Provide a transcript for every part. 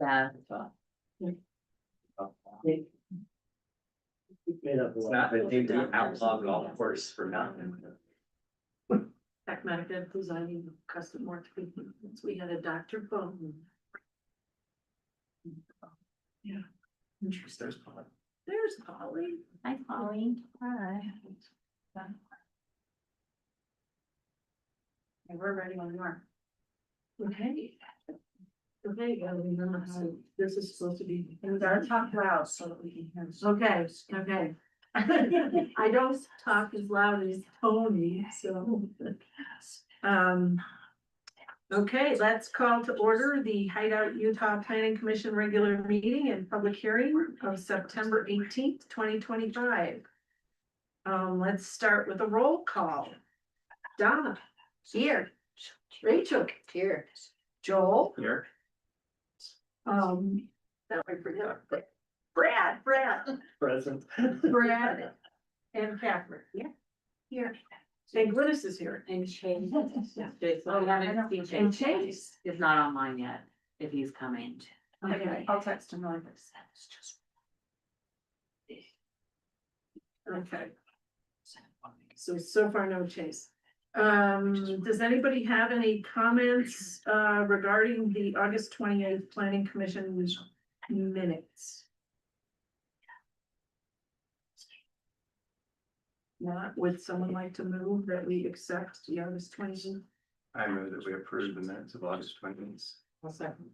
Bad. It's not the outlaw golf course for nothing. Pragmatic designing custom work. We had a Dr. Bone. Yeah. Interesting. There's Polly. Hi, Polly. Hi. And we're ready when we are. Okay. Okay, remember how this is supposed to be. We gotta talk loud so that we can hear. Okay, okay. I don't talk as loud as Tony, so. Okay, let's call to order the Hideout Utah Planning Commission regular meeting and public hearing of September 18th, 2025. Let's start with a roll call. Donna. Here. Rachel. Here. Joel. Here. That I forgot. Brad. Present. Brad. And Catherine. Yeah. Here. And Glynis is here. And Chase. Oh, I haven't seen And Chase. Chase. Is not on mine yet, if he's coming. Okay. I'll text him like this. Okay. So far, no Chase. Does anybody have any comments, regarding the August 28th Planning Commission minutes? Not, would someone like to move that we accept the August 28th? I move that we approve the minutes of August 20th. I'll second.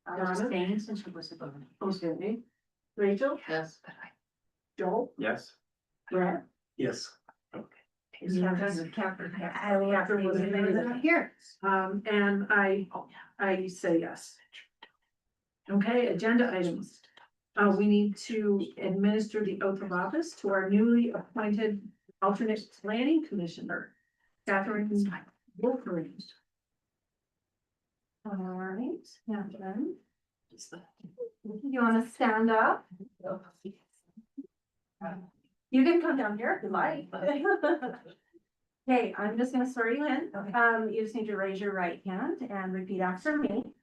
I was staying since it was a vote. Okay. Rachel? Yes. Joel? Yes. Brad? Yes. Catherine was in Here. And I say yes. Okay, agenda items. We need to administer the oath of office to our newly appointed alternate planning commissioner, Catherine Wolfering. All right, Catherine. You wanna stand up? You can come down here if you like. Okay, I'm just gonna swear you in. You just need to raise your right hand and repeat after me.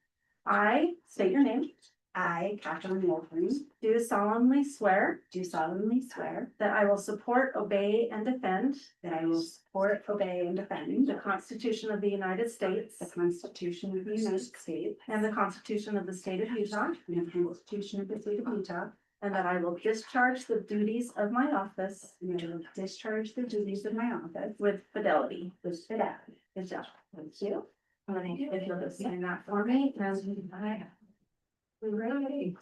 I state your name. I, Catherine Wolfering, do solemnly swear that I will support, obey, and defend the Constitution of the United States and the Constitution of the State of Utah, and that I will discharge the duties of my office with fidelity. Good job. Thank you. And then if you'll just sign that for me, and I. Right.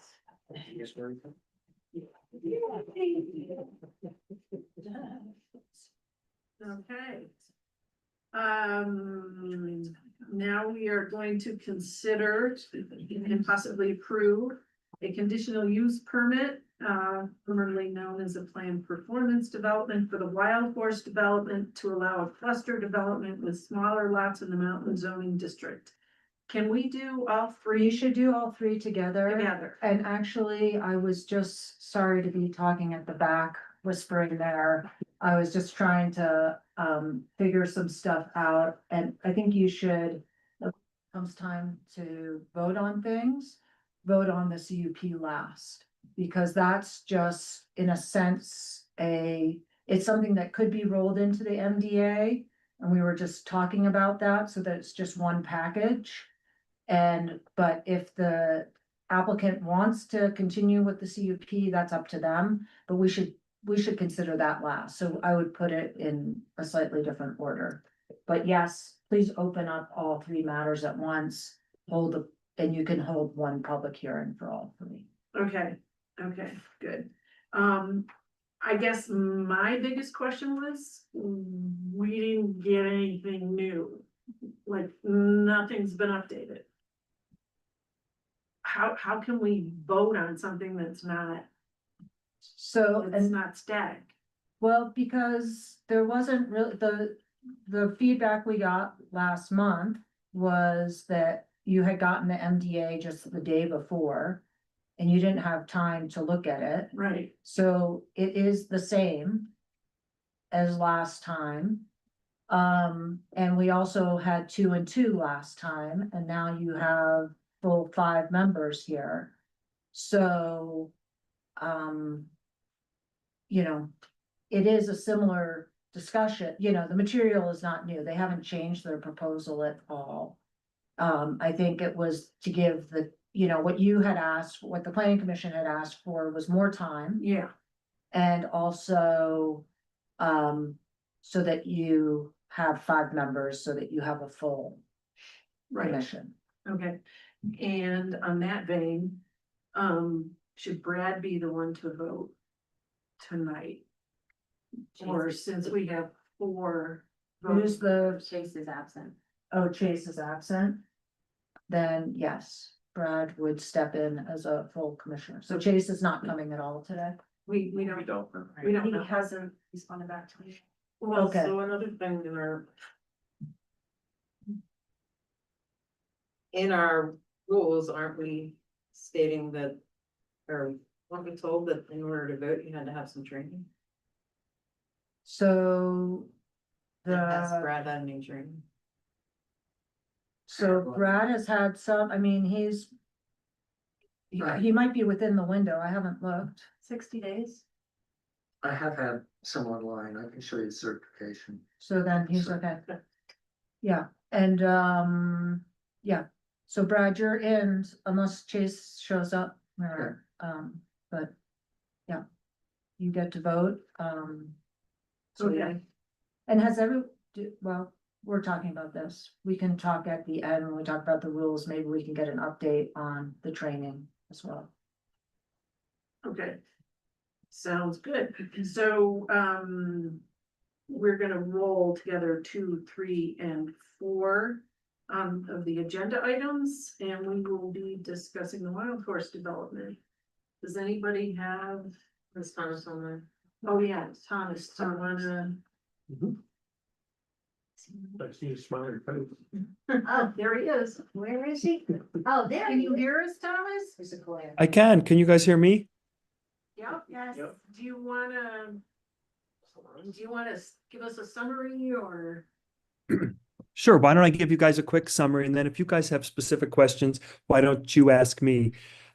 Okay. Now we are going to consider and possibly approve a conditional use permit, formerly known as a planned performance development for the wild horse development to allow a cluster development with smaller lots in the mountain zoning district. Can we do all three? You should do all three together. Together. And actually, I was just sorry to be talking at the back, whispering there. I was just trying to figure some stuff out, and I think you should, when it comes time to vote on things, vote on the CUP last. Because that's just, in a sense, it's something that could be rolled into the MDA. And we were just talking about that, so that it's just one package. But if the applicant wants to continue with the CUP, that's up to them, but we should consider that last. So I would put it in a slightly different order. But yes, please open up all three matters at once, and you can hold one public hearing for all three. Okay, good. I guess my biggest question was, we didn't get anything new. Like, nothing's been updated. How can we vote on something that's not static? Well, because there wasn't really, the feedback we got last month was that you had gotten the MDA just the day before. And you didn't have time to look at it. Right. So it is the same as last time. And we also had 2 and 2 last time, and now you have full 5 members here. So, you know, it is a similar discussion, you know, the material is not new, they haven't changed their proposal at all. I think it was to give the, you know, what you had asked, what the planning commission had asked for was more time. Yeah, And also, so that you have 5 members, so that you have a full right, commission. okay. And on that vein, should Brad be the one to vote tonight? Or since we have 4 Who's votes, the, Chase is absent. oh, Chase is absent? Then yes, Brad would step in as a full commissioner. So Chase is not coming at all today. we We don't, don't. we don't He know. hasn't responded back to me. Well, Okay. so another thing in our rules, aren't we stating that, or weren't we told that in order to vote, you had to have some training? So And has the, Brad had any training? so Brad has had some, I mean, he's. He might be within the window. I haven't looked. 60 days. I have had some online, I can show you the certification. So then he's Sure. okay. Yeah, and yeah, so Brad, you're in unless Chase shows up, or, but. Yeah, you get to vote, so yeah. Okay. And has well, we're talking about this, we can talk at the end when we talk about the rules, maybe we can get an update on the training as well. Okay. Sounds good. So, we're gonna roll together 2, 3, and 4 of the agenda items, and we will be discussing the wild horse development. Does anybody have? This Thomas on there. Oh, yeah, Thomas, do you wanna? I see a smiling face. Oh, there he is. Where is he? Oh, there. Can you hear us, Thomas? There's a glare. I can you guys hear me? Yep. Yes. Do you wanna give us a summary or? Sure, why don't I give you guys a quick summary, and then if you guys have specific questions, why don't you ask me?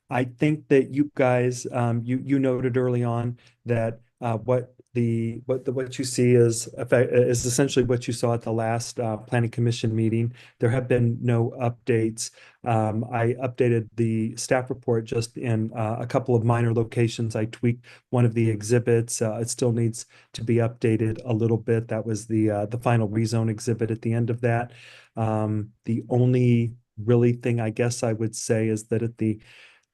I think that you guys, you noted early on that what you see is essentially what you saw at the last planning commission meeting. There have been no updates. I updated the staff report just in a couple of minor locations. I tweaked one of the exhibits. It still needs to be updated a little bit. That was the final rezone exhibit at the end of that. The only really thing I guess I would say is that at the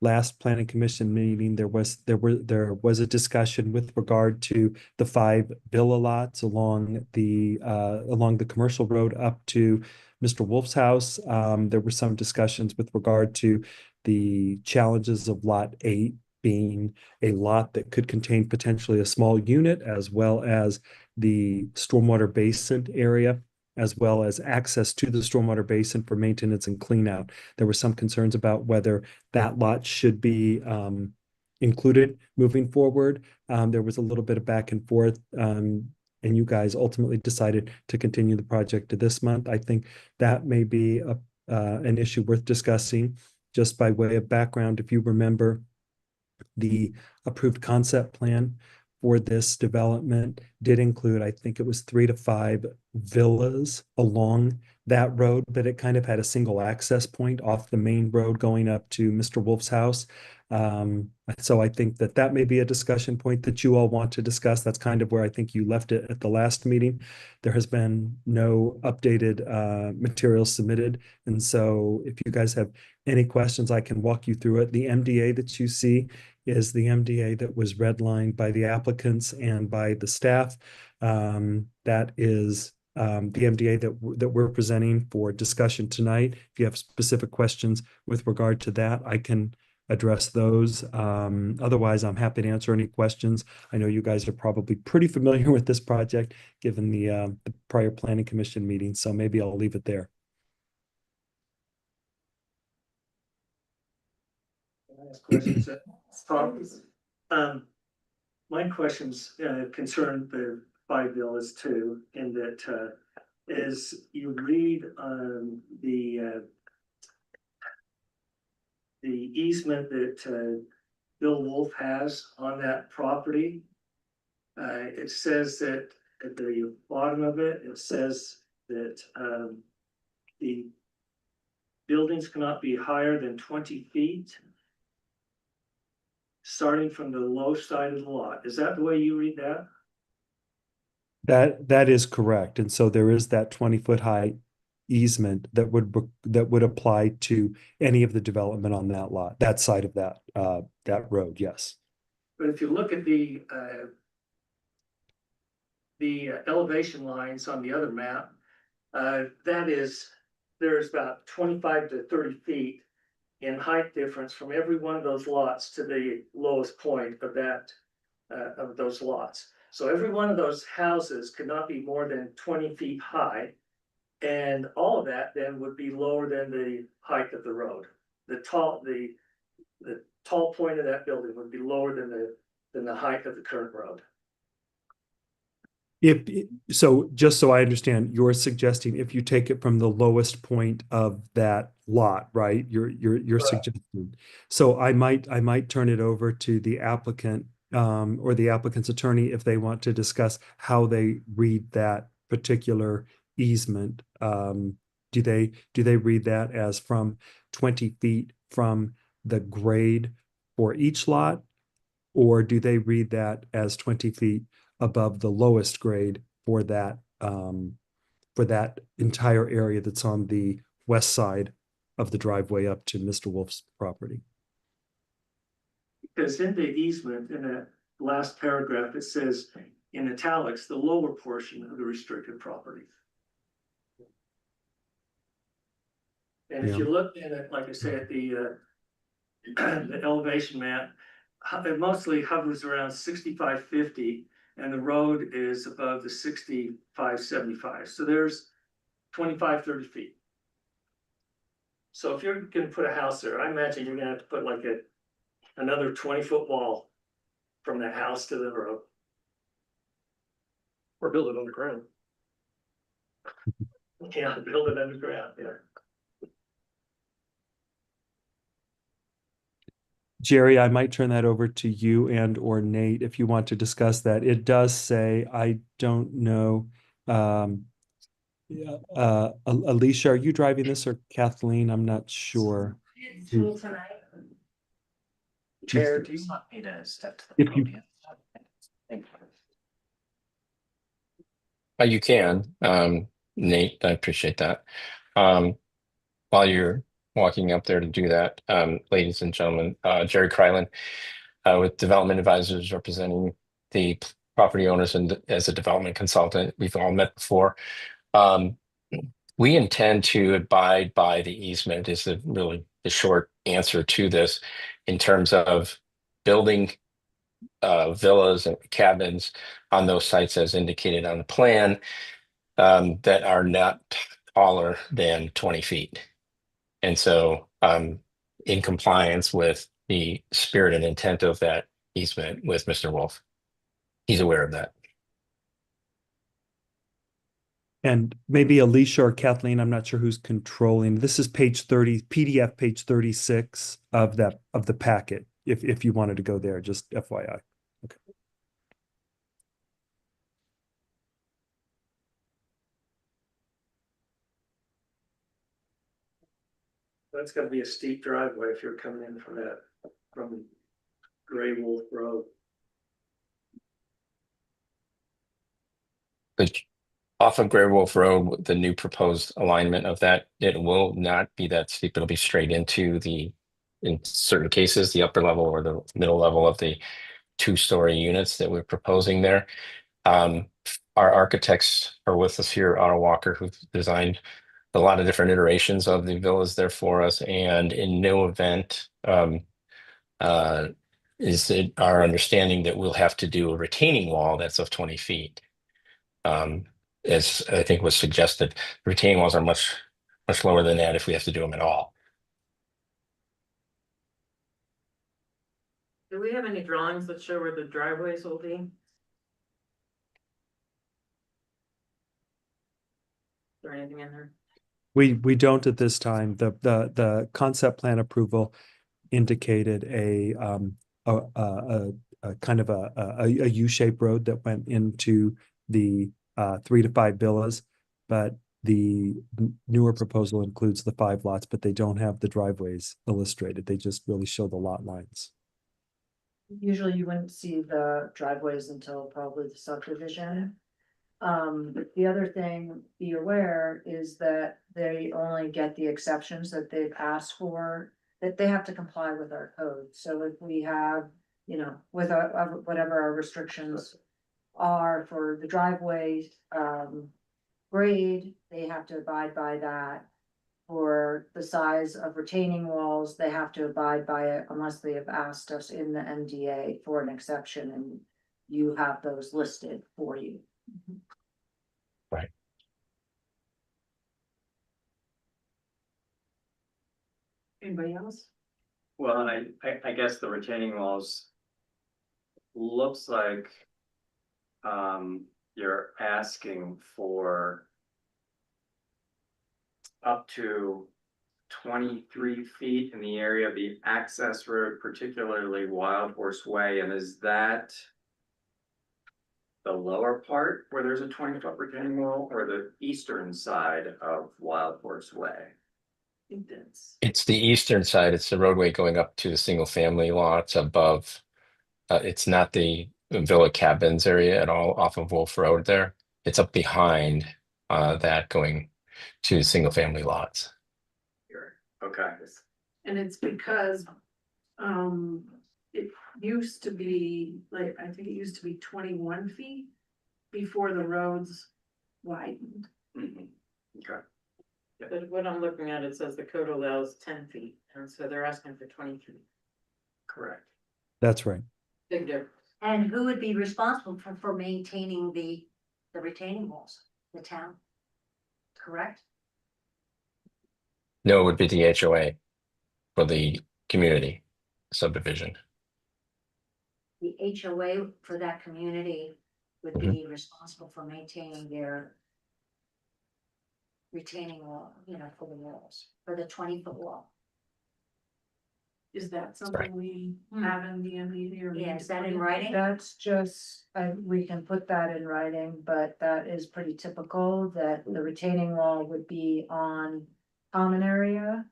last planning commission meeting, there was a discussion with regard to the 5 villa lots along the commercial road up to Mr. Wolf's house. There were some discussions with regard to the challenges of lot 8 being a lot that could contain potentially a small unit, as well as the stormwater basin area, as well as access to the stormwater basin for maintenance and clean out. There were some concerns about whether that lot should be included moving forward. There was a little bit of back and forth, and you guys ultimately decided to continue the project to this month. I think that may be an issue worth discussing. Just by way of background, if you remember, the approved concept plan for this development did include, I think it was 3 to 5 villas along that road, but it kind of had a single access point off the main road going up to Mr. Wolf's house. So I think that may be a discussion point that you all want to discuss. That's kind of where I think you left it at the last meeting. There has been no updated material submitted. And so if you guys have any questions, I can walk you through it. The MDA that you see is the MDA that was redlined by the applicants and by the staff. That is the MDA that we're presenting for discussion tonight. If you have specific questions with regard to that, I can address those. Otherwise, I'm happy to answer any questions. I know you guys are probably pretty familiar with this project, given the prior planning commission meeting, so maybe I'll leave it there. Questions? My questions concern the 5 villas too, in that as you read the the easement that, Bill Wolf has on that property. It says that at the bottom of it, it says that, the buildings cannot be higher than 20 feet. Starting from the low side of the lot. Is that the way you read that? That is correct. And so there is that 20-foot high easement that would apply to any of the development on that lot, that side of that road, yes. But if you look at the elevation lines on the other map, there's about 25 to 30 feet in height difference from every one of those lots to the lowest point of that, of those lots. So every one of those houses could not be more than 20 feet high. And all of that then would be lower than the height of the road. The tall point of that building would be lower than the height of the current road. So just so I understand, you're suggesting if you take it from the lowest point of that lot, right? You're Correct. suggesting. So I might turn it over to the applicant or the applicant's attorney if they want to discuss how they read that particular easement. Do they read that as from 20 feet from the grade for each lot? Or do they read that as 20 feet above the lowest grade for that entire area that's on the west side of the driveway up to Mr. Wolf's property? Because in the easement, in that last paragraph, it says in italics, the lower portion of the restricted property. And if Yeah. you look at it, like I say, at the elevation map, it mostly hovers around 6550, and the road is above the 6575. So there's 25, 30 feet. So if you're gonna put a house there, I imagine you're gonna have to put like another 20-foot wall from the house to the road. Or build it underground. Yeah, build it underground, yeah. Jerry, I might turn that over to you and or Nate if you want to discuss that. It does say, I don't know. Alicia, are you driving this or Kathleen? I'm not sure. It's me tonight. Chair, do you want me to step to the If you- podium? Thank you. You can, Nate, I appreciate that. While you're walking up there to do that, ladies and gentlemen, Jerry Krylan, with Development Advisors representing the property owners and as a development consultant. We've all met before. We intend to abide by the easement is really the short answer to this in terms of building villas and cabins on those sites as indicated on the plan that are not taller than 20 feet. And so in compliance with the spirit and intent of that easement with Mr. Wolf. He's aware of that. And maybe Alicia or Kathleen, I'm not sure who's controlling. This is page 30, PDF page 36 of the packet. If you wanted to go there, just FYI. Okay. That's gonna be a steep driveway if you're coming in from Gray Wolf Road. But off of Grey Wolf Road, the new proposed alignment of that, it will not be that steep. It'll be straight into in certain cases, the upper level or the middle level of the two-story units that we're proposing there. Our architects are with us here, Otto Walker, who've designed a lot of different iterations of the villas there for us. And in no event is it our understanding that we'll have to do a retaining wall that's of 20 feet. As I think was suggested, the retaining walls are much lower than that if we have to do them at all. Do we have any drawings that show where the driveways will be? Is there anything in there? We don't at this time. The concept plan approval indicated a kind of a U-shaped road that went into the 3 to 5 villas, but the newer proposal includes the 5 lots, but they don't have the driveways illustrated. They just really show the lot lines. Usually you wouldn't see the driveways until probably the subdivision. The other thing, be aware, is that they only get the exceptions that they've asked for, that they have to comply with our code. So if we have, you know, with our, whatever our restrictions are for the driveway, grade, they have to abide by that. For the size of retaining walls, they have to abide by it unless they have asked us in the NDA for an exception, and you have those listed for you. Right. Anybody else? Well, and I guess the retaining walls looks like you're asking for up to 23 feet in the area of the access road, particularly Wild Horse Way, and is that the lower part where there's a 20-foot retaining wall, or the eastern side of Wild Horse Way? I think that's. It's the eastern side. It's the roadway going up to the single family lots above. It's not the villa cabins area at all off of Wolf Road there. It's up behind that going to single family lots. Here, okay. And it's because, it used to be, like, I think it used to be 21 feet before the roads widened. Mhm. Okay. But what I'm looking at, it says the code allows 10 feet, and so they're asking for 20 feet. Correct. That's right. Big difference. And who would be responsible for maintaining the retaining walls? The town? Correct? No, it would be the HOA for the community subdivision. The HOA for that community would be responsible for maintaining their retaining wall, you know, for the walls, for the 20-foot wall. Is that something we Hmm. have in the MD or? Yeah, is that in writing? That's just, we can put that in writing, but that is pretty typical that the retaining wall would be on common area.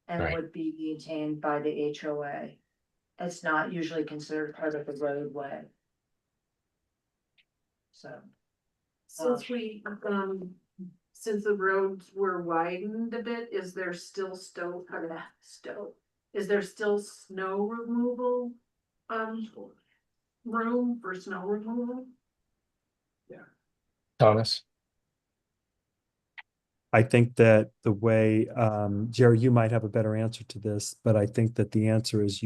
And Right. would be maintained by the HOA. It's not usually considered part of the roadway. So. Since since the roads were widened a bit, is there still is there still snow removal? Room for snow removal? Thomas? I think that the way, Jerry, you might have a better answer to this, but I think that the answer is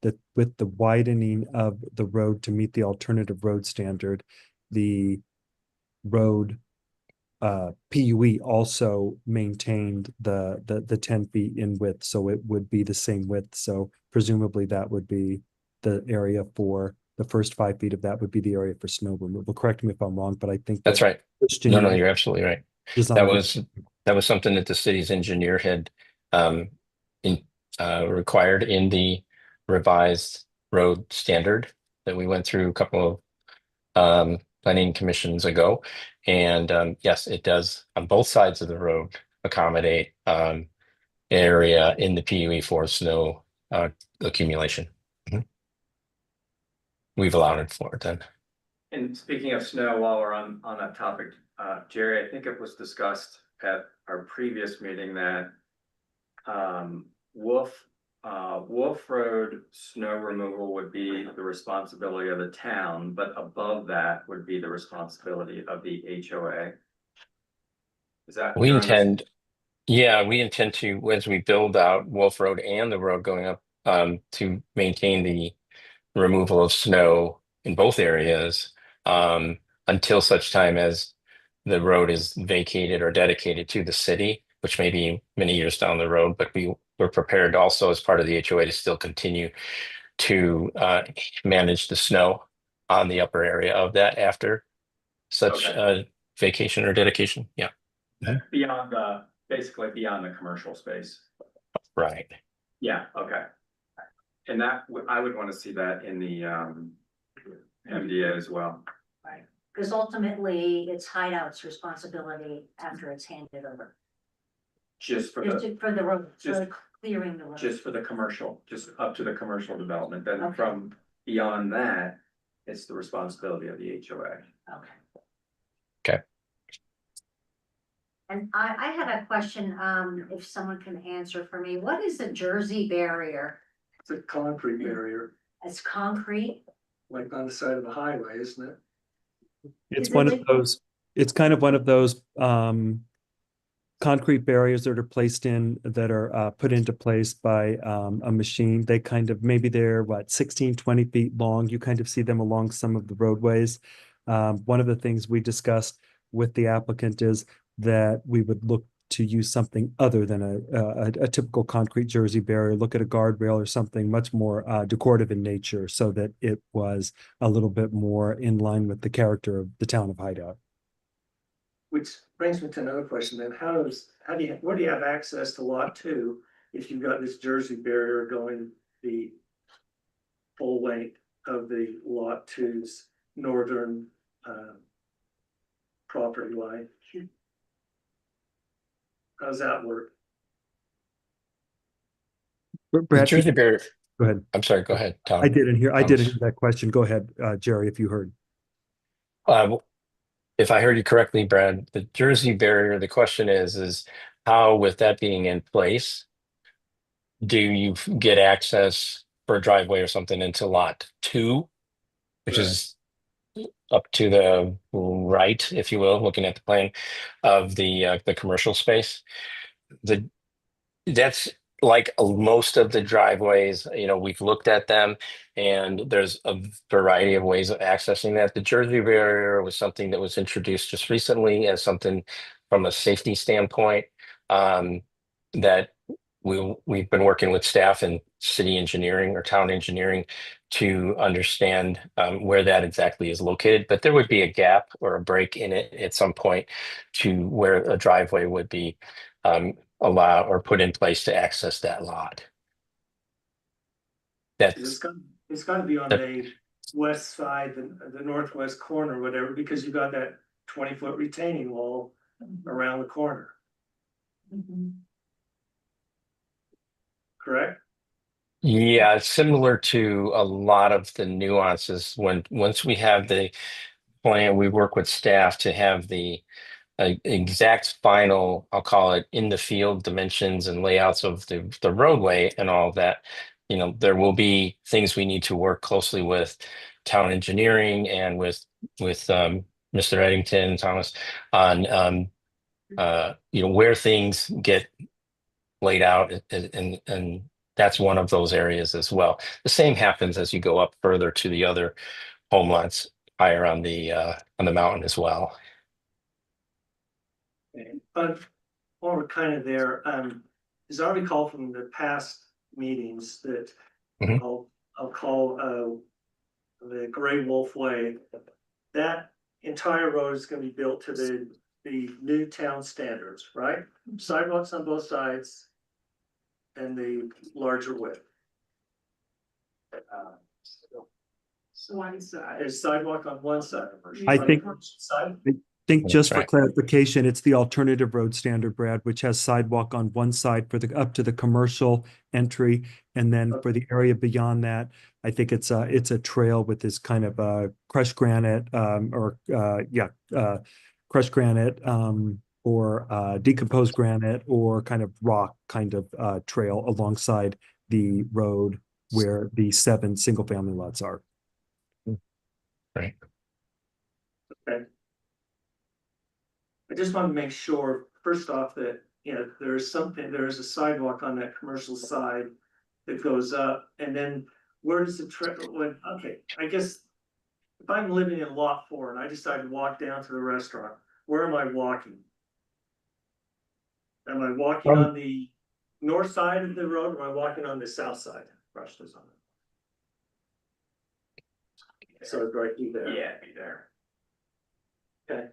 that with the widening of the road to meet the alternative road standard, the road PUE also maintained the 10 feet in width, so it would be the same width. So presumably that would be the area for the first 5 feet of that would be the area for snow removal. Correct me if I'm wrong, but I think That's right. Christian, No, you're absolutely right. design That was something that the city's engineer had required in the revised road standard that we went through a couple of planning commissions ago. And yes, it does on both sides of the road accommodate area in the PUE for snow accumulation. We've allowed it for it then. And speaking of snow, while we're on that topic, Jerry, I think it was discussed at our previous meeting that Wolf Road snow removal would be the responsibility of the town, but above that would be the responsibility of the HOA. Is that? We intend to, as we build out Wolf Road and the road going up, to maintain the removal of snow in both areas until such time as the road is vacated or dedicated to the city, which may be many years down the road, but we're prepared also as part of the HOA to still continue to manage the snow on the upper area of that after such vacation or dedication. Yeah. Beyond basically beyond the commercial space. Right. Yeah, okay. And I would want to see that in the MDA as well. Right, because ultimately it's Hideout's responsibility after it's handed over. Just for Just the, for the road, just- for clearing the road. just for the commercial, just up to the commercial development, then Okay. from beyond that, it's the responsibility of the HOA. Okay. Okay. And I had a question, if someone can answer for me, what is a Jersey barrier? It's a concrete barrier, It's concrete? like on the side of the highway, isn't it? It's Is one it of those, it's kind of one of those concrete barriers that are placed in, that are put into place by a machine. They kind of, maybe they're what, 16, 20 feet long. You kind of see them along some of the roadways. One of the things we discussed with the applicant is that we would look to use something other than a typical concrete Jersey barrier, look at a guardrail or something much more decorative in nature, so that it was a little bit more in line with the character of the town of Hideout. Which brings me to another question then, where do you have access to lot 2 if you've got this Jersey barrier going the full length of the lot 2's northern property line? How does that work? The Brad, Jersey barrier, go ahead. I'm sorry, go ahead, Tom. I didn't hear that question. Go ahead, Jerry, if you heard. If I heard you correctly, Brad, the Jersey barrier, the question is how, with that being in place, do you get access for a driveway or something into lot 2, which Right. is up to the right, if you will, looking at the plan of the commercial space. That's like most of the driveways, we've looked at them, and there's a variety of ways of accessing that. The Jersey barrier was something that was introduced just recently as something from a safety standpoint, that we've been working with staff and city engineering or town engineering to understand where that exactly is located. But there would be a gap or a break in it at some point to where a driveway would be allow or put in place to access that lot. It's That's got to be on the west side, the northwest corner, or whatever, because you got that 20-foot retaining wall around the corner, correct? yeah, similar to a lot of the nuances. Once we have the plan, we work with staff to have the exact final, I'll call it, in the field dimensions and layouts of the roadway and all of that. There will be things we need to work closely with town engineering and with Mr. Eddington, Thomas, on where things get laid out, and that's one of those areas as well. The same happens as you go up further to the other homelots higher on the mountain as well. But while we're kind of there, as I recall from the past meetings that Mhm. I'll call the Gray Wolf Way, that entire road is gonna be built to the new town standards, right? Sidewalks on both sides and the larger width. One side. There's sidewalk on one side. I think- Side, Think just for Right. clarification, it's the alternative road standard, Brad, which has sidewalk on one side for up to the commercial entry. And then for the area beyond that, I think it's a trail with this kind of crushed granite, crushed granite, or decomposed granite, or kind of rock kind of trail alongside the road where the 7 single-family lots are. Right. okay. I just want to make sure, first off, that, there is a sidewalk on that commercial side that goes up, and then where does the okay, I guess if I'm living in lot 4 and I decide to walk down to the restaurant, where am I walking? Am I walking on the north side of the road, or am I walking on the south side? Brushed this on it. So it's right there. Yeah, be there. Okay.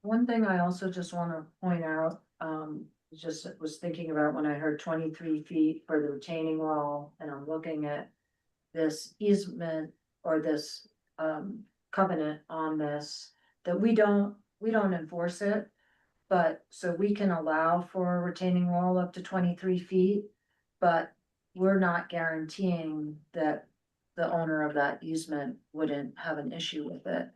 One thing I also just wanna point out, just was thinking about when I heard 23 feet for the retaining wall, and I'm looking at this easement or this, covenant on this, that we don't enforce it. But, so we can allow for a retaining wall up to 23 feet, but we're not guaranteeing that the owner of that easement wouldn't have an issue with it.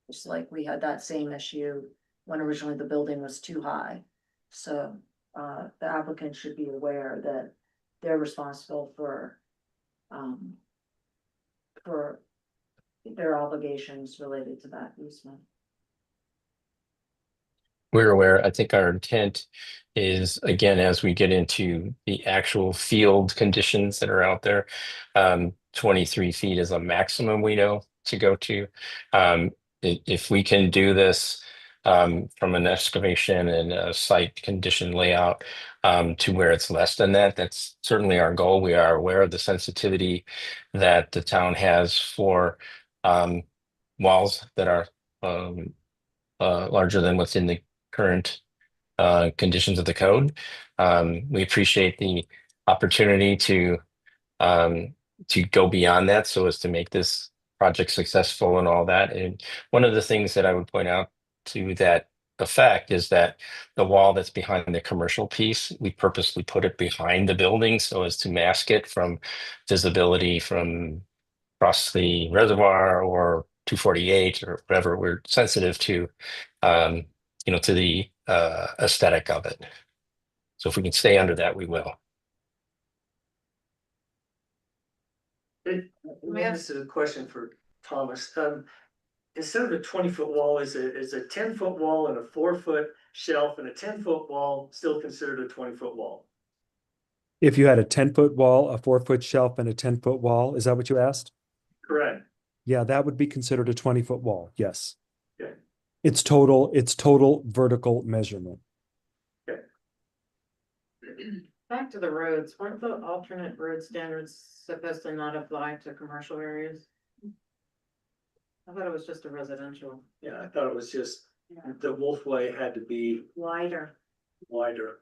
Just like we had that same issue when originally the building was too high. So, the applicant should be aware that they're responsible for their obligations related to that easement. We're aware. I think our intent is, again, as we get into the actual field conditions that are out there, 23 feet is a maximum we know to go to. If we can do this from an excavation and a site condition layout to where it's less than that, that's certainly our goal. We are aware of the sensitivity that the town has for walls that are larger than what's in the current conditions of the code. We appreciate the opportunity to go beyond that so as to make this project successful and all that. And one of the things that I would point out to that effect is that the wall that's behind the commercial piece, we purposely put it behind the building so as to mask it from visibility from across the reservoir or 248 or whatever. We're sensitive to to the aesthetic of it. So if we can stay under that, we will. This is a question for Thomas. Instead of a 20-foot wall, is a 10-foot wall and a 4-foot shelf and a 10-foot wall still considered a 20-foot wall? If you had a 10-foot wall, a 4-foot shelf, and a 10-foot wall, is that what you asked? Correct. Yeah, that would be considered a 20-foot wall, yes. Okay. It's total vertical measurement. Back to the roads, weren't the alternate road standards supposed to not apply to commercial areas? I thought it was just a residential. Yeah, I thought it was just the Wolfway had to be Wider. wider.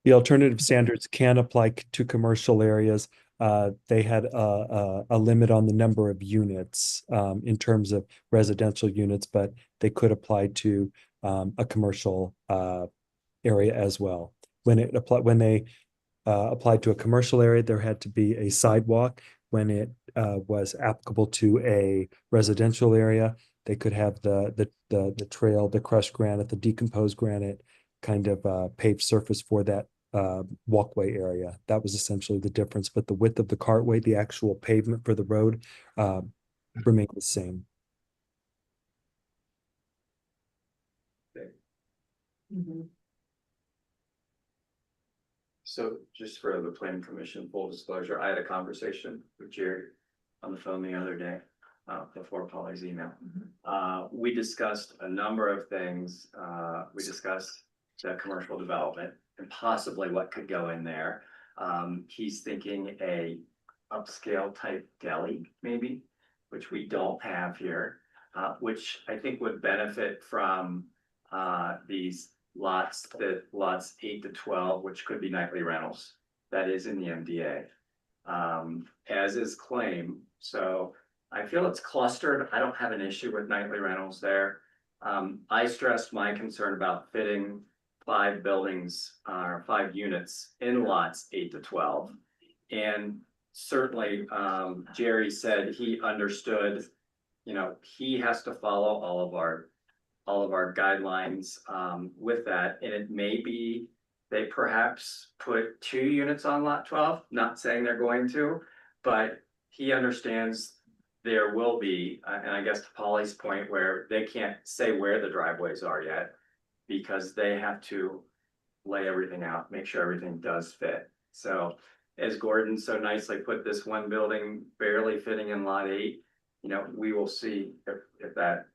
The alternative standards can apply to commercial areas. They had a limit on the number of units in terms of residential units, but they could apply to a commercial area as well. When they applied to a commercial area, there had to be a sidewalk. When it was applicable to a residential area, they could have the trail, the crushed granite, the decomposed granite kind of paved surface for that walkway area. That was essentially the difference, but the width of the cartway, the actual pavement for the road, remained the same. So just for the planning commission, full disclosure, I had a conversation with Jerry on the phone the other day, before Polly's email. We discussed a number of things. We discussed the commercial development and possibly what could go in there. He's thinking a upscale type deli, maybe, which we don't have here, which I think would benefit from these lots 8 to 12, which could be nightly rentals. That is in the MDA, as is claim. So I feel it's clustered. I don't have an issue with nightly rentals there. I stressed my concern about fitting 5 buildings or 5 units in lots 8 to 12. And certainly, Jerry said he understood, he has to follow all of our guidelines with that. And it may be they perhaps put 2 units on lot 12, not saying they're going to, but he understands there will be, and I guess to Polly's point, where they can't say where the driveways are yet, because they have to lay everything out, make sure everything does fit. So as Gordon so nicely put, this one building barely fitting in lot 8, we will see if that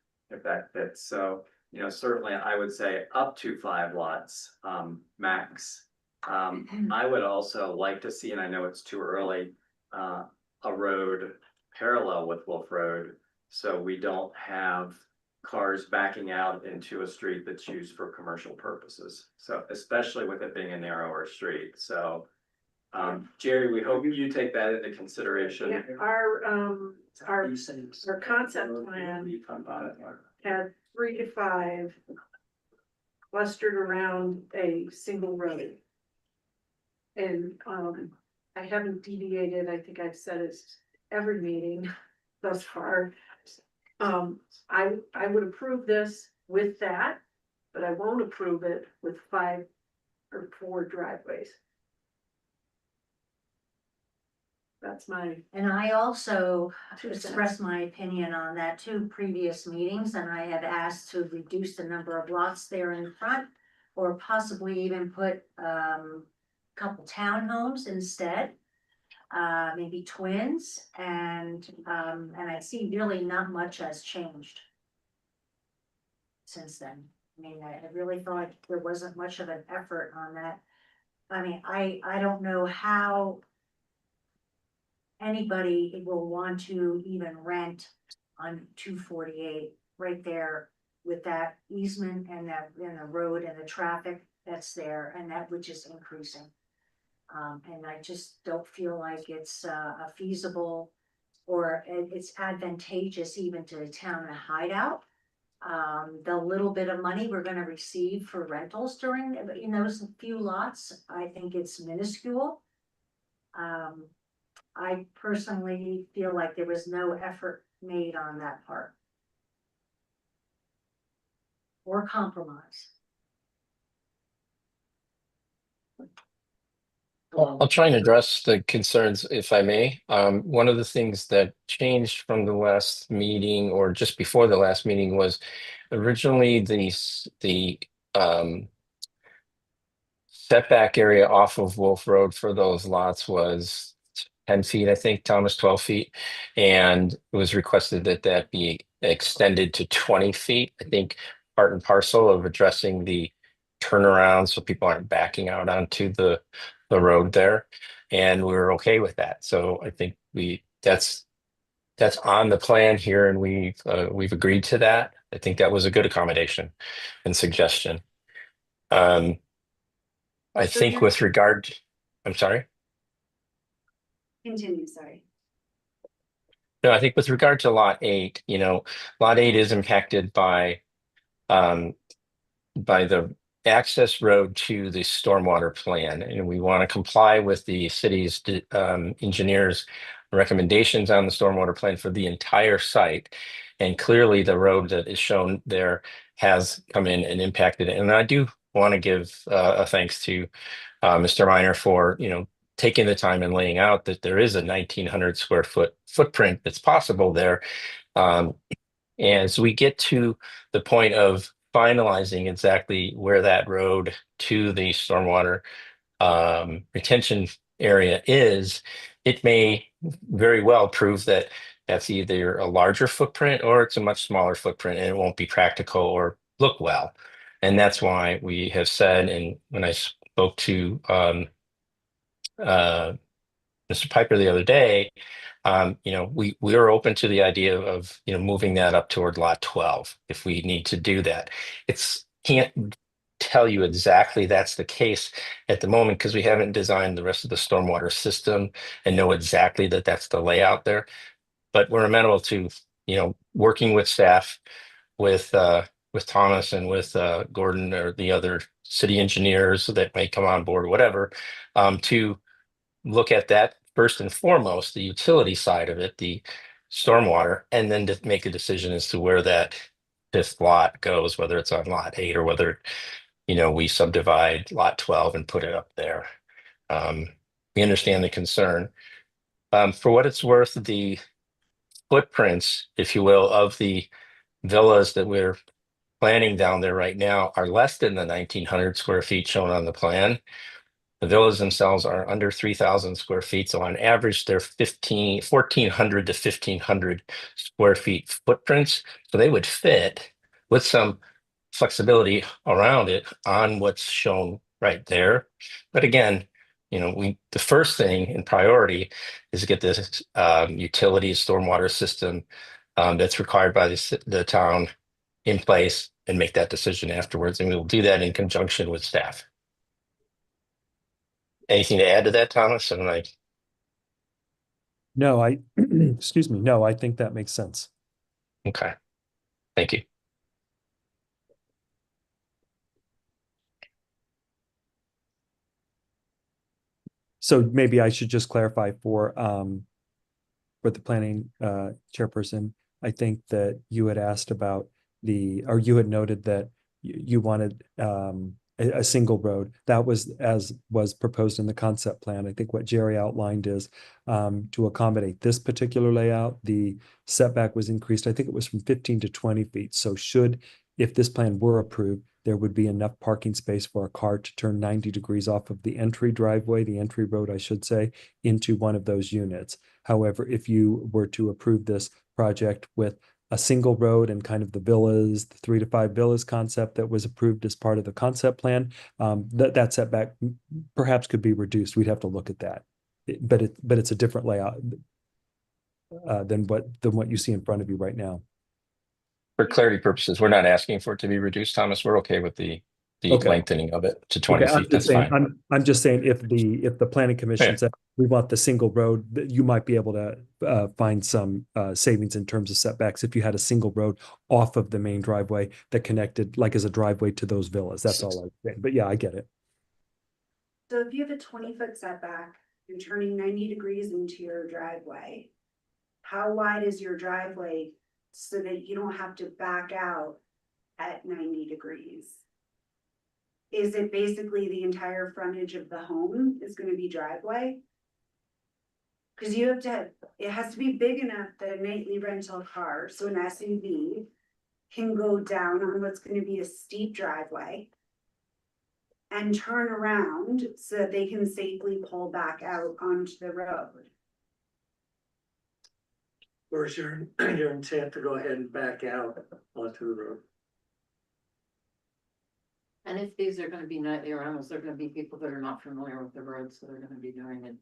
fits. So, certainly I would say up to 5 lots, max. I would also like to see, and I know it's too early, a road parallel with Wolf Road So we don't have cars backing out into a street that's used for commercial purposes. So especially with it being a narrower street, so. Jerry, we hope you take that into consideration. Yeah, our concept plan had 3 to 5 clustered around a single road. And, I haven't deviated, I think I've said it every meeting thus far. I would approve this with that, but I won't approve it with 5 or 4 driveways. That's my, And I also expressed my opinion on that too, previous meetings, and I have asked to reduce the number of lots there in front. Or possibly even put, couple townhomes instead, maybe twins, and I see really not much has changed since then. I mean, I really thought there wasn't much of an effort on that. I mean, I don't know how anybody will want to even rent on 248 right there with that easement and the road and the traffic that's there, and that which is increasing. And I just don't feel like it's a feasible or it's advantageous even to the town of Hideout. The little bit of money we're gonna receive for rentals during, in those few lots, I think it's minuscule. I personally feel like there was no effort made on that part. Or compromise. I'll try and address the concerns if I may. One of the things that changed from the last meeting or just before the last meeting was originally the setback area off of Wolf Road for those lots was 10 feet, I think, Thomas, 12 feet. And it was requested that that be extended to 20 feet. I think part and parcel of addressing the turnaround so people aren't backing out onto the road there. And we were okay with that. So I think that's on the plan here, and we've agreed to that. I think that was a good accommodation and suggestion. I think with regard, I'm sorry. Continue, sorry. No, I think with regard to lot 8, lot 8 is impacted by the access road to the stormwater plan, and we want to comply with the city's engineers' recommendations on the stormwater plan for the entire site. And clearly, the road that is shown there has come in and impacted it. And I do want to give a thanks to Mr. Miner for taking the time and laying out that there is a 1,900 square foot footprint that's possible there. As we get to the point of finalizing exactly where that road to the stormwater retention area is, it may very well prove that that's either a larger footprint or it's a much smaller footprint, and it won't be practical or look well. And that's why we have said, and when I spoke to Mr. Piper the other day, we are open to the idea of moving that up toward lot 12 if we need to do that. Can't tell you exactly that's the case at the moment because we haven't designed the rest of the stormwater system and know exactly that that's the layout there. But we're amenable to working with staff, with Thomas and with Gordon or the other city engineers that may come on board, whatever, to look at that first and foremost, the utility side of it, the stormwater, and then to make a decision as to where that 5th lot goes, whether it's on lot 8 or whether, we subdivide lot 12 and put it up there. We understand the concern. For what it's worth, the footprints, if you will, of the villas that we're planning down there right now are less than the 1,900 square feet shown on the plan. The villas themselves are under 3,000 square feet. So on average, they're 1,400 to 1,500 square feet footprints. So they would fit with some flexibility around it on what's shown right there. But again, the first thing in priority is to get this utility stormwater system that's required by the town in place and make that decision afterwards. And we will do that in conjunction with staff. Anything to add to that, Thomas? And like, No, excuse me, no, I think that makes sense. okay, thank you. So maybe I should just clarify for the planning chairperson. I think that you had asked about or you had noted that you wanted a single road. That was as was proposed in the concept plan. I think what Jerry outlined is to accommodate this particular layout, the setback was increased. I think it was from 15 to 20 feet. So if this plan were approved, there would be enough parking space for a car to turn 90 degrees off of the entry road, I should say, into one of those units. However, if you were to approve this project with a single road and kind of the 3 to 5 villas concept that was approved as part of the concept plan, that setback perhaps could be reduced. We'd have to look at that. But it's a different layout than what you see in front of you right now. For clarity purposes, we're not asking for it to be reduced, Thomas. We're okay with the Okay. lengthening of it to 20 Okay, feet. That's fine. I'm just saying if the planning commission Yeah. said we want the single road, you might be able to find some savings in terms of setbacks if you had a single road off of the main driveway that connected like as a driveway to those villas. That's all I'm saying. But yeah, I get it. So if you have a 20-foot setback, you're turning 90 degrees into your driveway. How wide is your driveway so that you don't have to back out at 90 degrees? Is it basically the entire frontage of the home is gonna be driveway? Cause it has to be big enough that a nightly rental car, so an SUV, can go down on what's gonna be a steep driveway and turn around so that they can safely pull back out onto the road. Or is your intent to go ahead and back out onto the road? And if these are gonna be nightly rentals, they're gonna be people that are not familiar with the roads, so they're gonna be doing it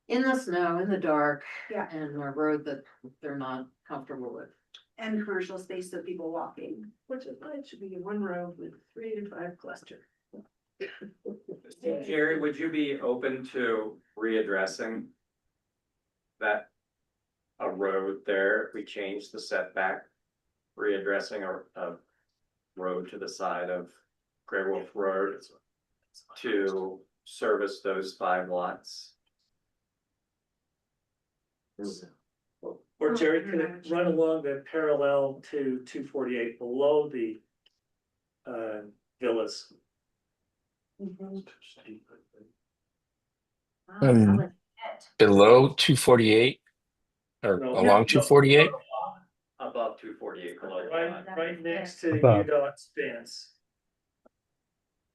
in the snow, in the dark. Yeah. And a road that they're not comfortable with. And commercial space so people walking. Which is why it should be one road with 3 to 5 cluster. Jerry, would you be open to readdressing that? A road there, if we change the setback, readdressing a road to the side of Gray Wolf Road to service those 5 lots? Or Jerry, could it run along the parallel to 248 below the villas? Below 248 or No, along no, 248? Above 248. Right next to Above. UDOT's fence.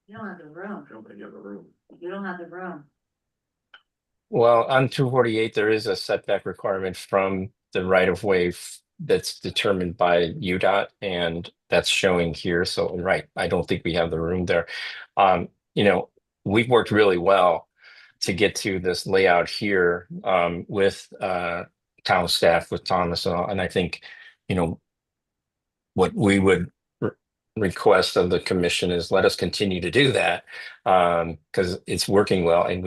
You don't have the room. I don't think you have a room. You don't have the room. Well, on 248, there is a setback requirement from the right of way that's determined by UDOT, and that's showing here. So, right, I don't think we have the room there. We've worked really well to get to this layout here with town staff, with Thomas, and I think, what we would request of the commission is let us continue to do that because it's working well, and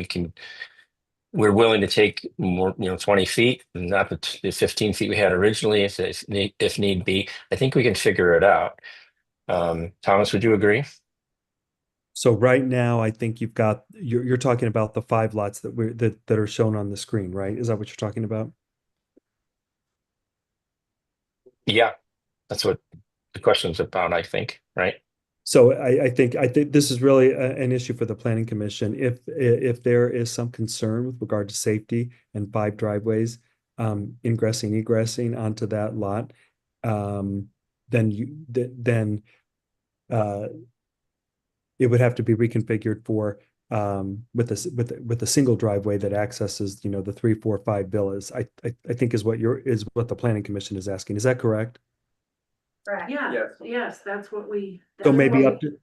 we're willing to take more, 20 feet, not the 15 feet we had originally, if need be. I think we can figure it out. Thomas, would you agree? So right now, I think you're talking about the 5 lots that are shown on the screen, right? Is that what you're talking about? Yeah, that's what the question's about, I think, right? So I think this is really an issue for the planning commission. If there is some concern with regard to safety and 5 driveways, ingressing, egressing onto that lot, then it would have to be reconfigured for with a single driveway that accesses, the 3, 4, 5 villas. I think is what the planning commission is asking. Is that correct? Correct. Yes, that's what we. So that's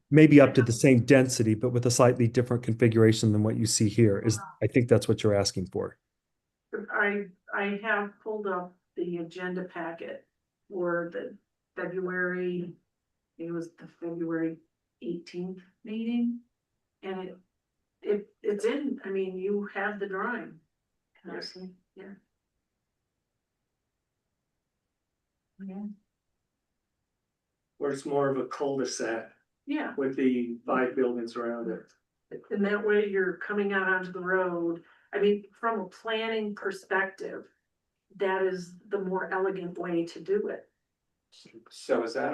maybe what up to the same density, but with a slightly different configuration than what you see here I think that's what you're asking for. I have pulled up the agenda packet for the February, it was the February 18th meeting. And it's in, I mean, you have the drawing. Can I see? Yeah. Yeah. Where it's more of a cul-de-sac Yeah, with the 5 buildings around it. and that way you're coming out onto the road. I mean, from a planning perspective, that is the more elegant way to do it So is that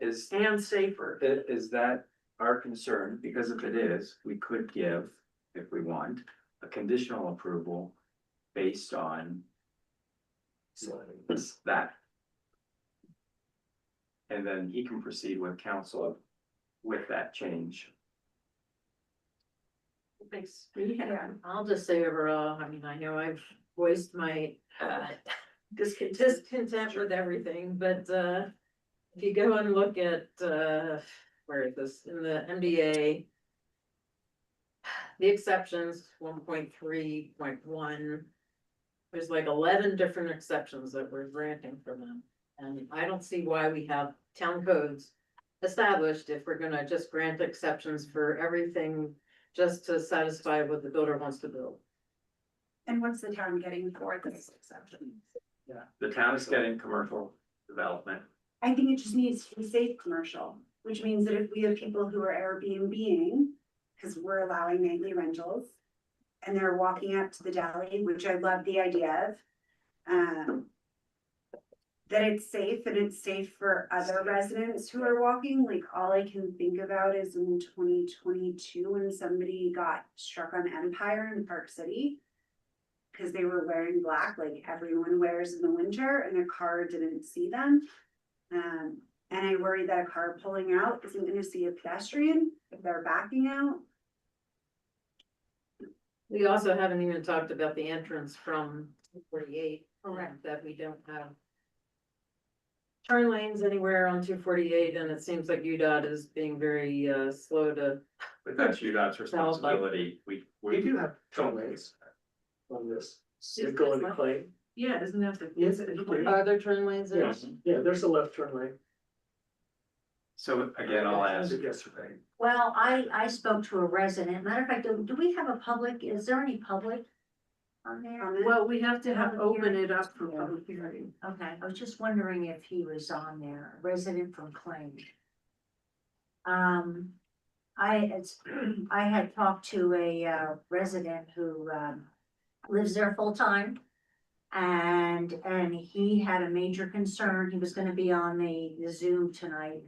and safer. is that our concern? Because if it is, we could give, if we want, a conditional approval based on that. And then he can proceed with council with that change. Makes me happy. I'll just say overall, I mean, I know I've voiced my discontent with everything, but if you go and look at where is this, in the MDA. The exceptions, 1.3.1. There's like 11 different exceptions that we're granting for them. And I don't see why we have town codes established if we're gonna just grant exceptions for everything just to satisfy what the builder wants to build. And what's the town getting for this exception? The town is getting commercial development. I think it just needs to be safe commercial, which means that if we have people who are Airbnb-ing, because we're allowing nightly rentals, and they're walking up to the deli, which I love the idea of, that it's safe and it's safe for other residents who are walking. Like, all I can think about is in 2022 when somebody got struck on Empire in Park City because they were wearing black, like everyone wears in the winter, and a car didn't see them. And I worry that a car pulling out isn't gonna see a pedestrian if they're backing out. We also haven't even talked about the entrance from 248. Correct. That we don't have turn lanes anywhere on 248, and it seems like UDOT is being very slow to. But that's UDOT's responsibility. We do have turn lanes on this. You go into Clay. Yeah, isn't that the? Yes, it is. Are there turn lanes there? Yes, yeah, there's a left turn lane. So again, I'll ask, Yesterday. Well, I spoke to a resident. Matter of fact, do we have a public, is there any public on there? Well, we have to have, Public open hearing. it up for public hearing. Okay, I was just wondering if he was on there, a resident from Clay. I had talked to a resident who lives there full time. And he had a major concern. He was gonna be on the Zoom tonight.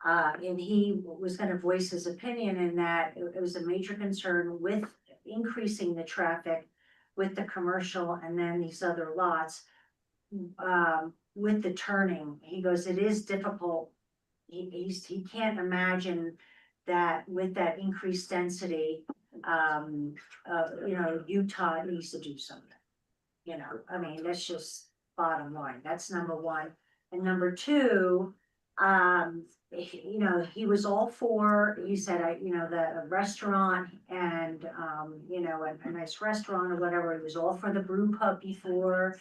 And he was gonna voice his opinion in that it was a major concern with increasing the traffic with the commercial and then these other lots. With the turning, he goes, it is difficult. He can't imagine that with that increased density, Utah needs to do something. You know, I mean, that's just bottom line. That's number one. And number two, he was all for, he said, the restaurant and, a nice restaurant or whatever. He was all for the brew pub before.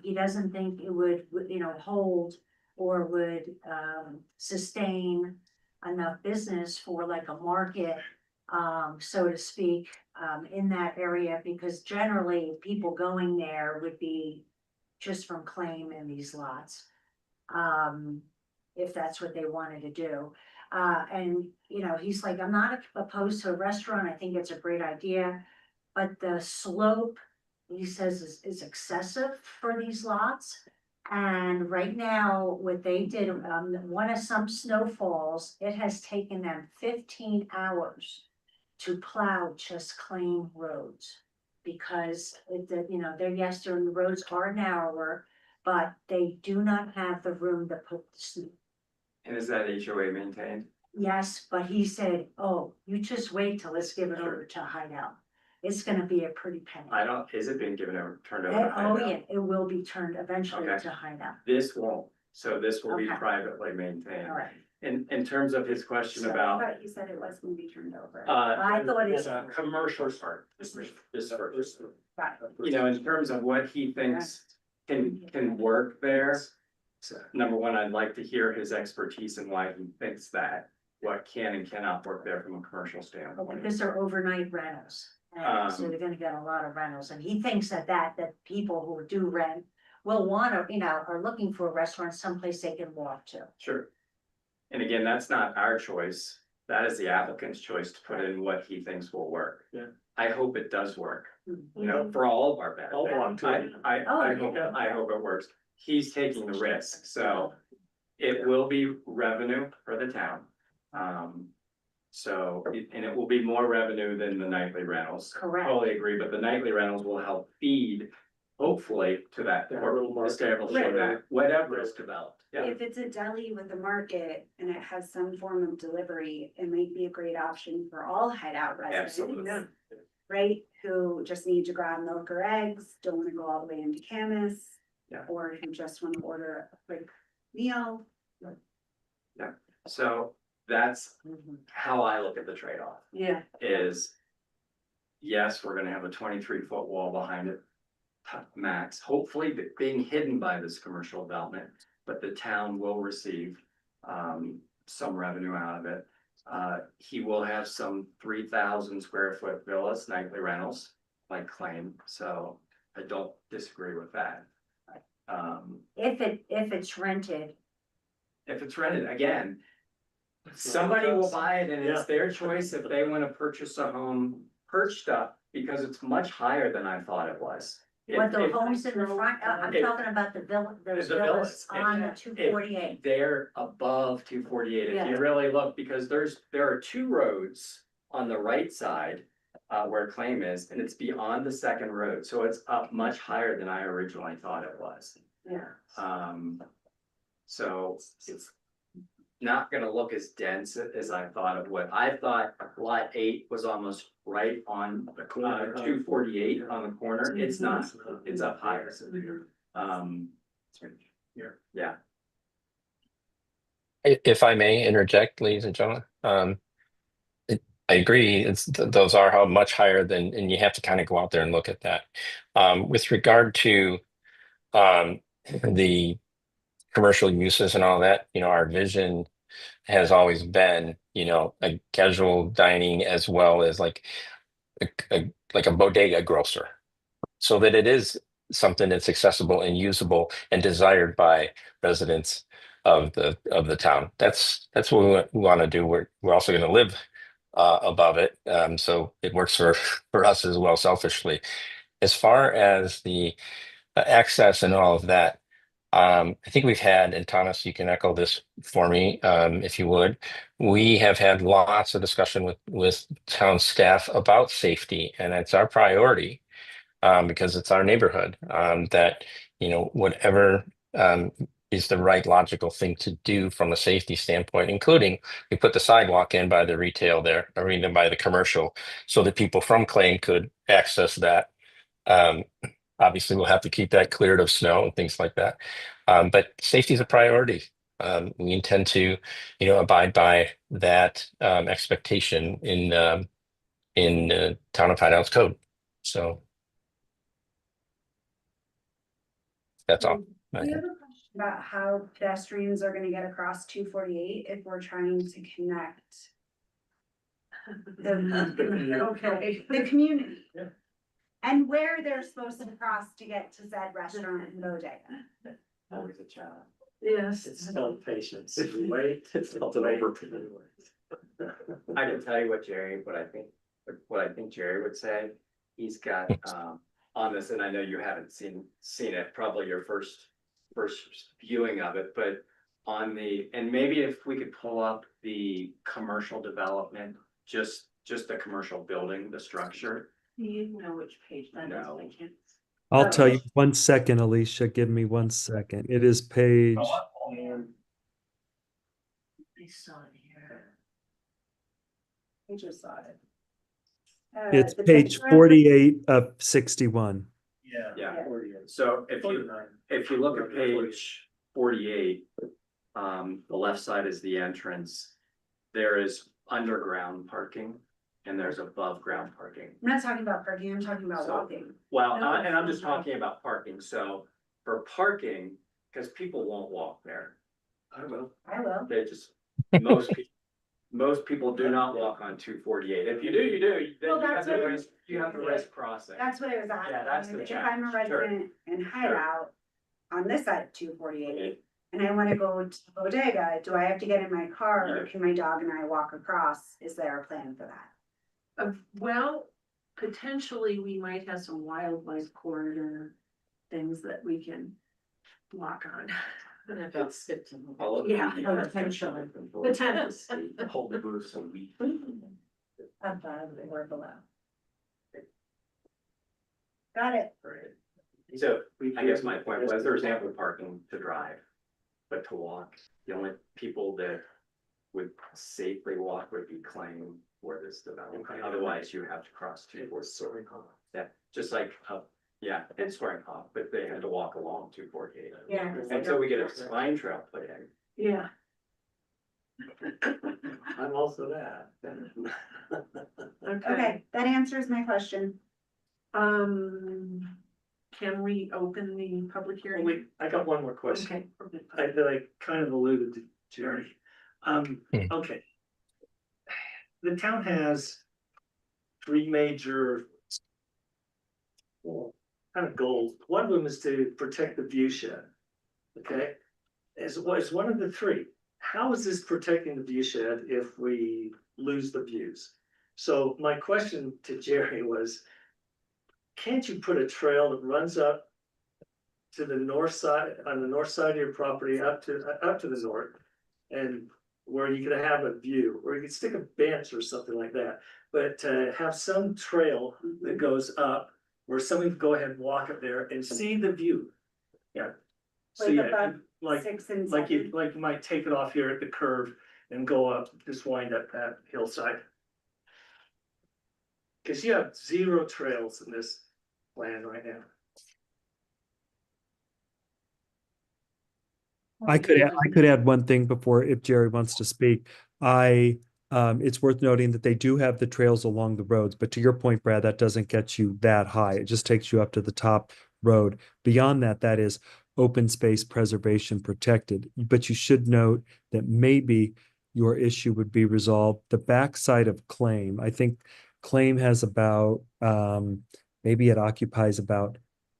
He doesn't think it would, hold or would, sustain enough business for like a market, so to speak, in that area, because generally people going there would be just from claim in these lots. If that's what they wanted to do. And he's like, I'm not opposed to a restaurant. I think it's a great idea. But the slope, he says, is excessive for these lots. And right now, what they did, some snowfalls, it has taken them 15 hours to plow just Claim roads. Because the roads are narrower, but they do not have the room to put the snow. and is that HOA maintained? Yes, but he said, oh, you just wait till let's give it over to Hideout. It's gonna be a pretty penny. Is it being turned over? to Oh, Hideout? yeah, it will be turned eventually Okay. to Hideout. This won't, so this will be Okay. privately maintained. All right. In terms of his question So I about, thought you said it was gonna be turned over. I thought it's- commercial part, this first. Right. In terms of what he thinks can work there. So, number one, I'd like to hear his expertise and why he thinks that, what can and cannot work there from a commercial standpoint. Because they're overnight rentals. And so they're gonna get a lot of rentals, and he thinks that people who do rent will wanna, are looking for a restaurant someplace they can walk to. Sure. And again, that's not our choice. That is the applicant's choice to put in what he thinks will work. Yeah. I hope it does work, Mhm. for all of our benefits. I'll want to. I hope it works. He's taking the risk, so it will be revenue for the town. And it will be more revenue than the nightly rentals. Correct. Totally agree, but the nightly rentals will help feed, hopefully, to that, That or little market. establish that, whatever is developed, yeah. If it's a deli with a market and it has some form of delivery, it might be a great option for all Hideout Absolutely. residents. Right, who just need to grab milk or eggs, don't wanna go all the way into Camus. Yeah. Or who just wanna order a quick meal. So that's Mhm. how I look at the trade-off. Yeah. Is. Yes, we're gonna have a 23-foot wall behind it. Max, hopefully being hidden by this commercial development, but the town will receive. Some revenue out of it. He will have some 3,000 square foot villas, nightly rentals, like claim, so I don't disagree with that. If it's rented, If it's rented, again. Somebody will buy it and it's their choice if they wanna purchase a home perched up, because it's much higher than I thought it was. what the If- homes in the front, I'm if- talking about the those The villas villas, on the if- 248. They're above 248, if Yeah. you really look, because there are two roads on the right side. Where claim is, and it's beyond the second road, so it's up much higher than I originally thought it was. Yeah. So it's. Not gonna look as dense as I thought it would. I thought lot 8 was almost right on the corner, 248 on the corner. It's not, it's up higher. Yeah. If I may interject, ladies and gentlemen, I agree, those are how much higher than, and you have to kind of go out there and look at that. With regard to the commercial uses and all that, our vision has always been, a casual dining as well as like a bodega grocer, so that it is something that's accessible and usable and desired by residents of the town. That's what we want to do. We're also going to live above it, so it works for us as well, selfishly. As far as the access and all of that, I think we've had, and Thomas, you can echo this for me, if you would. We have had lots of discussion with town staff about safety, and it's our priority, because it's our neighborhood, that, whatever is the right logical thing to do from a safety standpoint, including we put the sidewalk in by the retail there, or even by the commercial, so that people from Claim could access that. Obviously, we'll have to keep that cleared of snow and things like that. But safety is a priority. We intend to, abide by that expectation in Town of Hideout's code. So that's all. We have a question about how pedestrians are gonna get across 248 if we're trying to connect. Okay. The community. Yeah. And where they're supposed to cross to get to said restaurant and bodega. Always a challenge. Yes. It's still patience. Wait, it's not an over. I can tell you what I think Jerry would say. He's got, on this, and I know you haven't seen it, probably your first viewing of it, but and maybe if we could pull up the commercial development, just the commercial building, the structure. Do you know which page that is? No. I can't- I'll tell you 1 second, Alicia. Give me 1 second. It is page. I saw it here. I just saw it. It's The page picture- 48 of 61. Yeah. So if you look at page 48, the left side is the entrance. There is underground parking and there's above ground parking. I'm not talking about parking, I'm talking about So- walking. Well, and I'm just talking about parking, so for parking, because people won't walk there. I will. I will. They just, most people do not walk on 248. If you do, you do. Then Well, you have that's to what- risk, you have to risk crossing. That's what I was asking. Yeah, that's the If I'm a challenge. Sure. resident in Hideout on this side of 248, and I wanna go to the bodega, do I have to get in my car, or Yeah. can my dog and I walk across? Is there a plan for that? Well, potentially we might have some wildlife corridor things that we can walk on. And about 15. All of Yeah, potentially. Potentially. Hold the booth so we. I'm fine, they work allowed. Got it. Right. So I guess my point was there's ample parking to drive, but to walk, the only people that would safely walk would be claim for this development. Otherwise you have to cross two or Soaring Hawk. Yeah, just like, yeah, it's Soaring Hawk, but they had to walk along 248. Yeah. Until we get a spine trail put in. Yeah, I'm also that. Okay, that answers my question. Can we open the public Well, hearing? wait, I got one more question. Okay. That I kind of alluded to, Jerry. Okay. The town has three major, well, kind of goals. One of them is to protect the view shed. Okay, as one of the three. How is this protecting the view shed if we lose the views? So my question to Jerry was, can't you put a trail that runs up to the north side, on the north side of your property, up to the north? And where you could have a view, or you could stick a bench or something like that, but have some trail that goes up where somebody can go ahead and walk up there and see the view. Yeah. So Like yeah, above like, 6 and like 7. you might take it off here at the curve and go up, just wind up that hillside. Cause you have 0 trails in this plan right now. I could add one thing before, if Jerry wants to speak. It's worth noting that they do have the trails along the roads, but to your point, Brad, that doesn't get you that high. It just takes you up to the top road. Beyond that, that is open space preservation protected. But you should note that maybe your issue would be resolved. The backside of Claim, I think Claim has about, maybe it occupies about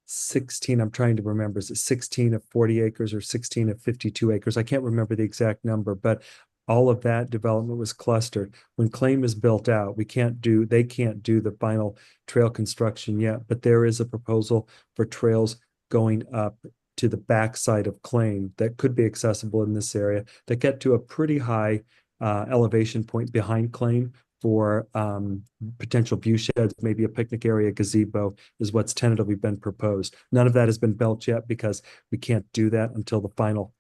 16, I'm trying to remember, is it 16 of 40 acres or 16 of 52 acres? I can't remember the exact number, but all of that development was clustered. When Claim is built out, they can't do the final trail construction yet, but there is a proposal for trails going up to the backside of Claim that could be accessible in this area that get to a pretty high elevation point behind Claim for potential view sheds, maybe a picnic area, gazebo is what's tentatively been proposed. None of that has been built yet because we can't do that until the final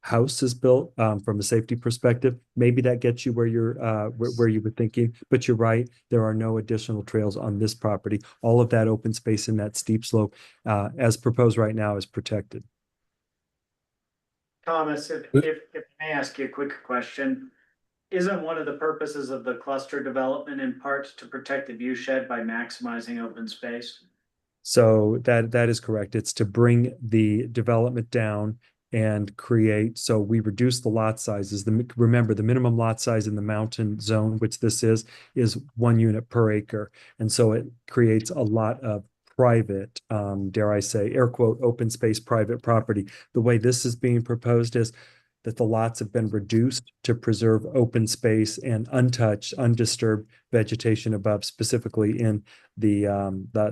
house is built from a safety perspective. Maybe that gets you where where you were thinking, but you're right. There are no additional trails on this property. All of that open space in that steep slope, as proposed right now, is protected. Thomas, if I may ask you a quick question. Isn't one of the purposes of the cluster development in part to protect the view shed by maximizing open space? So that is correct. It's to bring the development down and create, so we reduce the lot sizes. Remember, the minimum lot size in the mountain zone, which this is 1 unit per acre. And so it creates a lot of private, dare I say, air quote, open space, private property. The way this is being proposed is that the lots have been reduced to preserve open space and untouched, undisturbed vegetation above, specifically in the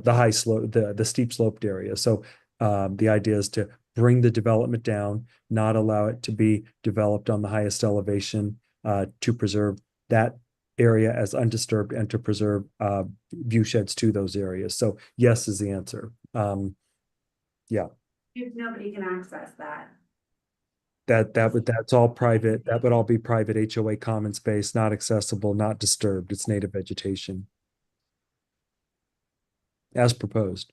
high slope, the steep sloped area. So the idea is to bring the development down, not allow it to be developed on the highest elevation, to preserve that area as undisturbed and to preserve view sheds to those areas. So yes is the answer. Yeah. If nobody can access that. That's all private. That would all be private HOA common space, not accessible, not disturbed. It's native vegetation. As proposed.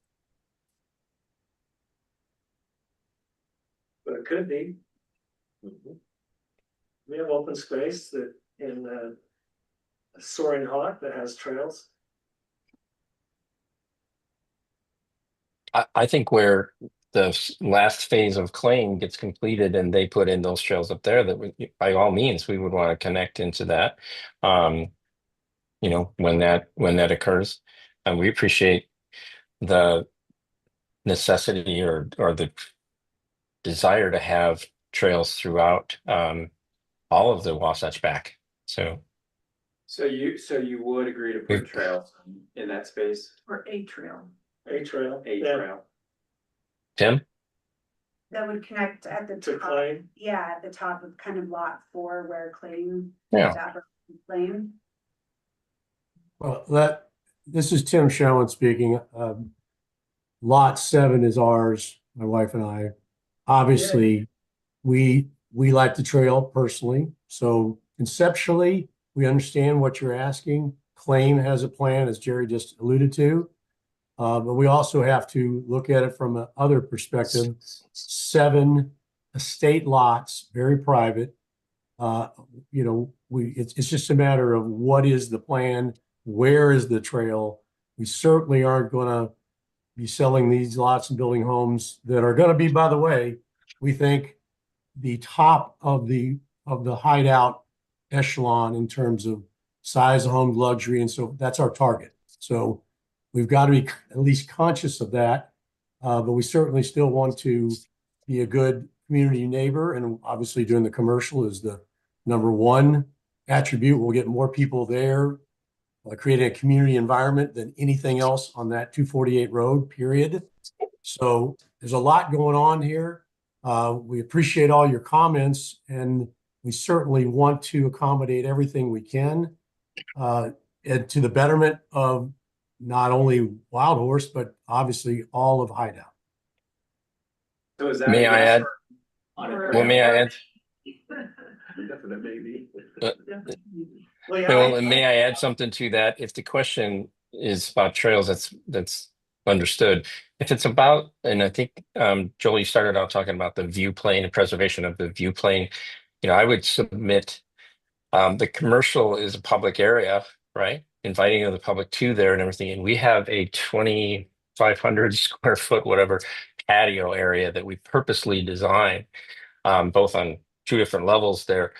But it could be. We have open space that in Soaring Hawk that has trails. I think where last phase of claim gets completed and they put in those trails up there, that by all means, we would want to connect into that. When that occurs, and we appreciate the necessity or the desire to have trails throughout all of the Wasatch Back. So So you would agree to put trails in that space, Or a trail. A trail. a Yeah, trail? Tim, That would connect at the to top, claim. yeah, at the top of kind of lot 4 where claim. Yeah. Claim. Well, this is Tim Schoen speaking. Lot 7 is ours, my wife and I. Obviously, we like the trail personally. So conceptually, we understand what you're asking. Claim has a plan, as Jerry just alluded to. But we also have to look at it from another perspective. 7 estate lots, very private. It's just a matter of what is the plan, where is the trail. We certainly aren't going to be selling these lots and building homes that are going to be, by the way, we think the top of the hideout echelon in terms of size of home, luxury, and so that's our target. So we've got to be at least conscious of that, but we certainly still want to be a good community neighbor, and obviously doing the commercial is the number one attribute. We'll get more people there, creating a community environment than anything else on that 248 road, period. So there's a lot going on here. We appreciate all your comments, and we certainly want to accommodate everything we can, and to the betterment of not only Wild Horse, but obviously all of Hideout. So is that? may I add? Well, may I add? Definite maybe. Well, and may I add something to that? If the question is about trails, that's understood. If it's about, and I think Joel, you started out talking about the view plane and preservation of the view plane. I would submit the commercial is a public area, right? Inviting the public to there and everything. And we have a 2,500 square foot, whatever, patio area that we purposely designed, both on 2 different levels there,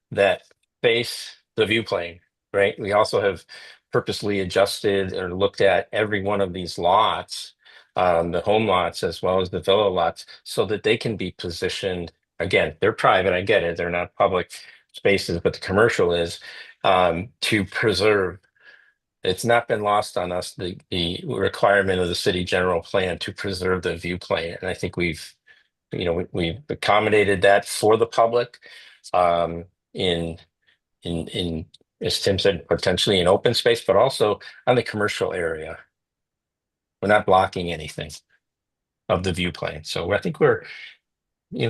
that face the view plane, right? We also have purposely adjusted or looked at every one of these lots, the home lots as well as the villa lots, so that they can be positioned. Again, they're private, I get it, they're not public spaces, but the commercial is, to preserve. It's not been lost on us, the requirement of the city general plan to preserve the view plane. And I think we've accommodated that for the public, in as Tim said, potentially in open space, but also on the commercial area. We're not blocking anything of the view plane. So I think we're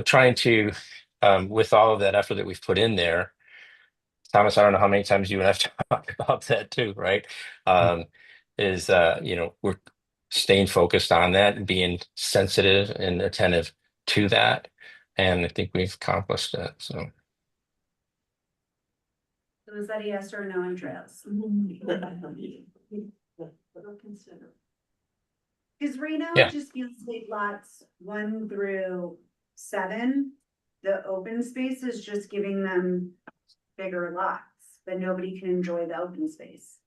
trying to, with all of that effort that we've put in there, Thomas, I don't know how many times you would have to talk about that too, right? We're staying focused on that and being sensitive and attentive to that. And I think we've accomplished that. So Was that a yes or no on trails? Because right now Yeah. it just feels like lots 1 through 7, the open space is just giving them bigger lots, but nobody can enjoy the open space.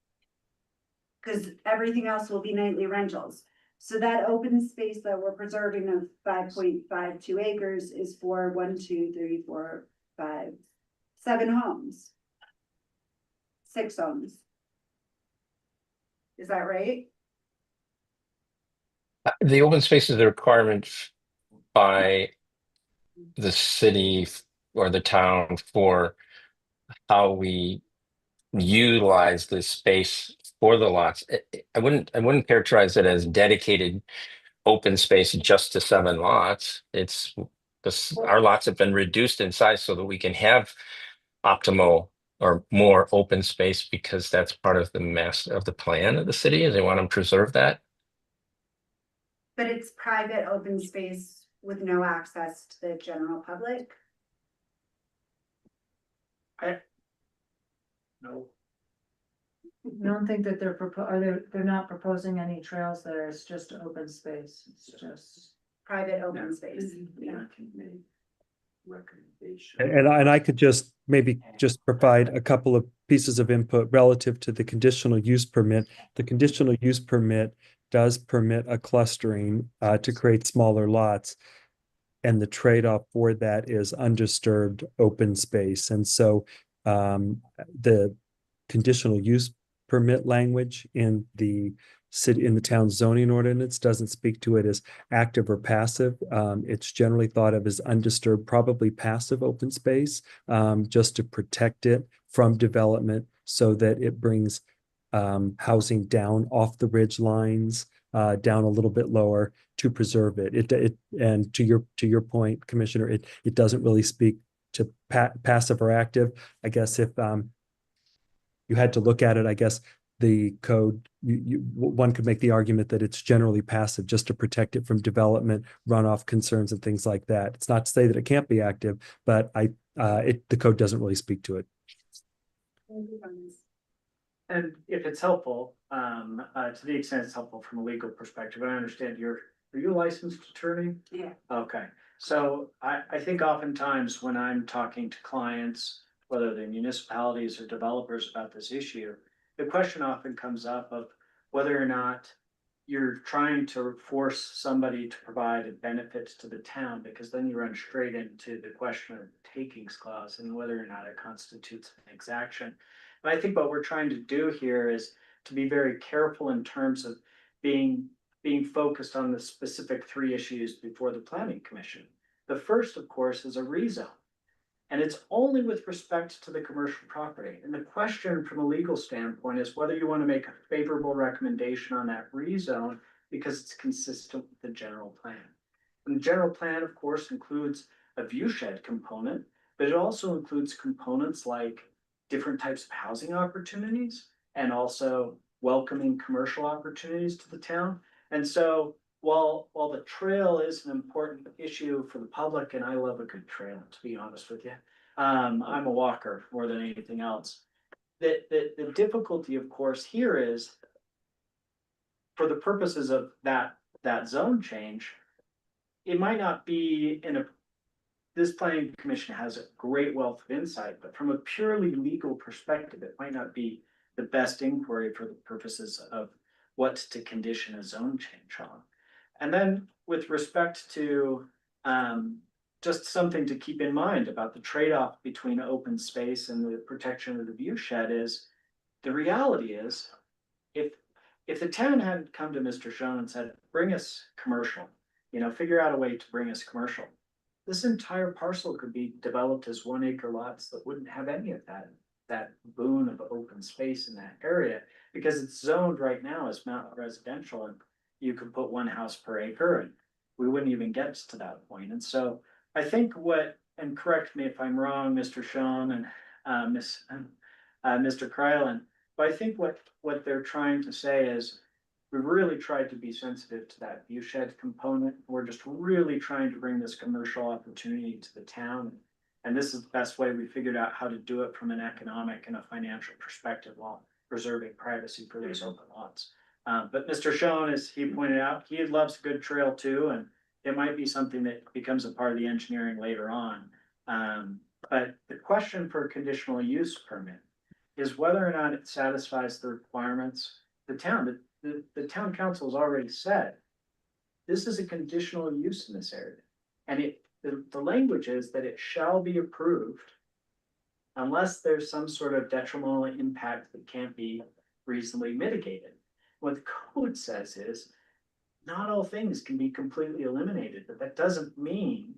Because everything else will be nightly rentals. So that open space that we're preserving of 5.52 acres is for 1, 2, 3, 4, 5, 7 homes. 6 homes. Is that right? the open space is a requirement by the city or the town for how we utilize the space for the lots. I wouldn't characterize it as dedicated open space just to 7 lots. It's our lots have been reduced in size so that we can have optimal or more open space, because that's part of the mass of the plan of the city, and they want to preserve that. But it's private open space with no access to the general public. No. I don't think that they're not proposing any trails there. It's just open space. It's just. private open space. And I could just maybe just provide a couple of pieces of input relative to the conditional use permit. The conditional use permit does permit a clustering to create smaller lots. And the trade-off for that is undisturbed open space. And so the conditional use permit language in the city, in the town zoning ordinance doesn't speak to it as active or passive. It's generally thought of as undisturbed, probably passive open space, just to protect it from development so that it brings housing down off the ridge lines, down a little bit lower to preserve it. And to your point, Commissioner, it doesn't really speak to passive or active. I guess if you had to look at it, I guess the code, one could make the argument that it's generally passive just to protect it from development, runoff concerns and things like that. It's not to say that it can't be active, but the code doesn't really speak to it. And if it's helpful, to the extent it's helpful from a legal perspective, I understand are you a licensed attorney? Yeah. Okay, so I think oftentimes when I'm talking to clients, whether they're municipalities or developers about this issue, the question often comes up of whether or not you're trying to force somebody to provide benefits to the town, because then you run straight into the question of the takings clause and whether or not it constitutes an exaction. And I think what we're trying to do here is to be very careful in terms of being focused on the specific three issues before the planning commission. The first, of course, is a rezone. And it's only with respect to the commercial property. And the question from a legal standpoint is whether you want to make a favorable recommendation on that rezone because it's consistent with the general plan. And the general plan, of course, includes a viewshed component, but it also includes components like different types of housing opportunities and also welcoming commercial opportunities to the town. And so while the trail is an important issue for the public, and I love a good trail, to be honest with you, I'm a walker more than anything else. The difficulty, of course, here is for the purposes of that zone change, it might not be this planning commission has a great wealth of insight, but from a purely legal perspective, it might not be the best inquiry for the purposes of what to condition a zone change on. And then with respect to just something to keep in mind about the trade-off between open space and the protection of the viewshed is, the reality is, if the town hadn't come to Mr. Schoen and said, bring us commercial, figure out a way to bring us commercial, this entire parcel could be developed as 1 acre lots that wouldn't have any of that boon of open space in that area, because it's zoned right now as mountain residential, and you could put 1 house per acre and we wouldn't even get to that point. And so I think and correct me if I'm wrong, Mr. Schoen and Mr. Krylan, but I think what they're trying to say is we really tried to be sensitive to that viewshed component. We're just really trying to bring this commercial opportunity to the town. And this is the best way we figured out how to do it from an economic and a financial perspective while preserving privacy for those open lots. But Mr. Schoen, as he pointed out, he loves a good trail too, and it might be something that becomes a part of the engineering later on. But the question for a conditional use permit is whether or not it satisfies the requirements. The town council has already said, this is a conditional use in this area. And the language is that it shall be approved unless there's some sort of detrimental impact that can't be reasonably mitigated. What the code says is not all things can be completely eliminated, but that doesn't mean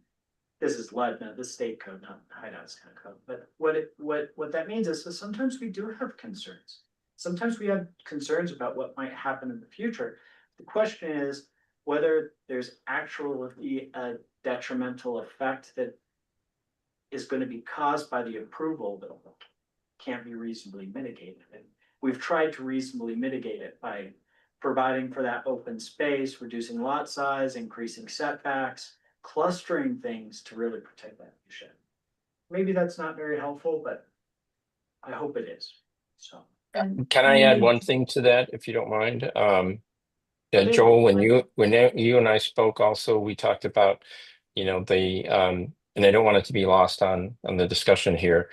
this is LUDNA, the state code, not Hideout's kind of code. But what that means is that sometimes we do have concerns. Sometimes we have concerns about what might happen in the future. The question is whether there's actually a detrimental effect that is going to be caused by the approval that can't be reasonably mitigated. And we've tried to reasonably mitigate it by providing for that open space, reducing lot size, increasing setbacks, clustering things to really protect that viewshed. Maybe that's not very helpful, but I hope it is. So. Can I add one thing to that, if you don't mind? Yeah, Joel, you and I spoke also, we talked about, and I don't want it to be lost on the discussion here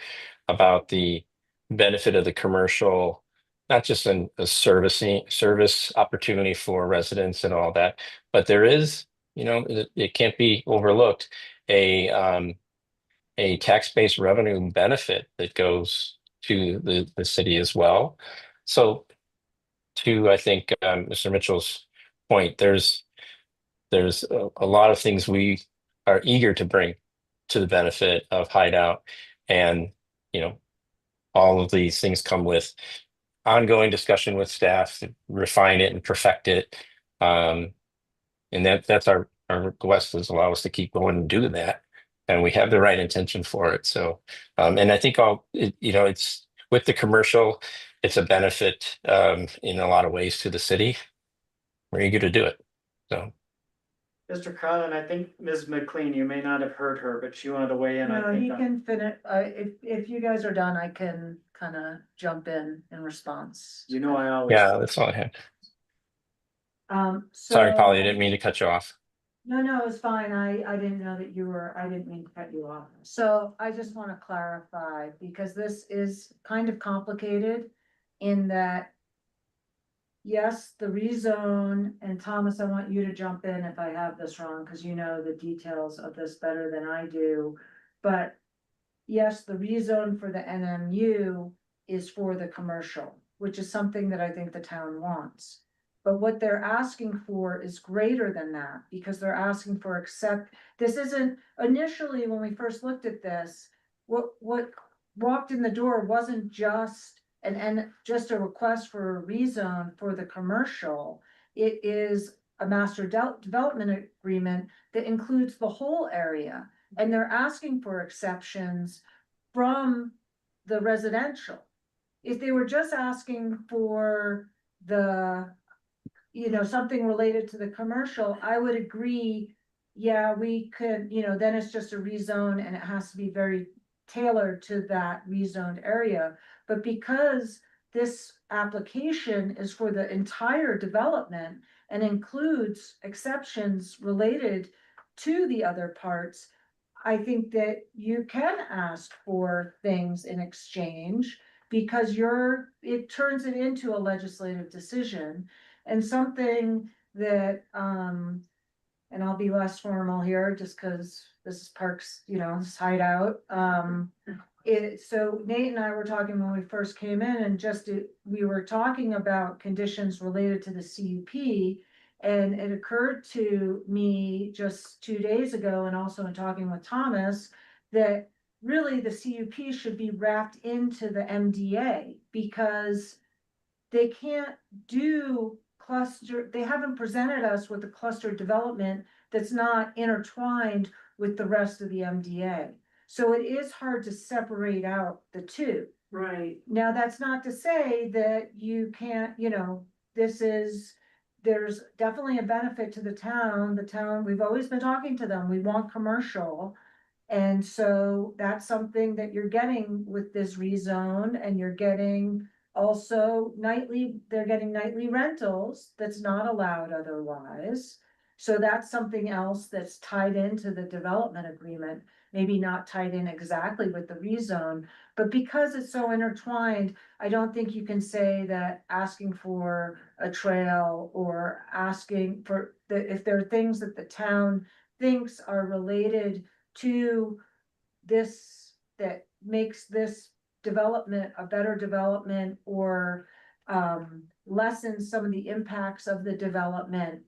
about the benefit of the commercial, not just in a service opportunity for residents and all that, but there is, it can't be overlooked, a tax-based revenue benefit that goes to the city as well. So to, I think, Mr. Mitchell's point, there's a lot of things we are eager to bring to the benefit of Hideout. And, you know, all of these things come with ongoing discussion with staff to refine it and perfect it. And that's our request, is allow us to keep going and do that. And we have the right intention for it. So, and I think it's with the commercial, it's a benefit in a lot of ways to the city. We're eager to do it. So. Mr. Carlin, I think Ms. McLean, you may not have heard her, but she wanted to weigh in, I No, he think. can finish, if you guys are done, I can kind of jump in response. You know, I always. Yeah, that's all I had. So. Sorry, Polly, I didn't mean to cut you off. No, it's fine. I didn't know that I didn't mean to cut you off. So I just want to clarify, because this is kind of complicated in that, yes, the rezone, and Thomas, I want you to jump in if I have this wrong, because you know the details of this better than I do. But yes, the rezone for the NMU is for the commercial, which is something that I think the town wants. But what they're asking for is greater than that, because they're asking for this isn't, initially, when we first looked at this, what walked in the door wasn't just just a request for a rezone for the commercial. It is a master development agreement that includes the whole area, and they're asking for exceptions from the residential. If they were just asking for something related to the commercial, I would agree. Yeah, we could, then it's just a rezone and it has to be very tailored to that rezoned area. But because this application is for the entire development and includes exceptions related to the other parts, I think that you can ask for things in exchange, because it turns it into a legislative decision. And something that, and I'll be less formal here just because this is Parks, this Hideout. So Nate and I were talking when we first came in, and we were talking about conditions related to the CUP. And it occurred to me just 2 days ago, and also in talking with Thomas, that really the CUP should be wrapped into the MDA, because they can't do they haven't presented us with a cluster development that's not intertwined with the rest of the MDA. So it is hard to separate out the two. Right. Now, that's not to say that you can't, there's definitely a benefit to the town. We've always been talking to them. We want commercial. And so that's something that you're getting with this rezone, and you're getting also they're getting nightly rentals that's not allowed otherwise. So that's something else that's tied into the development agreement, maybe not tied in exactly with the rezone, but because it's so intertwined, I don't think you can say that asking for a trail or asking for if there are things that the town thinks are related to this, that makes this development a better development, or lessen some of the impacts of the development,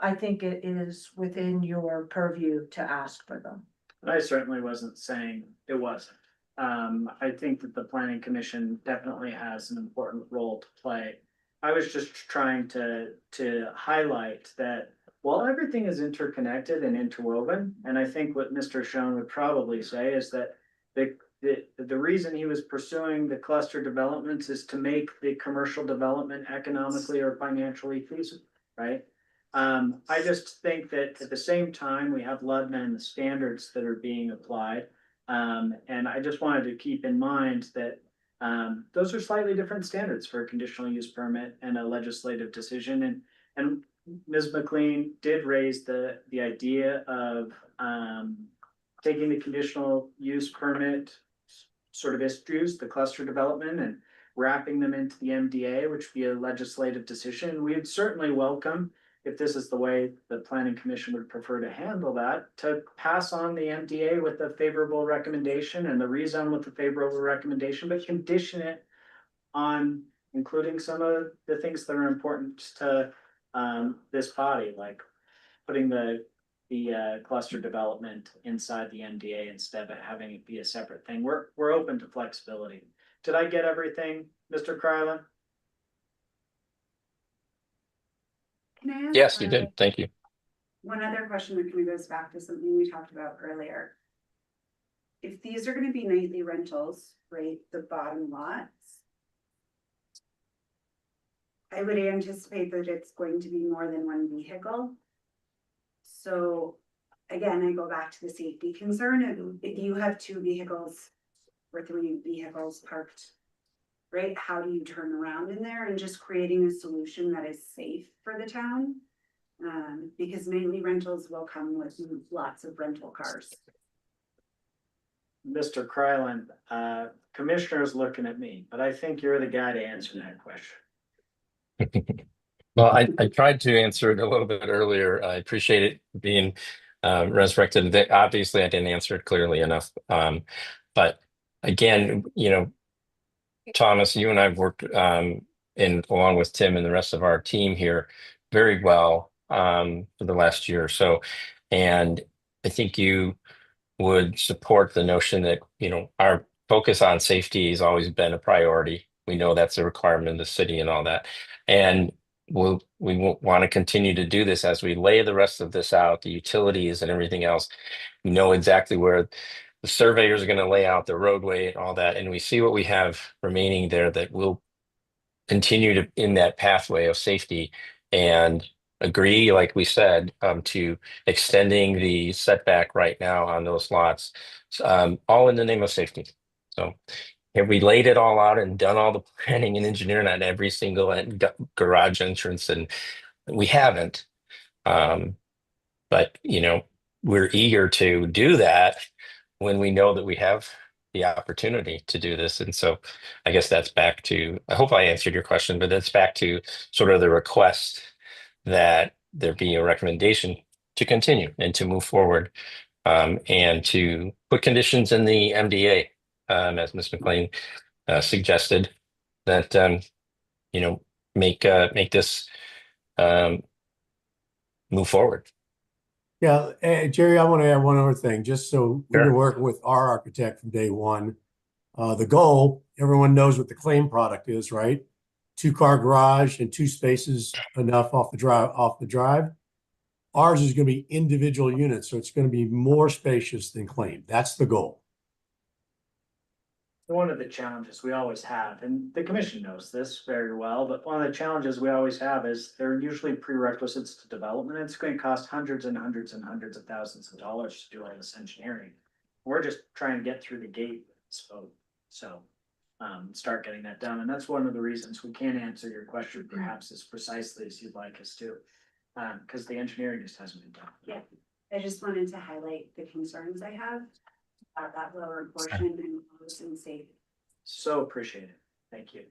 I think it is within your purview to ask for them. I certainly wasn't saying it wasn't. I think that the planning commission definitely has an important role to play. I was just trying to highlight that while everything is interconnected and interwoven, and I think what Mr. Schoen would probably say is that the reason he was pursuing the cluster developments is to make the commercial development economically or financially feasible, right? I just think that at the same time, we have Ludman and the standards that are being applied. And I just wanted to keep in mind that those are slightly different standards for a conditional use permit and a legislative decision. And Ms. McLean did raise the idea of, taking the conditional use permit sort of issues, the cluster development, and wrapping them into the MDA, which would be a legislative decision. We'd certainly welcome, if this is the way the planning commission would prefer to handle that, to pass on the MDA with a favorable recommendation and the rezone with a favorable recommendation, but condition it on including some of the things that are important to this body, like putting the cluster development inside the MDA instead of having it be a separate thing. We're open to flexibility. Did I get everything, Mr. Krylan? Can I ask? Yes, you did. Thank you. One other question that kind of goes back to something we talked about earlier. If these are gonna be nightly rentals, right, the bottom lots. I would anticipate that it's going to be more than one vehicle. So, again, I go back to the safety concern, if you have 2 vehicles or 3 vehicles parked. Right, how do you turn around in there, and just creating a solution that is safe for the town? Because nightly rentals will come with lots of rental cars. Mr. Krylan, commissioner's looking at me, but I think you're the guy to answer that question. Well, I tried to answer it a little bit earlier. I appreciate it being resurrected. Obviously, I didn't answer it clearly enough. But again, Thomas, you and I've worked along with Tim and the rest of our team here very well for the last year or so. And I think you would support the notion that, our focus on safety has always been a priority. We know that's a requirement of the city and all that. And we want to continue to do this as we lay the rest of this out, the utilities and everything else. We know exactly where the surveyors are going to lay out the roadway and all that. And we see what we have remaining there that will continue to in that pathway of safety and agree, like we said, to extending the setback right now on those lots, all in the name of safety. So have we laid it all out and done all the planning and engineering on every single garage entrance? And we haven't. But we're eager to do that when we know that we have the opportunity to do this. And so I guess that's back to, I hope I answered your question, but that's back to sort of the request that there be a recommendation to continue and to move forward, and to put conditions in the MDA, as Ms. McLean suggested, that make this move forward. Yeah, Jerry, I want to add one other thing, just so we've Sure. been working with our architect from day one. The goal, everyone knows what the claim product is, right? 2-car garage and 2 spaces enough off the drive. Ours is going to be individual units, so it's going to be more spacious than claim. That's the goal. One of the challenges we always have, and the commission knows this very well, but one of the challenges we always have is there are usually prerequisites to development. It's going to cost hundreds and hundreds and hundreds of thousands of dollars to do all this engineering. We're just trying to get through the gate, so start getting that done. And that's one of the reasons we can't answer your question perhaps as precisely as you'd like us to, because the engineering just hasn't been done. Yeah, I just wanted to highlight the concerns I have about that lower portion and and safety. So appreciate it. Thank you.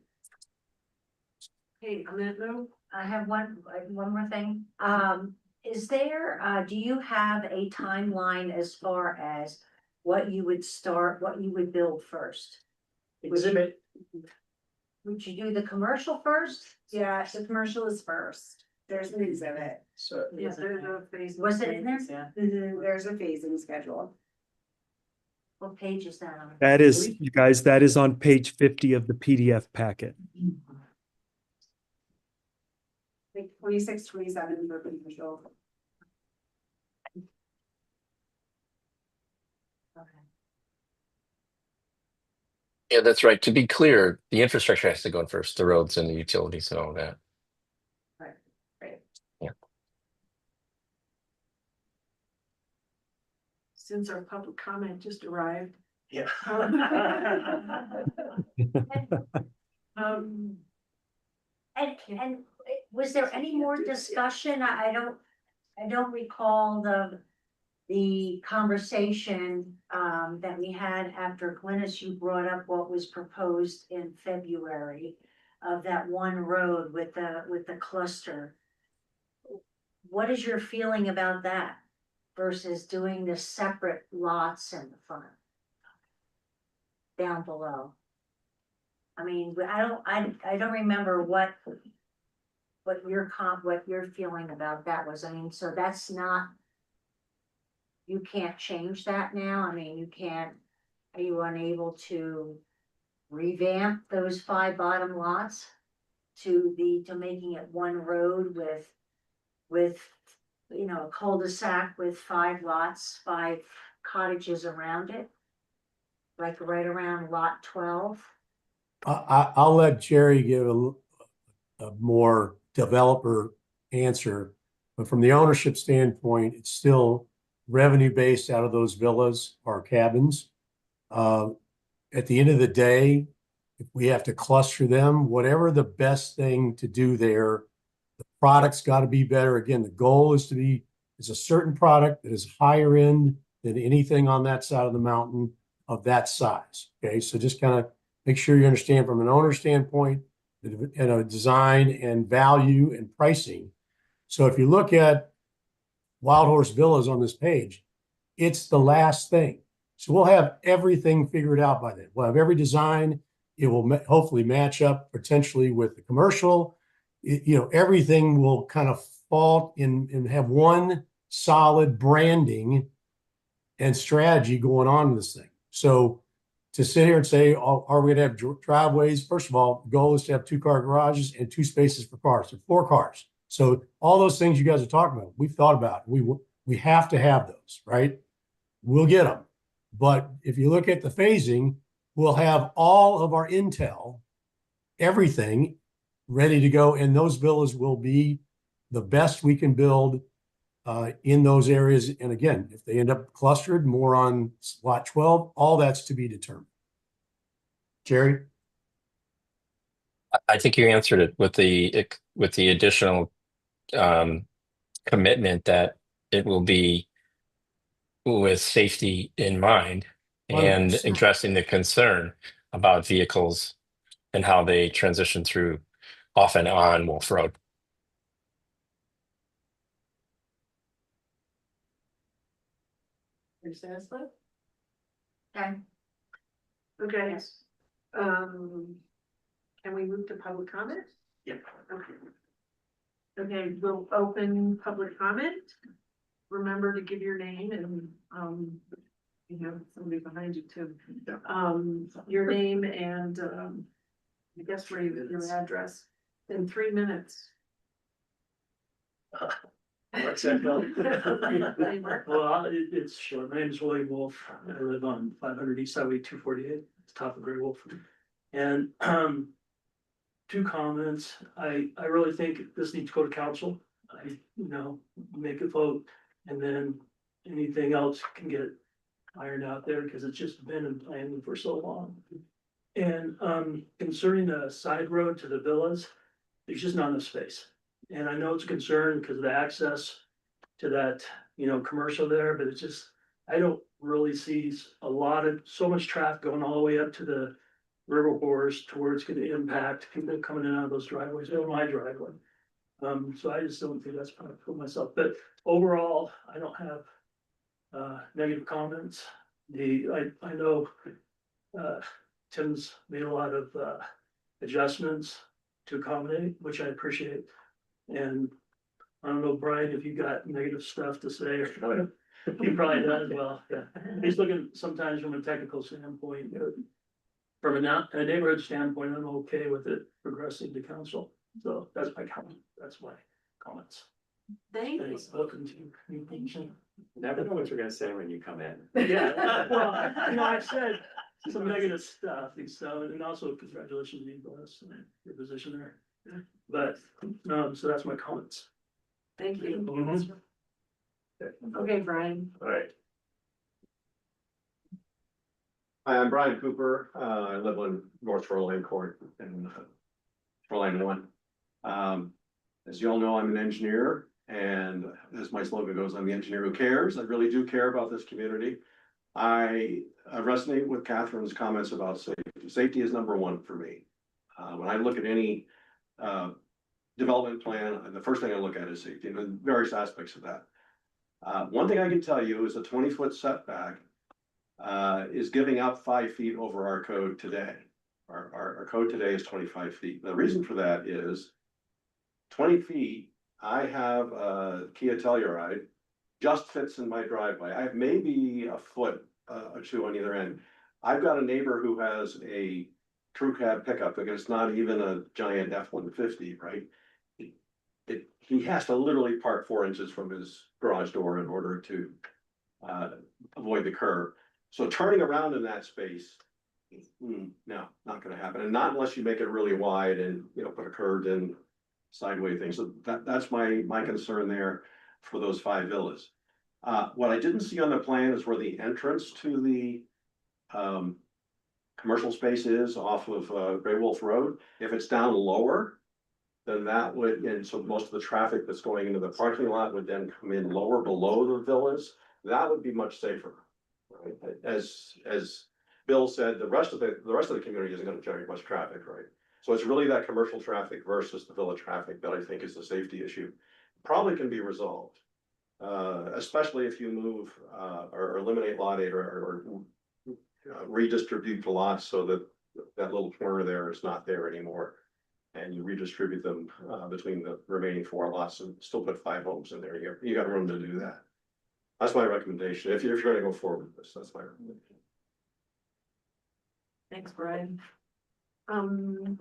Okay, on that note, I have one more thing. Is there, do you have a timeline as far as what you would build first? Exhibit, Would you do the commercial first? Yeah, the commercial is first. There's an exhibit. so Yes, there's a phase. Was it in there? yeah. There's a phasing schedule. What page is that on? That is, you guys, that is on page 50 of the PDF packet. Like 26, 27 for commercial. Okay. Yeah, that's right. To be clear, the infrastructure has to go in first, the roads and the utilities and all that. Since our public comment just arrived. Yeah. Um, And was there any more discussion? I don't recall the conversation, that we had after Glynis, you brought up what was proposed in February of that one road with the cluster. What is your feeling about that versus doing the separate lots in the front? Down below. I mean, I don't remember what your feeling about that was. I mean, so that's not. You can't change that now. I mean, are you unable to revamp those 5 bottom lots to making it one road with, you know, a cul-de-sac with 5 lots, 5 cottages around it? Like right around lot 12? I'll let Jerry give a more developer answer. But from the ownership standpoint, it's still revenue based out of those villas or cabins. At the end of the day, if we have to cluster them, whatever the best thing to do there, the product's got to be better. Again, the goal is a certain product that is higher end than anything on that side of the mountain of that size. Okay, so just kind of make sure you understand from an owner standpoint, you know, design and value and pricing. So if you look at Wild Horse Villas on this page, it's the last thing. So we'll have everything figured out by then. We'll have every design. It will hopefully match up potentially with the commercial. You know, everything will kind of fall in and have one solid branding and strategy going on in this thing. So to sit here and say, oh, are we going to have driveways? First of all, the goal is to have 2-car garages and 2 spaces for cars, so 4 cars. So all those things you guys are talking about, we've thought about. We have to have those, right? We'll get them. But if you look at the phasing, we'll have all of our intel, everything ready to go, and those villas will be the best we can build in those areas. And again, if they end up clustered more on lot 12, all that's to be determined. Jerry? I think you answered it with the additional commitment that it will be with safety in mind and 100%. addressing the concern about vehicles and how they transition through off and on Wolf Road. You're satisfied? Okay. Okay. Can we move to public comment? Yeah. Okay. Okay, we'll open public comment. Remember to give your name and, you have somebody behind you too. Your name and, I guess where your address in 3 minutes. What's that, Bill? Well, it's short. My name is William Wolf. I live on 500 East Highway 248. It's top of Great Wolf. And 2 comments. I really think this needs to go to council. Make a vote, and then anything else can get ironed out there because it's just been in planning for so long. And concerning the side road to the villas, there's just not enough space. And I know it's a concern because of the access to that, commercial there, but it's just, I don't really see so much traffic going all the way up to the river horse to where it's gonna impact people coming in and out of those driveways, or my driveway. So I just don't think that's probably for myself, but overall, I don't have negative comments. I know Tim's made a lot of adjustments to accommodate, which I appreciate. And I don't know, Brian, if you got negative stuff to say, or he probably does. Well, yeah, he's looking sometimes from a technical standpoint. From a neighborhood standpoint, I'm okay with it progressing to council. So that's my comment. That's my comments. Thank you. Thanks. Welcome to you. Never know what you're gonna say when you come in. Yeah, well, I said some negative stuff, so, and also congratulations to you, Glynis, on your position there. But, so that's my comments. Thank you. Mhm. Okay, Brian. All right. Hi, I'm Brian Cooper. I live on North Shoreline Court in Shoreline 1. As you all know, I'm an engineer, and as my slogan goes, I'm the engineer who cares. I really do care about this community. I resonate with Catherine's comments about safety. Safety is number one for me. When I look at any development plan, the first thing I look at is safety and the various aspects of that. One thing I can tell you is a 20-foot setback is giving up 5 feet over our code today. Our code today is 25 feet. The reason for that is 20 feet, I have a Kia Telluride, just fits in my driveway. I have maybe a foot or two on either end. I've got a neighbor who has a crew cab pickup, because it's not even a giant F-150, right? He has to literally park 4 inches from his garage door in order to avoid the curb. So turning around in that space, no, not gonna happen, and not unless you make it really wide and, you know, put a curved in sideway thing. So that's my concern there for those 5 villas. What I didn't see on the plan is where the entrance to the commercial space is off of Gray Wolf Road. If it's down lower, then that would, and so most of the traffic that's going into the parking lot would then come in lower below the villas. That would be much safer, right? As Bill said, the rest of the community isn't gonna generate much traffic, right? So it's really that commercial traffic versus the villa traffic that I think is the safety issue. Probably can be resolved, especially if you move or eliminate lot 8 or redistribute the lots so that that little corner there is not there anymore. And you redistribute them between the remaining 4 lots and still put 5 homes in there. You got room to do that. That's my recommendation. If you're gonna go forward with this, that's my recommendation. Thanks, Brian.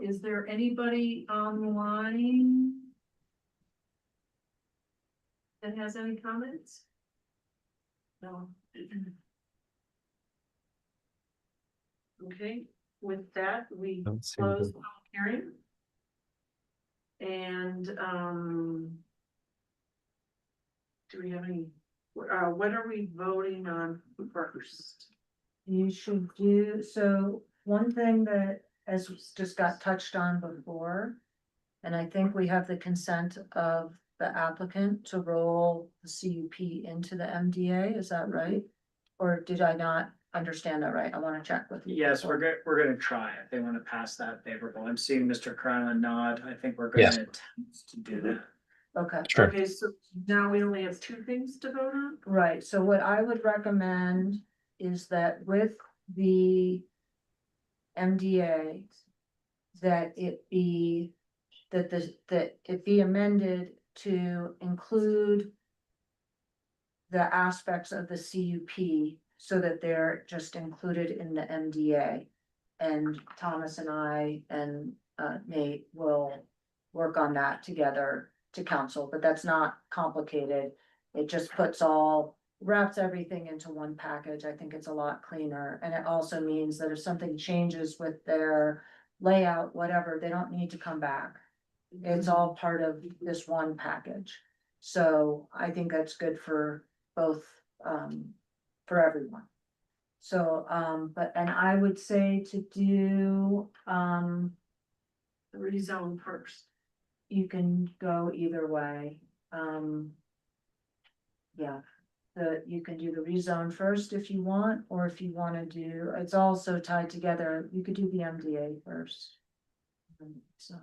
Is there anybody online that has any comments? No. Okay, with that, we Don't see close the- the public hearing. And, do we have any, what are we voting on first? You should do, so one thing that, as was just got touched on before, and I think we have the consent of the applicant to roll the CUP into the MDA, is that right? Or did I not understand that right? I wanna check with you. Yes, we're gonna try if they wanna pass that favorable. I'm seeing Mr. Cronin nod. I think we're Yes. gonna attempt to do that. Okay. Sure. Okay, so now we only have 2 things to vote on? Right, so what I would recommend is that with the MDA, that it be, that it be amended to include the aspects of the CUP so that they're just included in the MDA. And Thomas and I and Nate will work on that together to council, but that's not complicated. It just wraps everything into one package. I think it's a lot cleaner. And it also means that if something changes with their layout, whatever, they don't need to come back. It's all part of this one package. So I think that's good for both, for everyone. So, and I would say to do, Rezone first. you can go either way. Yeah, you can do the rezone first if you want, or if you wanna do, it's also tied together, you could do the MDA first. So,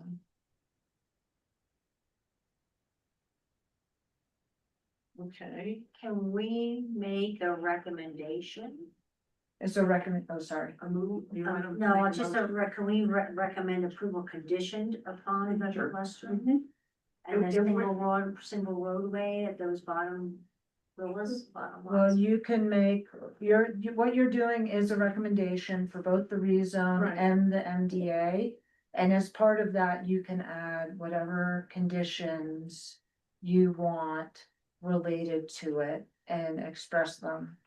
Okay, Can we make a recommendation? it's a recommend, oh, sorry. a move. You wanna No, make a it's just motion? can we recommend approval conditioned upon the Sure. question? And a If we- single roadway at those bottom bottom Well, lots. you can make, what you're doing is a recommendation for both the rezone Right. and the MDA. And as part of that, you can add whatever conditions you want related to it and express them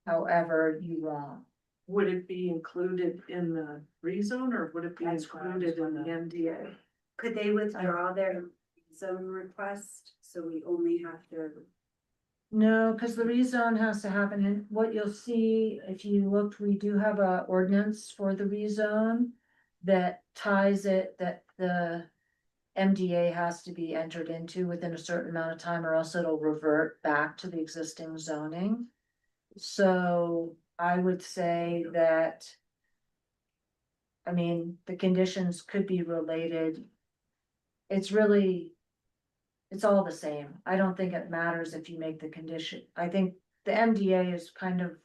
however you want. Would it be included in the rezone or would it be That's what I was included in the wondering. MDA? Could they withdraw their zone request, so we only have to? No, because the rezone has to happen, and what you'll see, if you looked, we do have a ordinance for the rezone that ties it, that the MDA has to be entered into within a certain amount of time, or else it'll revert back to the existing zoning. So I would say that, I mean, the conditions could be related. It's really, it's all the same. I don't think it matters if you make the condition. I think the MDA is kind of,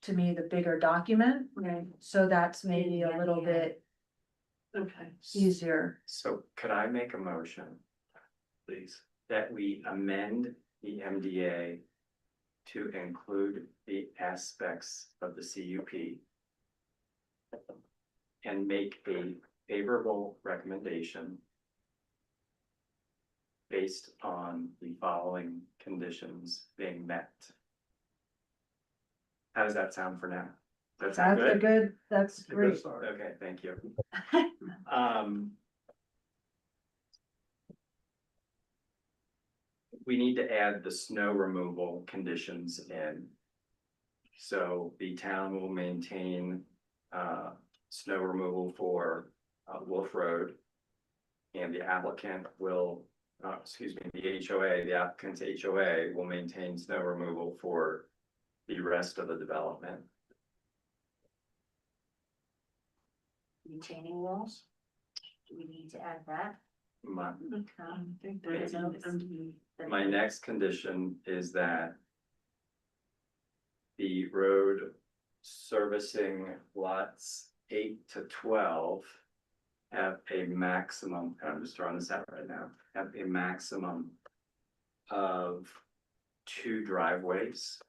to me, the bigger document. Right. So that's maybe Yeah, a little yeah. bit Okay. easier. So could I make a motion, please, that we amend the MDA to include the aspects of the CUP and make a favorable recommendation based on the following conditions being met? How does that sound for now? Does that That's a good? good, that's It's a good great. start. Okay, thank you. We need to add the snow removal conditions in. So the town will maintain, snow removal for, Wolf Road. And the applicant will, excuse me, the HOA, the applicant's HOA will maintain snow removal for the rest of the development. Retaining walls? Do we need to add that? My, I think that's my next condition is that the road servicing lots 8 to 12 have a maximum, and I'm just throwing this out right now, have a maximum of 2 driveways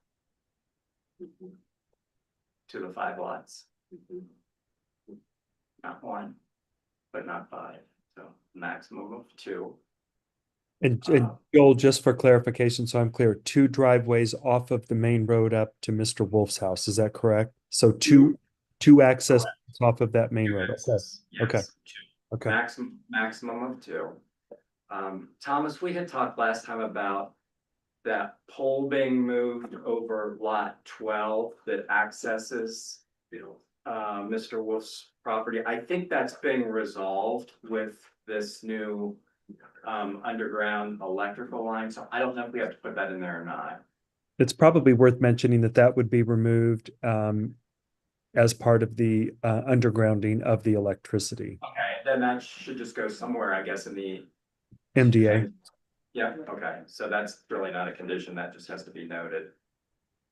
to the 5 lots. Not 1, but not 5, so maximum of 2. And Joel, just for clarification, so I'm clear, 2 driveways off of the main road up to Mr. Wolf's house, is that correct? So two access points off of that main road. Okay. Okay. Yes, 2. Okay. Maximum of 2. Thomas, we had talked last time about that pole being moved over lot 12 that accesses, Mr. Wolf's property. I think that's being resolved with this new underground electrical line, so I don't know if we have to put that in there or not. It's probably worth mentioning that that would be removed as part of the undergrounding of the electricity. Okay, then that should just go somewhere, I guess, in the MDA. Yeah, okay, so that's really not a condition, that just has to be noted.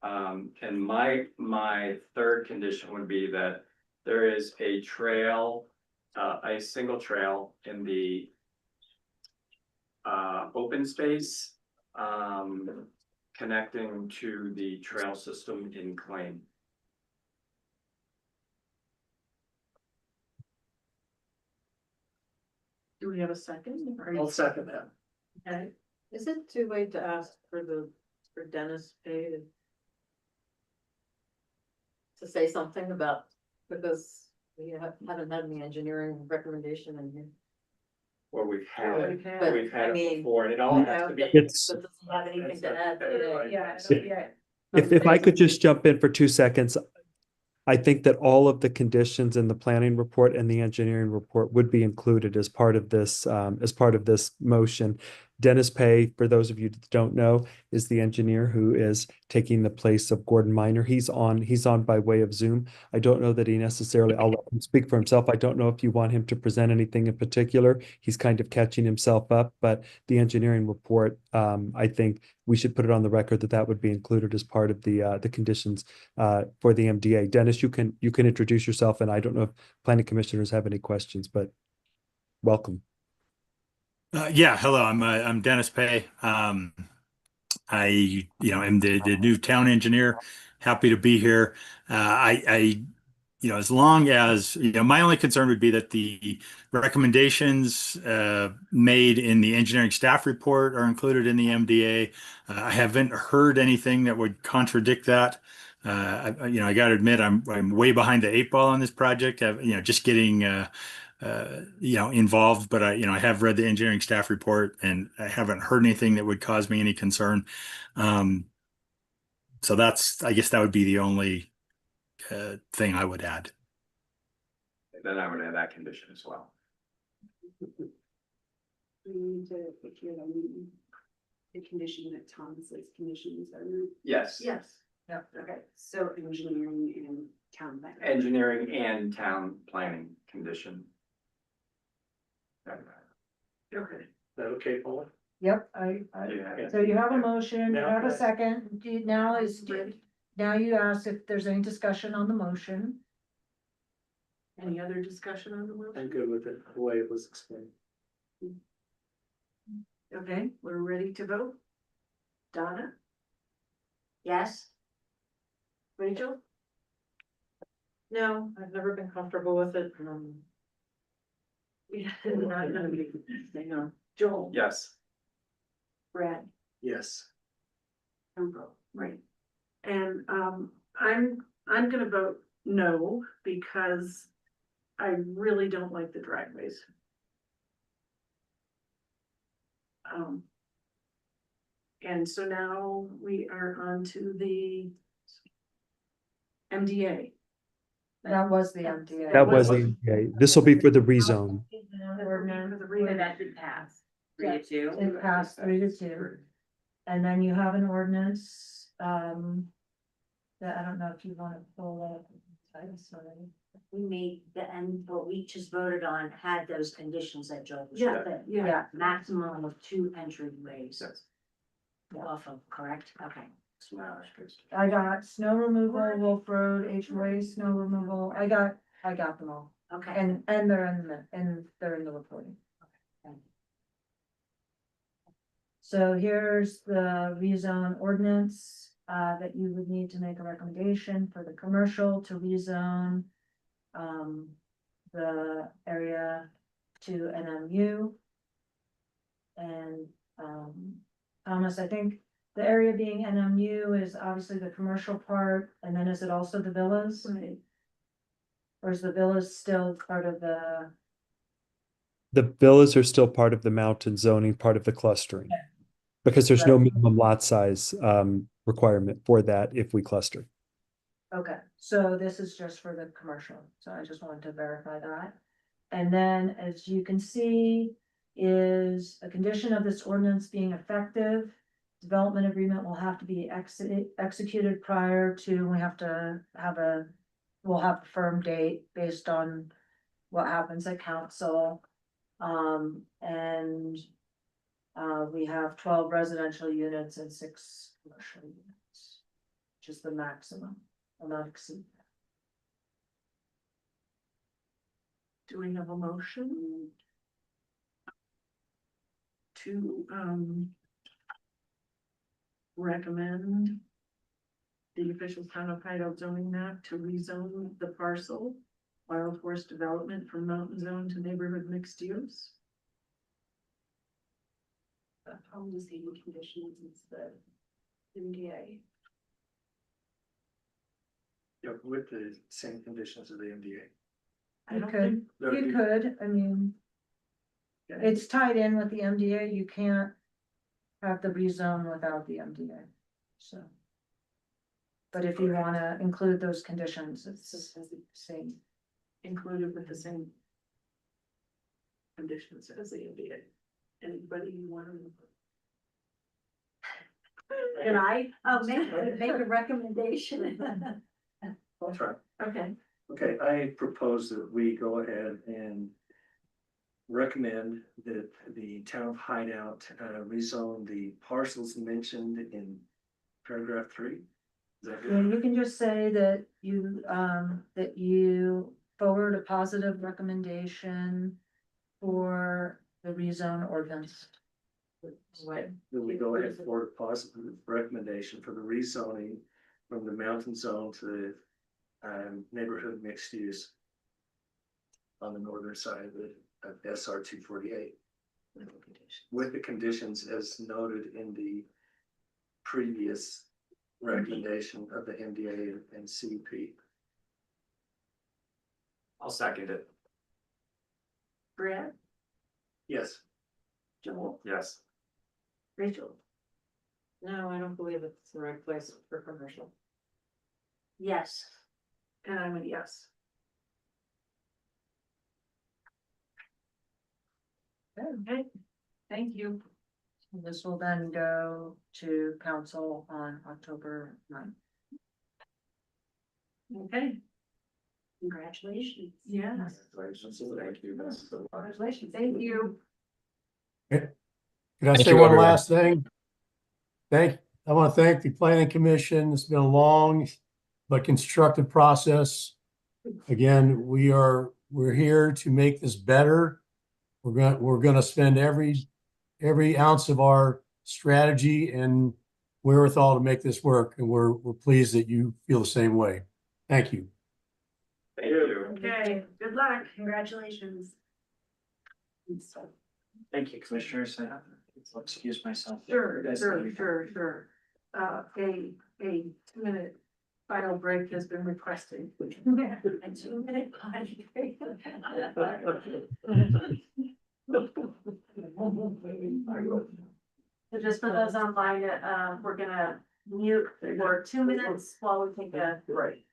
And my third condition would be that there is a trail, a single trail in the open space, connecting to the trail system in Claim. Do we have a second? I'll second that. Okay. Is it too late to ask for Dennis Pay to say something about, because we haven't had any engineering recommendation in here? Well, we've Yeah, had we've had- it, we've had I it mean, before, and it all has to be. It's, But doesn't have anything to add today. Yeah, yeah. if I could just jump in for 2 seconds. I think that all of the conditions in the planning report and the engineering report would be included as part of this motion. Dennis Pay, for those of you that don't know, is the engineer who is taking the place of Gordon Minor. He's on by way of Zoom. I don't know that he necessarily, I'll let him speak for himself. I don't know if you want him to present anything in particular. He's kind of catching himself up, but the engineering report, I think we should put it on the record that that would be included as part of the conditions for the MDA. Dennis, you can introduce yourself, and I don't know if planning commissioners have any questions, but welcome. Yeah, hello, I'm Dennis Pay. I am the new town engineer. Happy to be here. As long as, my only concern would be that the recommendations made in the engineering staff report are included in the MDA. I haven't heard anything that would contradict that. I got to admit, I'm way behind the 8 ball on this project. Just getting involved, but I have read the engineering staff report and I haven't heard anything that would cause me any concern. So I guess that would be the only thing I would add. Then I would add that condition as well. We need to pick your, the condition that Thomas's conditions are, Yes. Yes. okay, so engineering and town plan. Engineering and town planning condition. Okay, is that okay, Paul? Yep, Yeah. so you have a motion, you Now have a can I- second, now you ask if there's any discussion on the motion. Any other discussion on the motion? I'm good with it, the way it was explained. Okay, we're ready to vote. Donna, Yes, Rachel, No, I've never been comfortable with it. yeah, not gonna be, no, Joel, Yes. Brad, Yes. right. And, I'm gonna vote no, because I really don't like the driveways. And so now we are on to the MDA. That was the MDA. That was the, this will be for the rezone. That should pass. 3-2. It passed 3-2. And then you have an ordinance, that I don't know if you want to pull that. we made the end, what we just voted on had those conditions that Joe was Yeah, saying. yeah. Maximum of 2 entryways. Yes. Off of, correct? Okay. I got snow removal, Wolf Road, HOA, snow removal, I got them all, Okay. and they're in the reporting. So here's the rezone ordinance, that you would need to make a recommendation for the commercial to rezone. The area to NMU. And, Thomas, I think the area being NMU is obviously the commercial part, and then is it also the villas? Right. Or is the villas still part of the? The villas are still part of the mountain zoning, part of the clustering. Because there's no Right. minimum lot size requirement for that if we cluster. Okay, so this is just for the commercial, so I just wanted to verify that. And then, as you can see, is a condition of this ordinance being effective. Development agreement will have to be executed prior to, we'll have a firm date based on what happens at council. We have 12 residential units and 6 commercial units, which is the maximum, will not exceed. Do we have a motion? To, recommend the official town of Hideout zoning map to rezone the parcel, wild horse development from mountain zone to neighborhood mixed use. Probably the same conditions as the MDA. Yeah, with the same conditions of the MDA. I You don't could, think, you could, I mean, it's tied in with the MDA, you can't have the rezone without the MDA, so. But if you wanna include those conditions, it's the same. included with the same conditions as the MDA. Anybody you want to? Can I, make a recommendation? I'll try. Okay, Okay, I propose that we go ahead and recommend that the town of Hideout rezone the parcels mentioned in paragraph 3. Is that Yeah, good? you can just say that you forward a positive recommendation for the rezone ordinance. what, That we go ahead for a positive recommendation for the rezoning from the mountain zone to the neighborhood mixed use on the northern side of SR 248. With the conditions as noted in the previous recommendation of the MDA and CP. I'll second it. Brad, Yes. Joel, Yes. Rachel, No, I don't believe it's the right place for commercial. Yes. and I'm a yes. Okay, Thank you. This will then go to council on October 9th. Okay, Congratulations. yeah. Thank you. Best of luck. Congratulations. Thank you. Can I Thank say you, one everyone. last thing? I want to thank the planning commission. It's been a long but constructive process. Again, we're here to make this better. We're gonna spend every ounce of our strategy and wherewithal to make this work, and we're pleased that you feel the same way. Thank you. Thank you. Okay, good luck. Congratulations. Thank you, commissioners. I'll excuse myself. Sure, You guys sure, can leave. sure. A 2-minute final break has been requested. A 2-minute potty break. So just for those online, we're gonna mute for 2 minutes while we take a Right.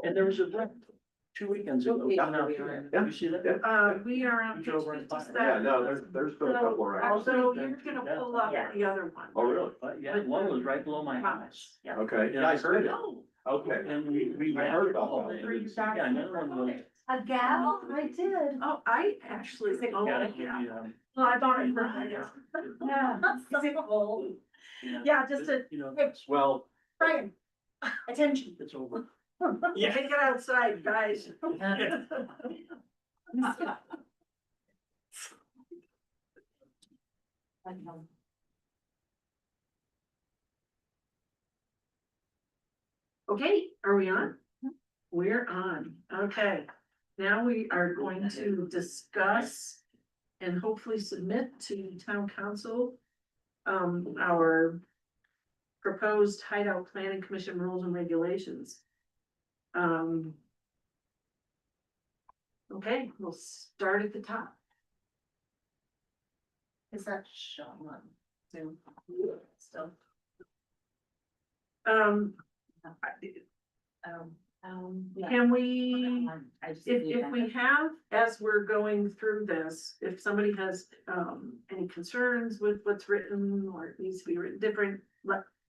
And there was a wreck 2 weekends ago. down out there. Yeah. You see that? We are on page Yeah, no, 57. there's been a couple of. Also, you're gonna pull up the other one. Oh, really? But yeah, one was right below my house. Yeah. Okay, yeah, I heard it. Oh, Okay. And we. I heard about Oh, that. Yeah, another one was. A gavel? I did. oh, I actually, oh, Yeah, yeah. Well, I bought it for my. Yeah. Is it gold? Yeah, just a- You know, Well, Brian, attention. it's over. Take it outside, guys. Okay, are we on? We're on, okay. Now we are going to discuss and hopefully submit to town council. Our proposed hideout planning commission rules and regulations. Okay, we'll start at the top. Is that shown on Zoom? Still. Um, can we, I just if we have, as we're going through this, if somebody has, any concerns with what's written or it needs to be written different,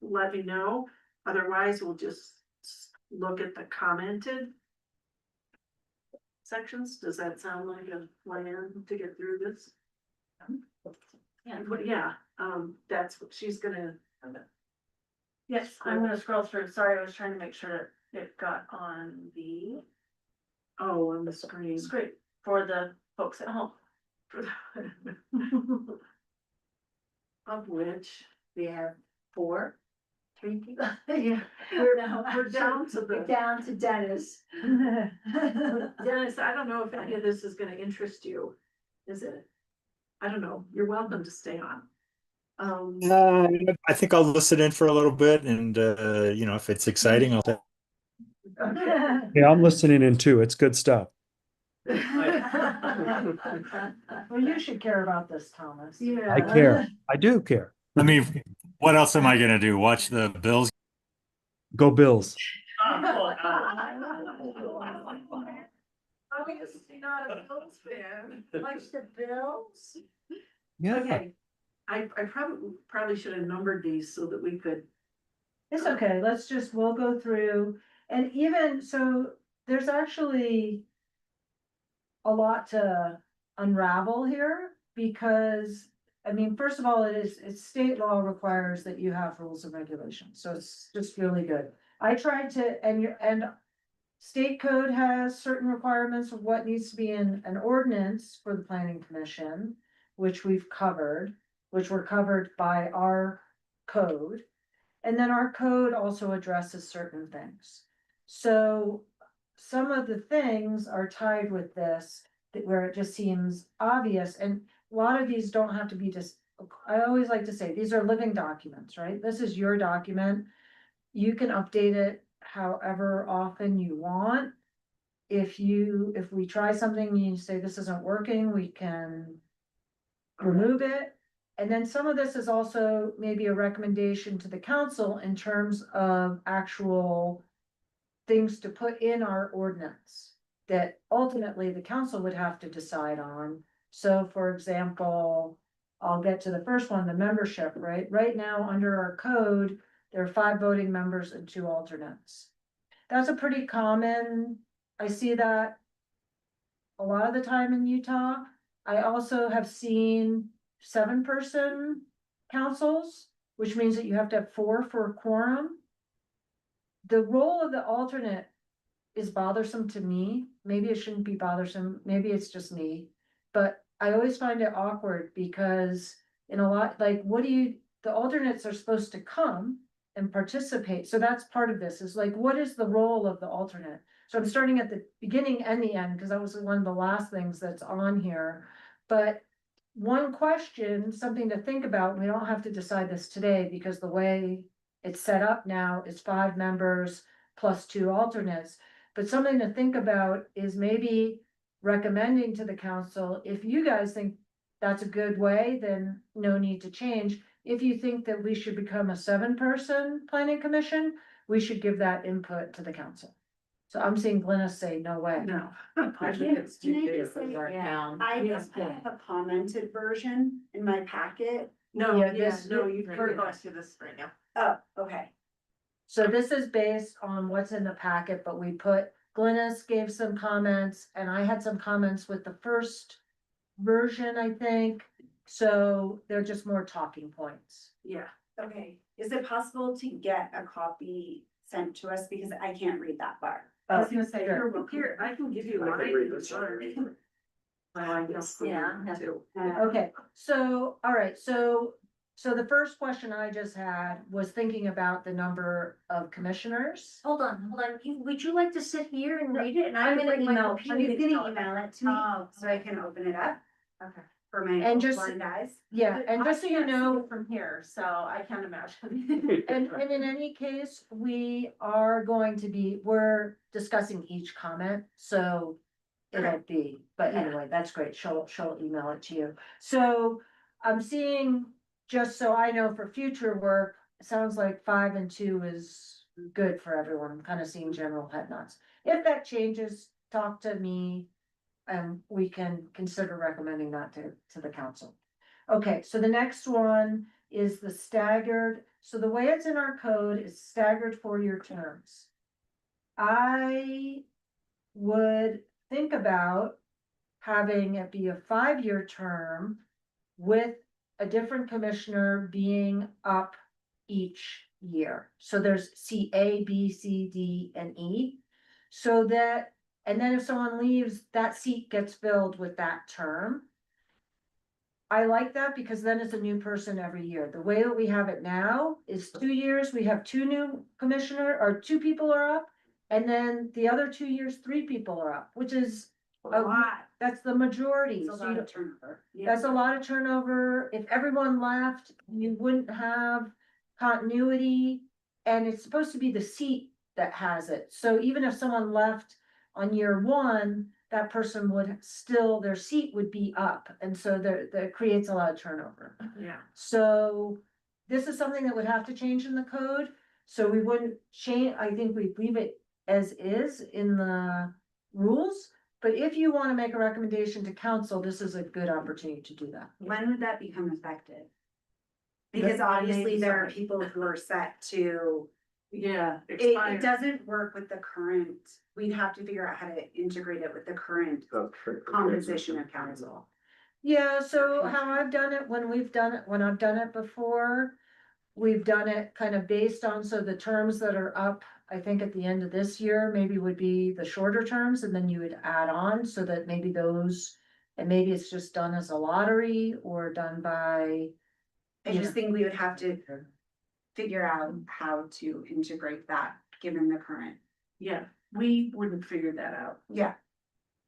let me know. Otherwise, we'll just look at the commented sections. Does that sound like a plan to get through this? Yeah, that's what she's gonna. Yes, I'm gonna scroll through. Sorry, I was trying to make sure it got on the Oh, on the screen. screen for the folks at home. Of which we have 3 people. Yeah. We're down to the, Down to Dennis. Dennis, I don't know if any of this is gonna interest you, is it? I don't know, you're welcome to stay on. I think I'll listen in for a little bit and, if it's exciting, I'll. Yeah, I'm listening in too. It's good stuff. Well, you should care about this, Thomas. Yeah. I care. I do care. I mean, what else am I gonna do? Watch the Bills? Go Bills. Obviously not a Bills fan. Watch the Bills. Yeah. Okay, I probably should have numbered these so that we could. It's okay, we'll go through, and even, so there's actually a lot to unravel here, because, I mean, first of all, it's state law requires that you have rules and regulations, so it's just really good. I tried to, and state code has certain requirements of what needs to be in an ordinance for the planning commission, which we've covered, which were covered by our code. And then our code also addresses certain things. So some of the things are tied with this, where it just seems obvious, and a lot of these don't have to be just, I always like to say, these are living documents, right? This is your document. You can update it however often you want. If we try something, and you say this isn't working, we can remove it. And then some of this is also maybe a recommendation to the council in terms of actual things to put in our ordinance that ultimately the council would have to decide on. So for example, I'll get to the first one, the membership, right? Right now, under our code, there are 5 voting members and 2 alternates. That's a pretty common, I see that a lot of the time in Utah. I also have seen 7-person councils, which means that you have to have 4 for a quorum. The role of the alternate is bothersome to me. Maybe it shouldn't be bothersome. Maybe it's just me. But I always find it awkward because in a lot, like, the alternates are supposed to come and participate. So that's part of this, is like, what is the role of the alternate? So I'm starting at the beginning and the end, because that was one of the last things that's on here. But one question, something to think about, we don't have to decide this today, because the way it's set up now is 5 members plus 2 alternates. But something to think about is maybe recommending to the council, if you guys think that's a good way, then no need to change. If you think that we should become a 7-person planning commission, we should give that input to the council. So I'm seeing Glenna say, no way. No. I think it's too Can I big just for say, our town. I Yeah. just have a commented version in my packet. No, Yeah, yeah, this- no, you, Right. we're going to this right now. Oh, okay. So this is based on what's in the packet, but we put, Glennis gave some comments and I had some comments with the first version, I think. So they're just more talking points. Yeah. Okay, is it possible to get a copy sent to us, because I can't read that far? I was gonna say, Sure. here, I can give you I can mine. read this. Sorry. Yeah. Too. Okay, so, all right, so the first question I just had was thinking about the number of commissioners. Hold on, would you like to sit here and read it? And I'm I'm gonna gonna my email, computer. I'm gonna email it to me, Oh, so I can open it up. Okay. For my And just- blind eyes. Yeah, and just so you know, From here, so I can't imagine. and in any case, we're discussing each comment, so it'll be, but Yeah. anyway, that's great. She'll email it to you. So I'm seeing, just so I know for future work, it sounds like 5 and 2 is good for everyone. I'm kind of seeing general head nods. If that changes, talk to me and we can consider recommending that to the council. Okay, so the next one is the staggered, so the way it's in our code is staggered 4-year terms. I would think about having it be a 5-year term with a different commissioner being up each year. So there's C, A, B, C, D, and E. So that, and then if someone leaves, that seat gets filled with that term. I like that because then it's a new person every year. The way that we have it now is 2 years, we have 2 new commissioner, or 2 people are up. And then the other 2 years, 3 people are up, which is A lot. that's the majority. It's a So lot you of turnover. that's a lot of turnover. If everyone left, you wouldn't have continuity. And it's supposed to be the seat that has it. So even if someone left on year 1, that person would still, their seat would be up. And so that creates a lot of turnover. Yeah. So this is something that would have to change in the code. So we wouldn't change, I think we'd leave it as is in the rules. But if you want to make a recommendation to council, this is a good opportunity to do that. When would that become effective? Because When they obviously there are decide. people who are set to, Yeah. it doesn't work with the current, we'd have to figure out how to integrate it with the current composition of council. Yeah, so how I've done it, when I've done it before, we've done it kind of based on, so the terms that are up, I think at the end of this year, maybe would be the shorter terms, and then you would add on, so that maybe those, and maybe it's just done as a lottery or done by. I just think we would have to figure out how to integrate that, given the current. Yeah, we wouldn't figure that out. Yeah.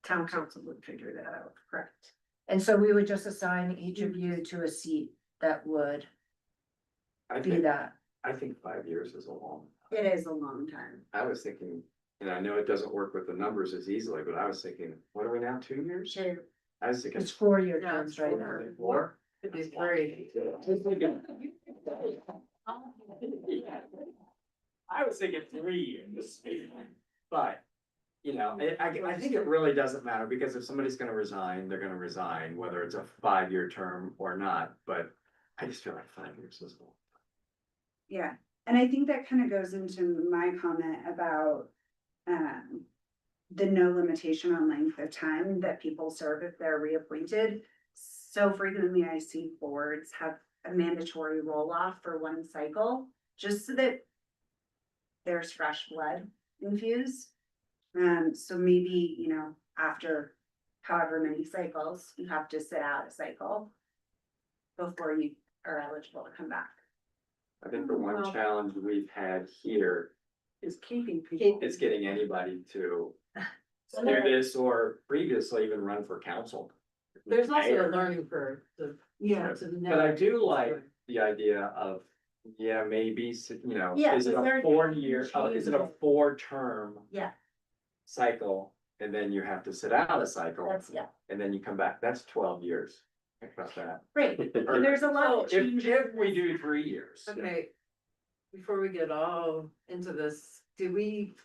Town council would figure that out. Correct. And so we would just assign each of you to a seat that would I be think, that. I think 5 years is a long. It is a long time. I was thinking, and I know it doesn't work with the numbers as easily, but I was thinking, what are we now, 2 years? I was thinking. It's 4-year Yeah, terms it's right now. 4. Could be 3. I was thinking 3 years, but, you know, I think it really doesn't matter, because if somebody's gonna resign, they're gonna resign, whether it's a 5-year term or not, but I just feel like 5 years is long. Yeah, and I think that kind of goes into my comment about, the no limitation on length of time that people serve if they're reappointed. So frequently I see boards have a mandatory roll off for 1 cycle, just so that there's fresh blood infused. So maybe, you know, after however many cycles, you have to sit out a cycle before you are eligible to come back. I think the one Well- challenge we've had here Is keeping people. is getting anybody to do this, or previously even run for council. There's also a Mayor. learning curve to. Yeah. to But I know. do like the idea of, yeah, maybe, you know, Yeah, is it is there a 4-year, is it a changes? 4-term? Yeah. Cycle, and then you have to sit out a cycle, Yeah, and then you come back, that's 12 years. Think about that. great. Or There's a lot of If, changes. if we do 3 years. Okay, before we get all into this, can we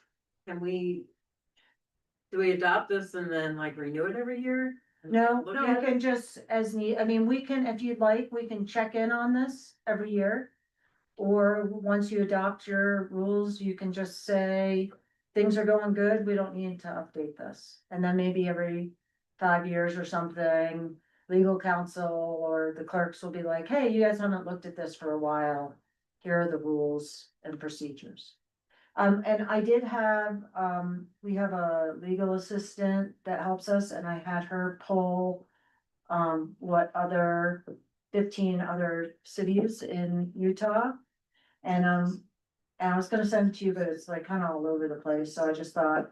Do we adopt this and then like renew it every year? No, Look you at it? can just as need, I mean, we can, if you'd like, we can check in on this every year. Or once you adopt your rules, you can just say, things are going good, we don't need to update this. And then maybe every 5 years or something, legal counsel or the clerks will be like, hey, you guys haven't looked at this for a while. Here are the rules and procedures. And I did have, we have a legal assistant that helps us and I had her pull what other 15 other cities in Utah. And I was gonna send it to you, but it's like kind of all over the place, so I just thought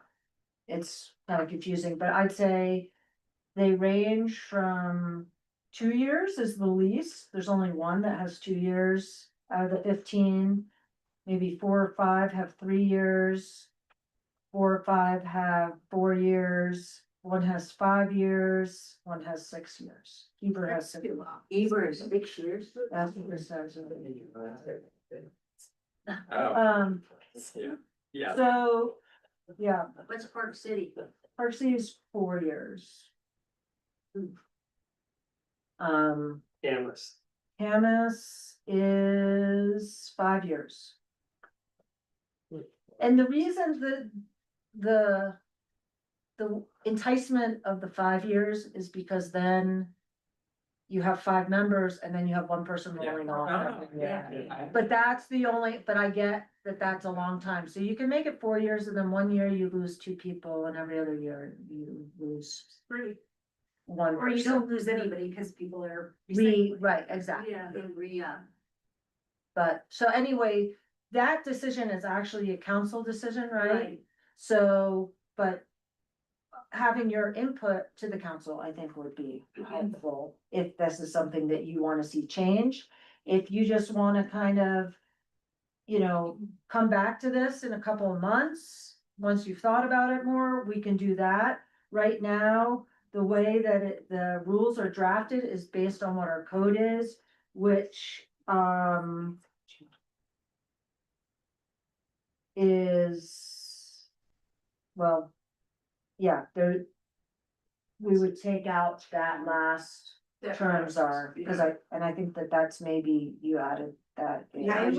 it's kind of confusing, but I'd say they range from 2 years is the least. There's only one that has 2 years out of the 15. Maybe 4 or 5 have 3 years. 4 or 5 have 4 years. One has 5 years. One has 6 years. Heber has 6 years. Eber is 6 years. That's what it says. Oh, yeah, yeah. So, yeah, What's Park City? Park City is 4 years. Camus. Camas is 5 years. And the reason that the enticement of the 5 years is because then you have 5 members and then you have one person Yeah. rolling off. Oh, yeah. But that's the only, but I get that that's a long time. So you can make it 4 years and then 1 year you lose 2 people and every other year you lose 1 Or you person. don't lose anybody because people are. Right, exactly. Yeah. But, so anyway, that decision is actually a council decision, right? Right. So, but having your input to the council, I think would be helpful if this is something that you wanna see change. If you just wanna kind of, you know, come back to this in a couple of months, once you've thought about it more, we can do that. Right now, the way that the rules are drafted is based on what our code is, which, is, well, yeah, there, we would take out that last terms are, because I think that that's maybe you added that. in. Yeah,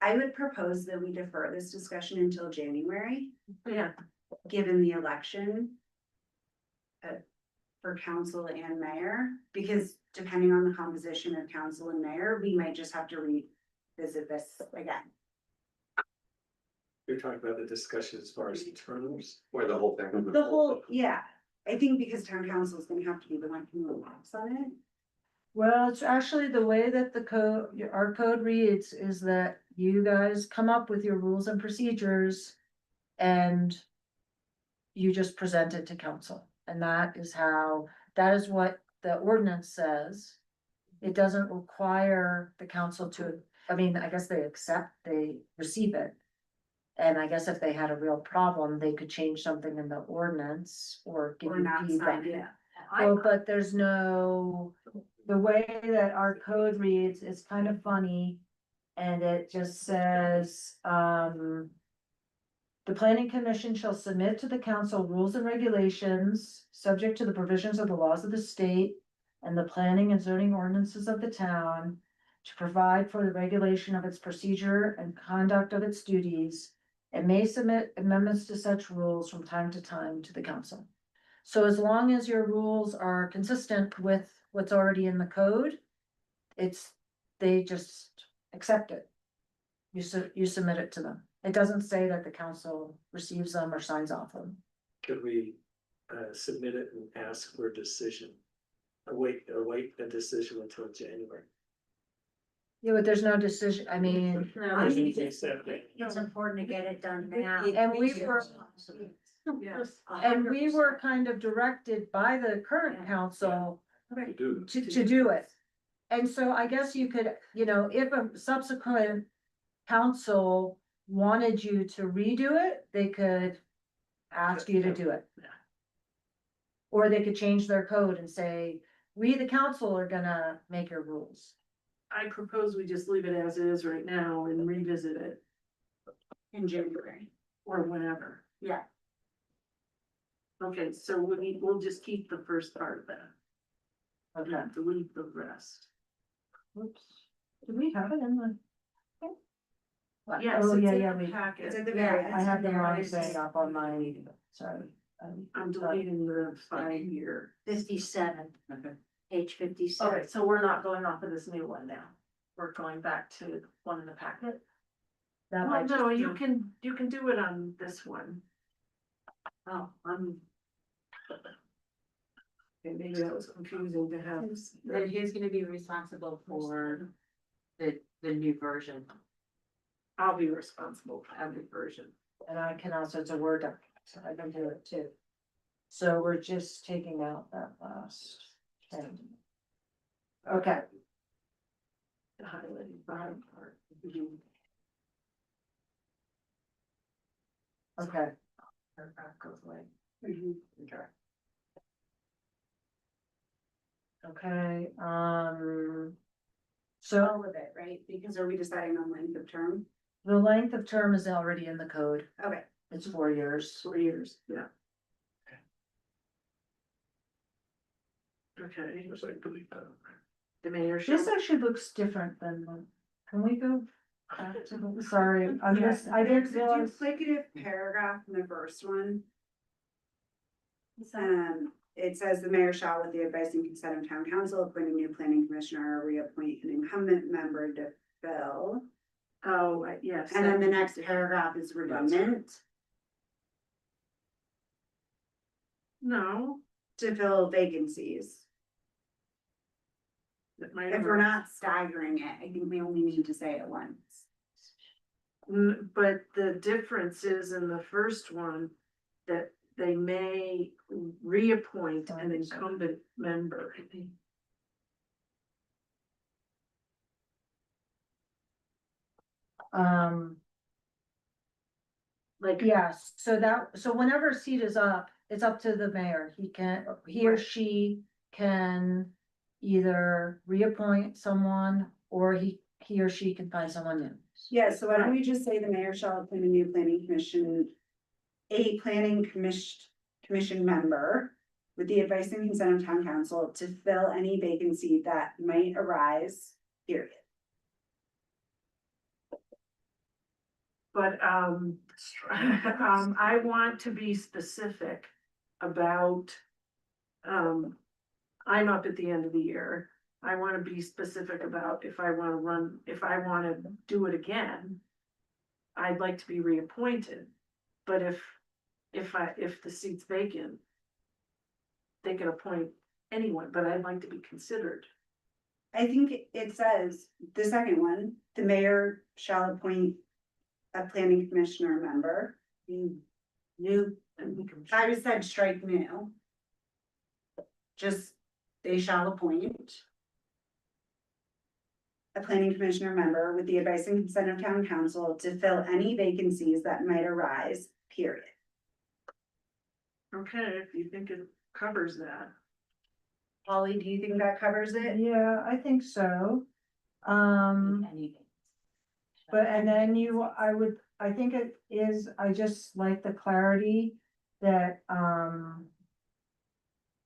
I would propose that we defer this discussion until January, Yeah. given the election. For council and mayor, because depending on the composition of council and mayor, we might just have to revisit this again. You're talking about the discussion as far as the terms. Or the whole thing. The whole, yeah, I think because town council is gonna have to be the one who acts on it. Well, it's actually the way that the code, our code reads is that you guys come up with your rules and procedures and you just present it to council. And that is what the ordinance says. It doesn't require the council to, I mean, I guess they receive it. And I guess if they had a real problem, they could change something in the ordinance or give Or you not feedback. sign it. Well, but there's no, the way that our code reads is kind of funny. And it just says, the planning commission shall submit to the council rules and regulations, subject to the provisions of the laws of the state and the planning and zoning ordinances of the town, to provide for the regulation of its procedure and conduct of its duties, and may submit amendments to such rules from time to time to the council. So as long as your rules are consistent with what's already in the code, they just accept it. You submit it to them. It doesn't say that the council receives them or signs off them. Could we submit it and ask for a decision? Await a decision until January. Yeah, but there's no decision, I mean, It's important to get it done now. and we were kind of directed by the current council To do this. to do it. And so I guess you could, you know, if a subsequent council wanted you to redo it, they could ask you to do it. Or they could change their code and say, we, the council, are gonna make your rules. I propose we just leave it as is right now and revisit it In January. or whenever. Yeah. Okay, so we'll just keep the first part of that. Okay. Delete the rest. Oops. Do we have it in the? Yes, Oh, it's yeah, in yeah, the we, packet. It's at the yeah, very I end. have the wrong It's- thing up on my, sorry. I'm deleting the 5-year. 57, Okay. page Okay, 57. so we're not going off of this new one now. We're going back to the one in the packet. That Well, might no, just you be- can do it on this one. Oh, Okay, maybe that was confusing to have. Then who's gonna be responsible for the new version I'll be responsible for of the version? And I can also, it's a Word document, so I can do it too. So we're just taking out that last thing. Okay, the highlighted bottom part. okay. Paragraph goes away. Okay. Okay, so All of it, right? Because are we deciding on length of term? the length of term is already in the code. Okay. It's 4 years. 4 years, yeah. Okay. The mayor shall. This actually looks different than, can we go back to the, sorry, I'm just, I didn't The realize. duplicative paragraph in the first one. It says the mayor shall, with the advice and consent of town council, appoint a new planning commissioner or reappoint an incumbent member to fill. Oh, right, yes. And then the next paragraph is redundant, No. to fill vacancies. That might If we're not staggering it, I think we only need to say it once. But the difference is in the first one, that they may reappoint an incumbent member. Like, Yes, so whenever a seat is up, it's up to the mayor. He or she can either reappoint someone or he or she can find someone new. Yeah, so why don't we just say the mayor shall appoint a new planning commission, a planning commission member with the advice and consent of town council to fill any vacancy that might arise, period. but, I want to be specific about, I'm up at the end of the year. I wanna be specific about if I wanna do it again. I'd like to be reappointed, but if the seat's vacant. They can appoint anyone, but I'd like to be considered. I think it says, the second one, the mayor shall appoint a planning commissioner member. New, And we can. I just said strike new. Just, they shall appoint a planning commissioner member with the advice and consent of town council to fill any vacancies that might arise, period. Okay, if you think it covers that. Holly, do you think that covers it? Yeah, I think so. Anything. But and then I think it is, I just like the clarity that,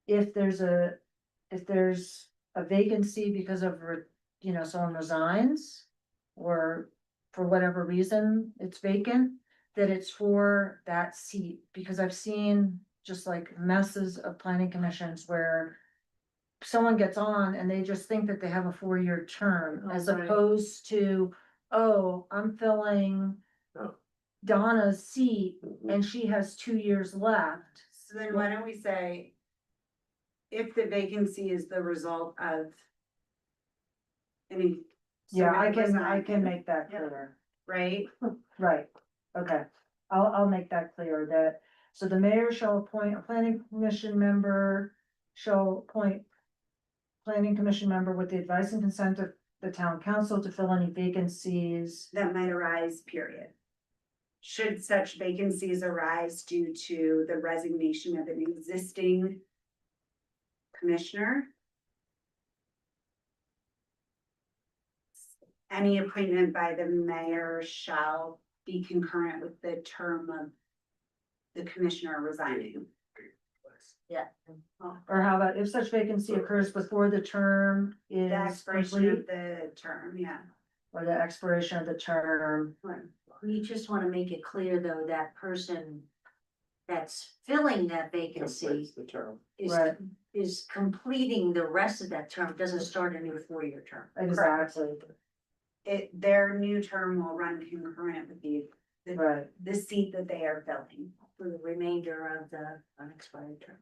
if there's a vacancy because of, someone resigns, or for whatever reason it's vacant, that it's for that seat, because I've seen just like messes of planning commissions where someone gets on and they just think that they have a 4-year term, as Oh, right. opposed to, oh, I'm filling Oh. Donna's seat and she has 2 years left. So then why don't we say, if the vacancy is the result of any. Yeah, I somebody can make that Yeah. clear. Right? Right, okay. I'll make that clear that, so the mayor shall appoint a planning commission member, shall appoint planning commission member with the advice and consent of the town council to fill any vacancies. That might arise, period. Should such vacancies arise due to the resignation of an existing commissioner? Any appointment by the mayor shall be concurrent with the term of the commissioner resigning. Yeah. Or how about if such vacancy occurs before the term is The expiration complete, of the term, yeah. or the expiration of the term? We just wanna make it clear, though, that person that's filling that vacancy The term. is, Right. is completing the rest of that term, doesn't start a new 4-year term. Exactly, Their new term will run concurrent with right. the seat that they are filling. For the remainder of the unexpired term.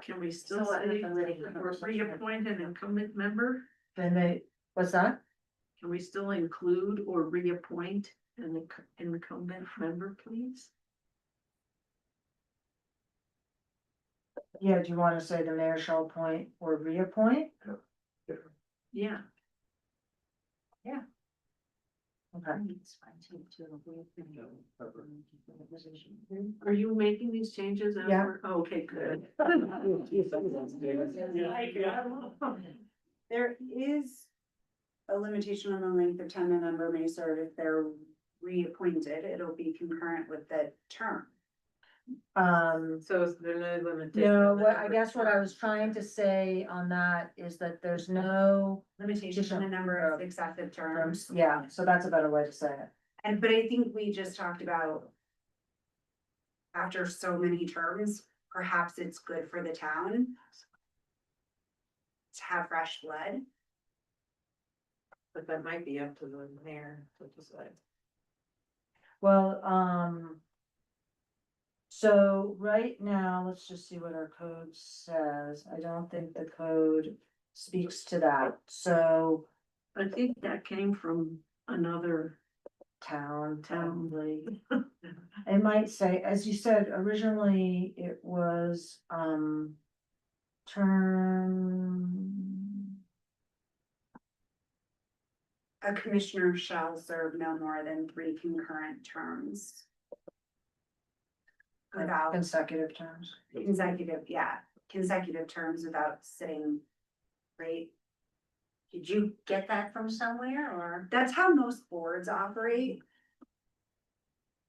Can we still So, say letting- or reappoint an incumbent member? Then they, what's that? Can we still include or reappoint an incumbent member, please? Yeah, do you wanna say the mayor shall appoint or reappoint? Yeah. Okay. It's fine to Are you making these changes? as Yeah. we're- oh, okay, good. There is a limitation on the length of time a member may serve if they're reappointed. It'll be concurrent with the term. So is there no limitation? No, on the what, I number guess of what I terms? was trying to say on that is that there's no Limitation on the number of excessive terms. terms, yeah, so that's a better way to say it. And, but I think we just talked about after so many terms, perhaps it's good for the town to have fresh blood. But that might be up to the mayor to decide. Well, so right now, let's just see what our code says. I don't think the code speaks to that, so I think that came from another town, town. probably. It might say, as you said, originally it was, term. A commissioner shall serve no more than 3 concurrent terms. Without Consecutive terms. consecutive terms without sitting, right? Did you get that from somewhere, or? That's how most boards operate.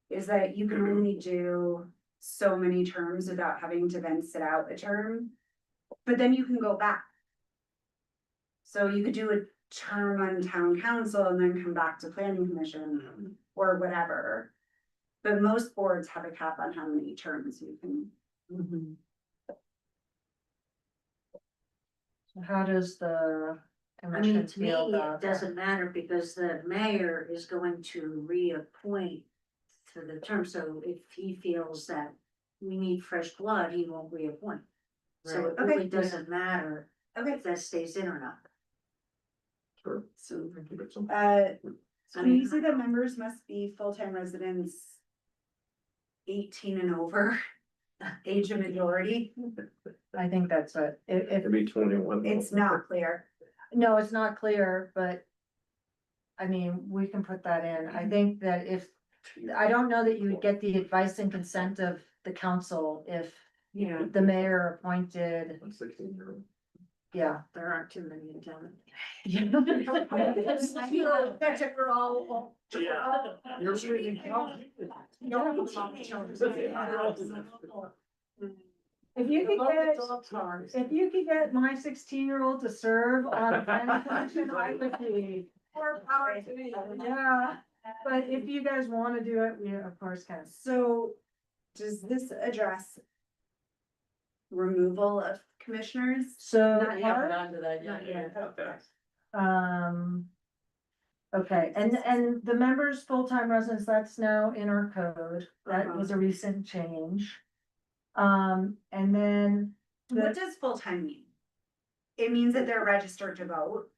Is that you can only do so many terms without having to then sit out a term. But then you can go back. So you could do a term on town council and then come back to planning commission or whatever. But most boards have a cap on how many terms you can. So how does the I commission mean, to me, feel it about that? doesn't matter because the mayor is going to reappoint to the term, so if he feels that we need fresh blood, he won't reappoint. So it Right. really Okay. doesn't matter Okay. if that stays in or not. Sure. So, So when you say that members must be full-time residents 18 and over, age of majority, I think that's it. If, Maybe 21. it's not clear. no, it's not clear, but. I mean, we can put that in. I think that if, I don't know that you would get the advice and consent of the council if yeah, the mayor appointed, 16-year-old. yeah. there aren't too many in town. That's it for all. Yeah. You're reading. If you could get my 16-year-old to serve on the planning commission, I would be. More power to me. Yeah, but if you guys wanna do it, we of course can. So does this address removal of commissioners? So, We haven't gotten to that yet. Not yet. Okay. okay, and the members, full-time residents, that's now in our code. That was a recent change. And then, What does full-time mean? It means that they're registered to vote.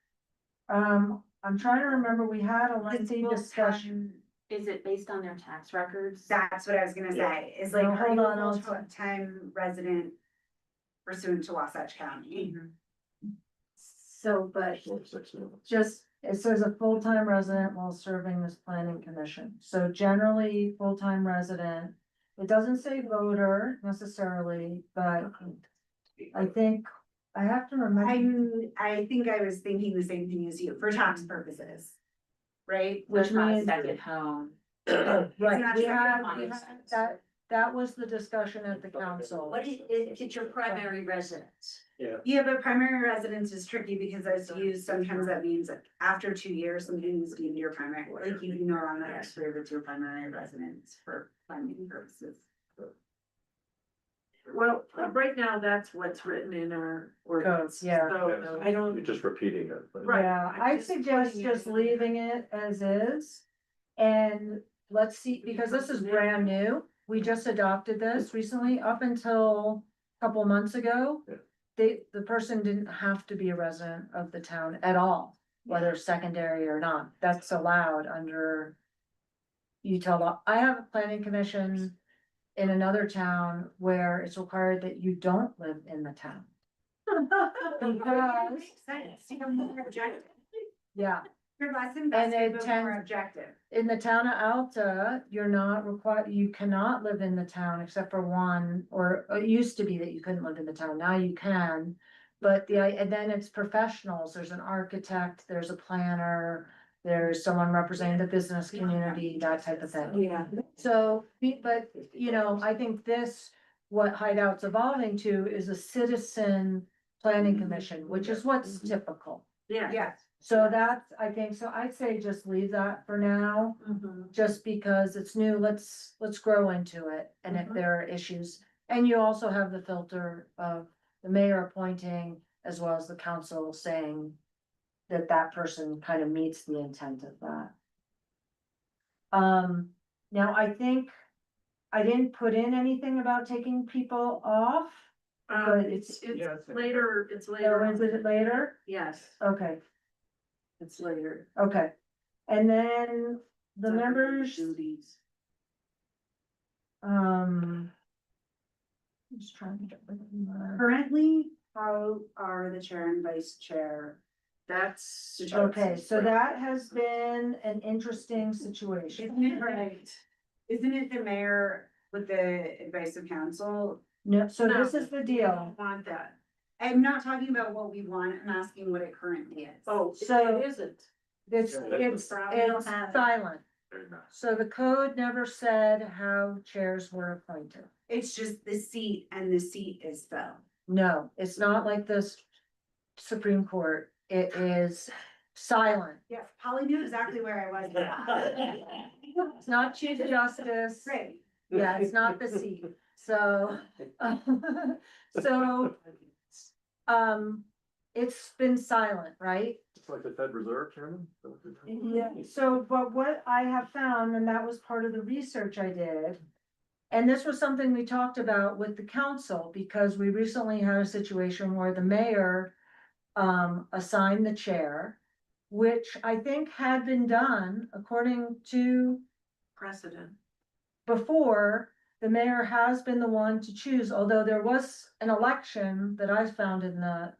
I'm trying to remember, we had a It's lengthy discussion. Is it based on their tax records? That's what I was gonna say, is like, No, are hold you on, a I'll- full-time resident pursuant to Wasatch County? So, but just, it says a full-time resident while serving this planning commission. So generally, full-time resident, it doesn't say voter necessarily, but I think, I have to remember. I think I was thinking the same thing as you, for tax purposes. Right? Which means, Second home. right, not we second had home. that was the discussion at the council. What is, it's your primary residence? Yeah, but primary residence is tricky because as used, sometimes that means like after 2 years, something is deemed your primary, like you no longer serve as your primary residence for funding purposes. Well, right now, that's what's written in our ordinance. Codes, yeah. So I don't. You're just repeating it. but- Right. Yeah, I'm I just suggest putting it just in leaving it as is. And let's see, because this is brand new, we just adopted this recently, up until a couple months ago. Yeah. The person didn't have to be a resident of the town at all, whether secondary or not, that's allowed under Utah law. I have a planning commission in another town where it's required that you don't live in the town. Because, Makes sense, you're more objective. yeah, You're less invested, it but tends- more objective. in the town of Alta, you're not required, you cannot live in the town except for one, or it used to be that you couldn't live in the town, now you can. But and then it's professionals, there's an architect, there's a planner, there's someone representing the business community, that type of thing. Yeah. So, but, you know, I think what Hideout's evolving to is a citizen planning commission, which is what's typical. Yeah. Yes. So that's, I think, so I'd say just leave that for now, just because it's new, let's grow into it, and if there are issues. And you also have the filter of the mayor appointing, as well as the council saying that that person kind of meets the intent of that. Now I think I didn't put in anything about taking people off. But It's Yeah, later, it's So later. is it later? Yes, Okay, it's later. okay. And then the It's under members, Duties. just trying to get rid of my. Currently, how are the chair and vice chair? That's. Okay, so that has been an interesting situation. Isn't it right? Isn't it the mayor with the advice of council? No, so No, this is the we deal. don't Want that. I'm not talking about what we want, I'm asking what it currently is. Oh, So- it isn't. It's, Yeah, that's it's silent. Very nice. So the code never said how chairs were appointed. It's just the seat and the seat is filled. No, it's not like this Supreme Court. It is silent. Yes, Polly knew exactly where I was. It's not Chief Justice. Great. Yeah, it's not the seat. So, so, it's been silent, right? It's like the Fed Reserve, Chairman? Yeah, so, but what I have found, and that was part of the research I did. And this was something we talked about with the council, because we recently had a situation where the mayor assigned the chair, which I think had been done according to Precedent. before. The mayor has been the one to choose, although there was an election that I found in the,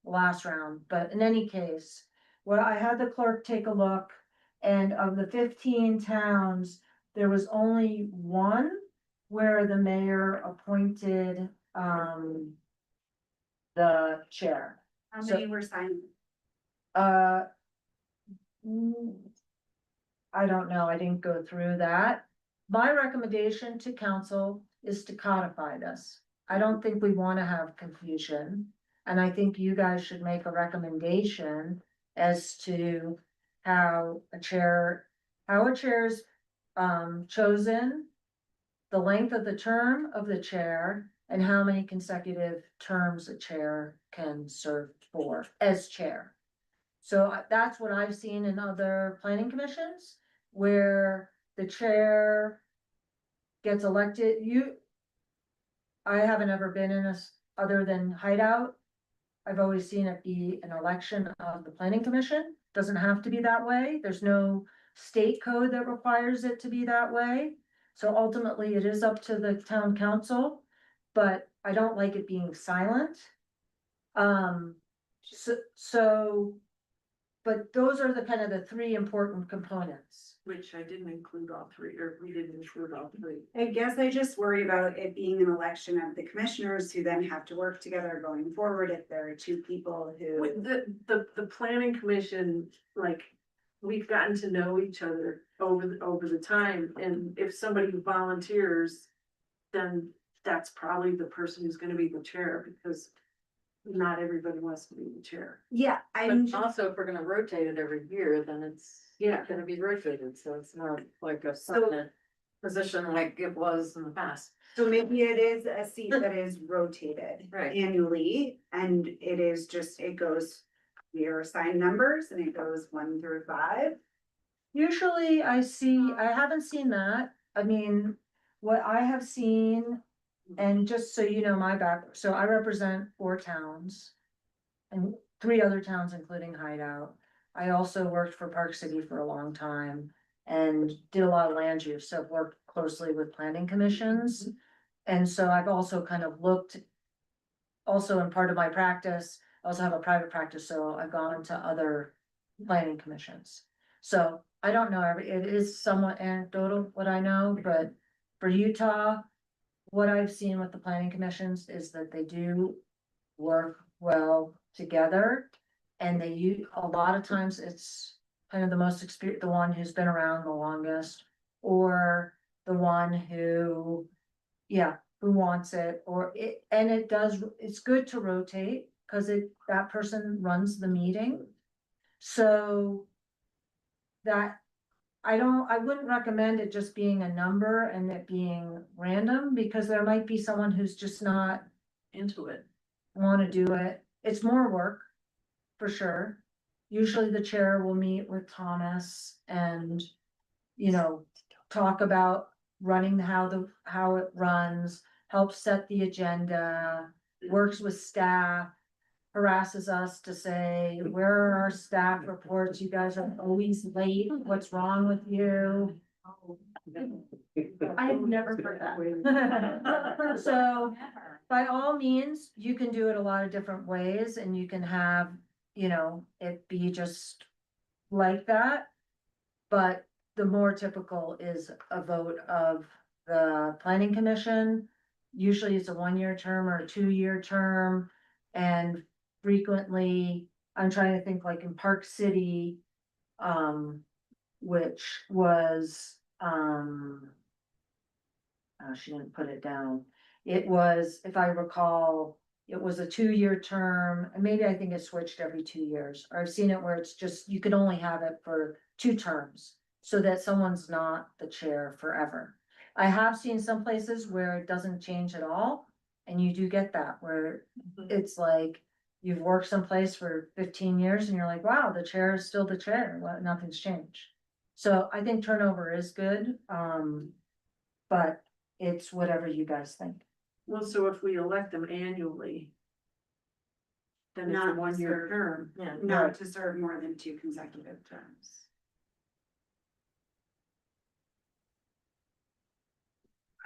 last round, but in any case. Well, I had the clerk take a look, and of the 15 towns, there was only one where the mayor appointed, the chair. How So- many were signed? Mm, I don't know, I didn't go through that. My recommendation to council is to codify this. I don't think we wanna have confusion. And I think you guys should make a recommendation as to how a chair's chosen, the length of the term of the chair, and how many consecutive terms a chair can serve for as chair. So that's what I've seen in other planning commissions, where the chair gets elected. I haven't ever been in other than Hideout. I've always seen it be an election of the planning commission. Doesn't have to be that way. There's no state code that requires it to be that way. So ultimately, it is up to the town council, but I don't like it being silent. But those are the kind of the three important components. Which I didn't include all three, or we didn't include all three. I guess I just worry about it being an election of the commissioners who then have to work together going forward if there are two people who. With the planning commission, like, we've gotten to know each other over the time, and if somebody volunteers then that's probably the person who's gonna be the chair, because not everybody wants to be the chair. Yeah, I'm, But also, if we're gonna rotate it every year, then it's Yeah. gonna be rotated, so it's not like a So- permanent position like it was in the past. so maybe it is a seat that is rotated Right. annually, and it is just, it goes, we are assigned numbers and it goes 1 through 5. Usually I haven't seen that. I mean, what I have seen, and just so you know my so I represent 4 towns. And 3 other towns, including Hideout. I also worked for Park City for a long time and did a lot of land use, so I've worked closely with planning commissions. And so I've also kind of looked, also in part of my practice, I also have a private practice, so I've gone to other planning commissions. So I don't know, it is somewhat anecdotal what I know, but for Utah, what I've seen with the planning commissions is that they do work well together. And they use, a lot of times it's kind of the most experienced, the one who's been around the longest, or the one who, yeah, who wants it, or it, and it does, it's good to rotate, cause that person runs the meeting. So that, I wouldn't recommend it just being a number and it being random, because there might be someone who's just not Into it. wanna do it. It's more work, for sure. Usually the chair will meet with Thomas and, you know, talk about running how it runs, help set the agenda, works with staff, harasses us to say, where are our staff reports? You guys are always late. What's wrong with you? I've never heard that. So by all means, you can do it a lot of different ways and you can have, you know, it be just like that. But the more typical is a vote of the planning commission. Usually it's a 1-year term or a 2-year term. And frequently, I'm trying to think like in Park City, which was, she didn't put it down. It was, if I recall, it was a 2-year term, and maybe I think it switched every 2 years. Or I've seen it where it's just, you can only have it for 2 terms, so that someone's not the chair forever. I have seen some places where it doesn't change at all, and you do get that, where it's like, you've worked someplace for 15 years and you're like, wow, the chair is still the chair, nothing's changed. So I think turnover is good, but it's whatever you guys think. Well, so if we elect them annually, then it's a Not 1-year serve. term. Yeah. Not to serve more than 2 consecutive terms.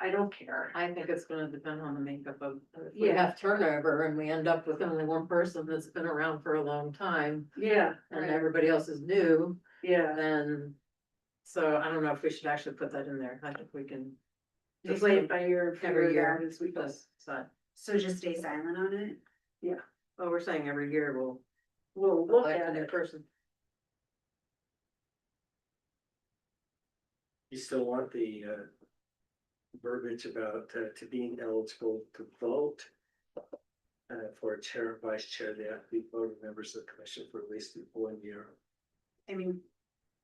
I don't care. I think it's gonna depend on the makeup of, if we Yeah. have turnover and we end up with only one person that's been around for a long time. Yeah, And everybody else is new, yeah. then, so I don't know if we should actually put that in there. I think we can. Just play it by ear, figure Every it year, out as we go. decide. So just stay silent on it. Well, we're saying every year we'll We'll look elect a at new it. person. You still want the verbiage about to being eligible to vote. For a chair and vice chair, they have to be voting members of the commission for at least 1 year. I mean,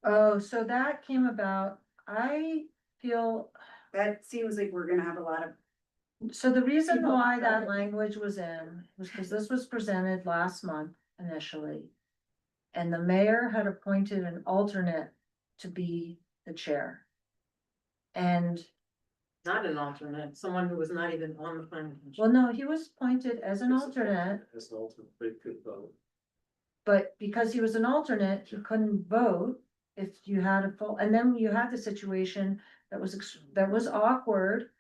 Oh, so that came about, I feel, that seems like we're gonna have a lot of, so the reason why that language was in was because this was presented last month initially. And the mayor had appointed an alternate to be the chair. And, Not an alternate, someone who was not even on the planning commission. well, no, he was appointed as an alternate, As an alternate, they could vote. but because he was an alternate, he couldn't vote. If you had a full, and then you had the situation that was awkward.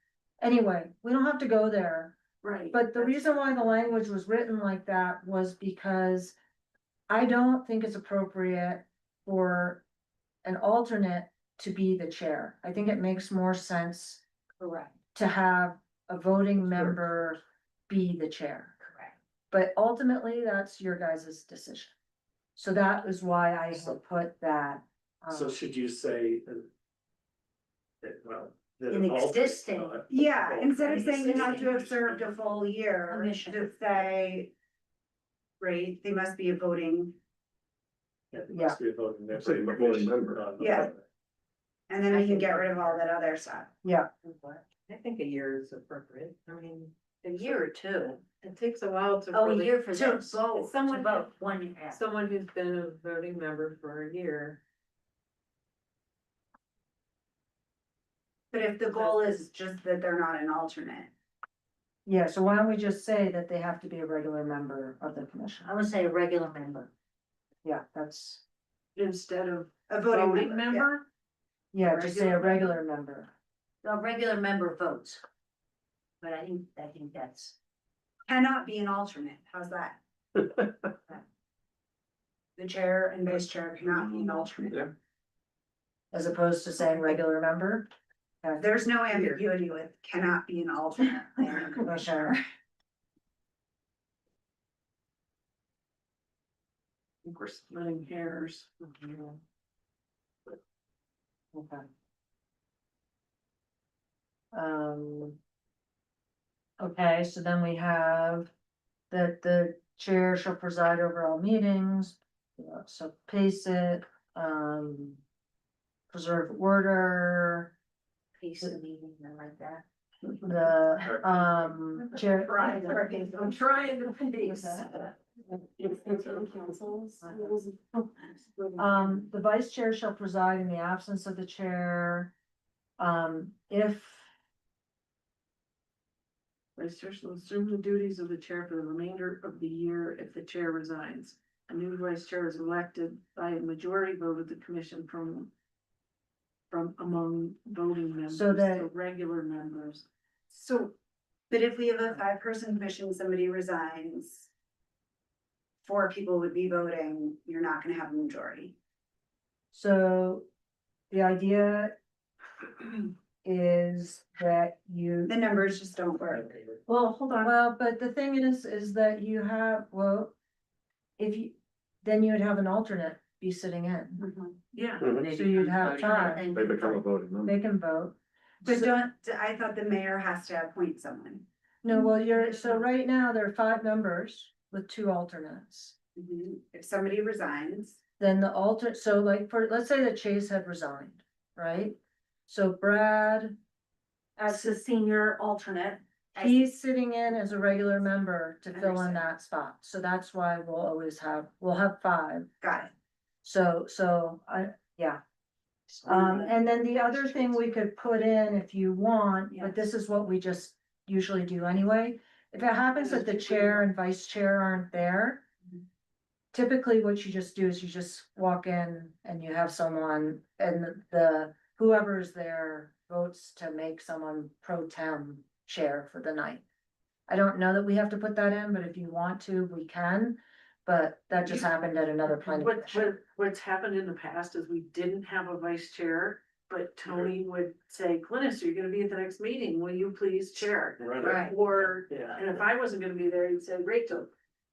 Anyway, we don't have to go there. Right. But the reason why the language was written like that was because I don't think it's appropriate for an alternate to be the chair. I think it makes more sense correct, to have a voting member be the chair. correct. But ultimately, that's your guys' decision. So that is why I So- have put that. So should you say that, well, that In have altered, existing. Yeah, instead of saying you have to have served a full year, Commission. just say. Right, they must be a voting, It must be a voting member. Say a voting member. Yeah. and then we can get rid of all that other stuff. Yeah, I think a year is appropriate. I mean, a year or two. It takes a while to. Oh, a really- year for to this. vote. It's someone vote 1 year. Someone who's been a voting member for a year. But if the goal is just that they're not an alternate, yeah, so why don't we just say that they have to be a regular member of the commission? I would say a regular member. Yeah, that's, Instead of a voting voting member, yeah. member, yeah, just say a regular member. A regular member votes. But I think that's, Cannot be an alternate, how's that? The chair and vice chair cannot be an alternate. Yeah. As opposed to saying regular member. There's no ambiguity with cannot be an alternate planning commissioner. I think we're splitting hairs. Okay. Um. Okay, so then we have that the chair shall preside over all meetings, so pace it, preserve order, piece of the meeting, I like that. the, chair. I'm trying to fix. The vice chair shall preside in the absence of the chair. If, Vice chair shall assume the duties of the chair for the remainder of the year if the chair resigns. A new vice chair is elected by a majority vote of the commission from among voting members, So that- so regular members. So, but if we have a 5-person commission, somebody resigns. 4 people would be voting, you're not gonna have a majority. so the idea is that you. The numbers just don't work. Well, hold on. Well, but the thing is that you have, well, if you, then you would have an alternate be sitting in. Yeah. So you'd have time, They become a voting member. they can vote. But So- don't, I thought the mayor has to appoint someone. No, well, so right now there are 5 members with 2 alternates. If somebody resigns, Then the alternate, so like for, let's say that Chase had resigned, right? So Brad, As the senior alternate, he's sitting in as a regular member to fill in that spot. So that's why we'll have 5. got it. So yeah. And then the other thing we could put in if you want, but this is what we just usually do anyway. If it happens that the chair and vice chair aren't there. Typically what you just do is you just walk in and you have someone and the whoever is there votes to make someone pro tem chair for the night. I don't know that we have to put that in, but if you want to, we can. But that just happened at another planning commission. What's happened in the past is we didn't have a vice chair, but Tony would say, Glynis, you're gonna be at the next meeting, will you please chair? Right. Or, Yeah. and if I wasn't gonna be there, he'd say, Rachel,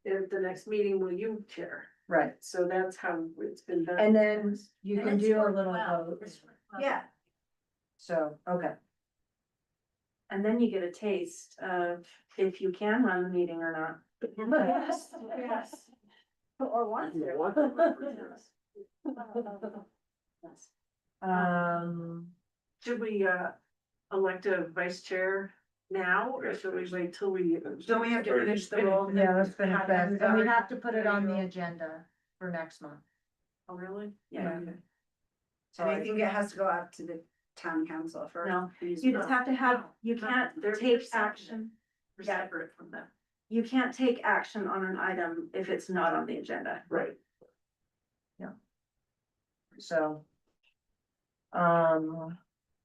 at the next meeting, will you chair? Right, So that's how it's been done. and then you And can it's do a worked little well. vote. It's worked well. Yeah, So, okay, and then you get a taste of if you can run the meeting or not. yes, yes. Or want to. Should we, elect a vice chair now, or should we wait till we? Don't we have to finish the role? yeah, let's finish Have that, that and we done. have to put it on the agenda for next month. Oh, really? Yeah. Okay. And I think it has to go up to the town council first. No, you just have to have, you can't They're take separate. action, We're separate from that. you can't take action on an item if it's not on the agenda. Right. So.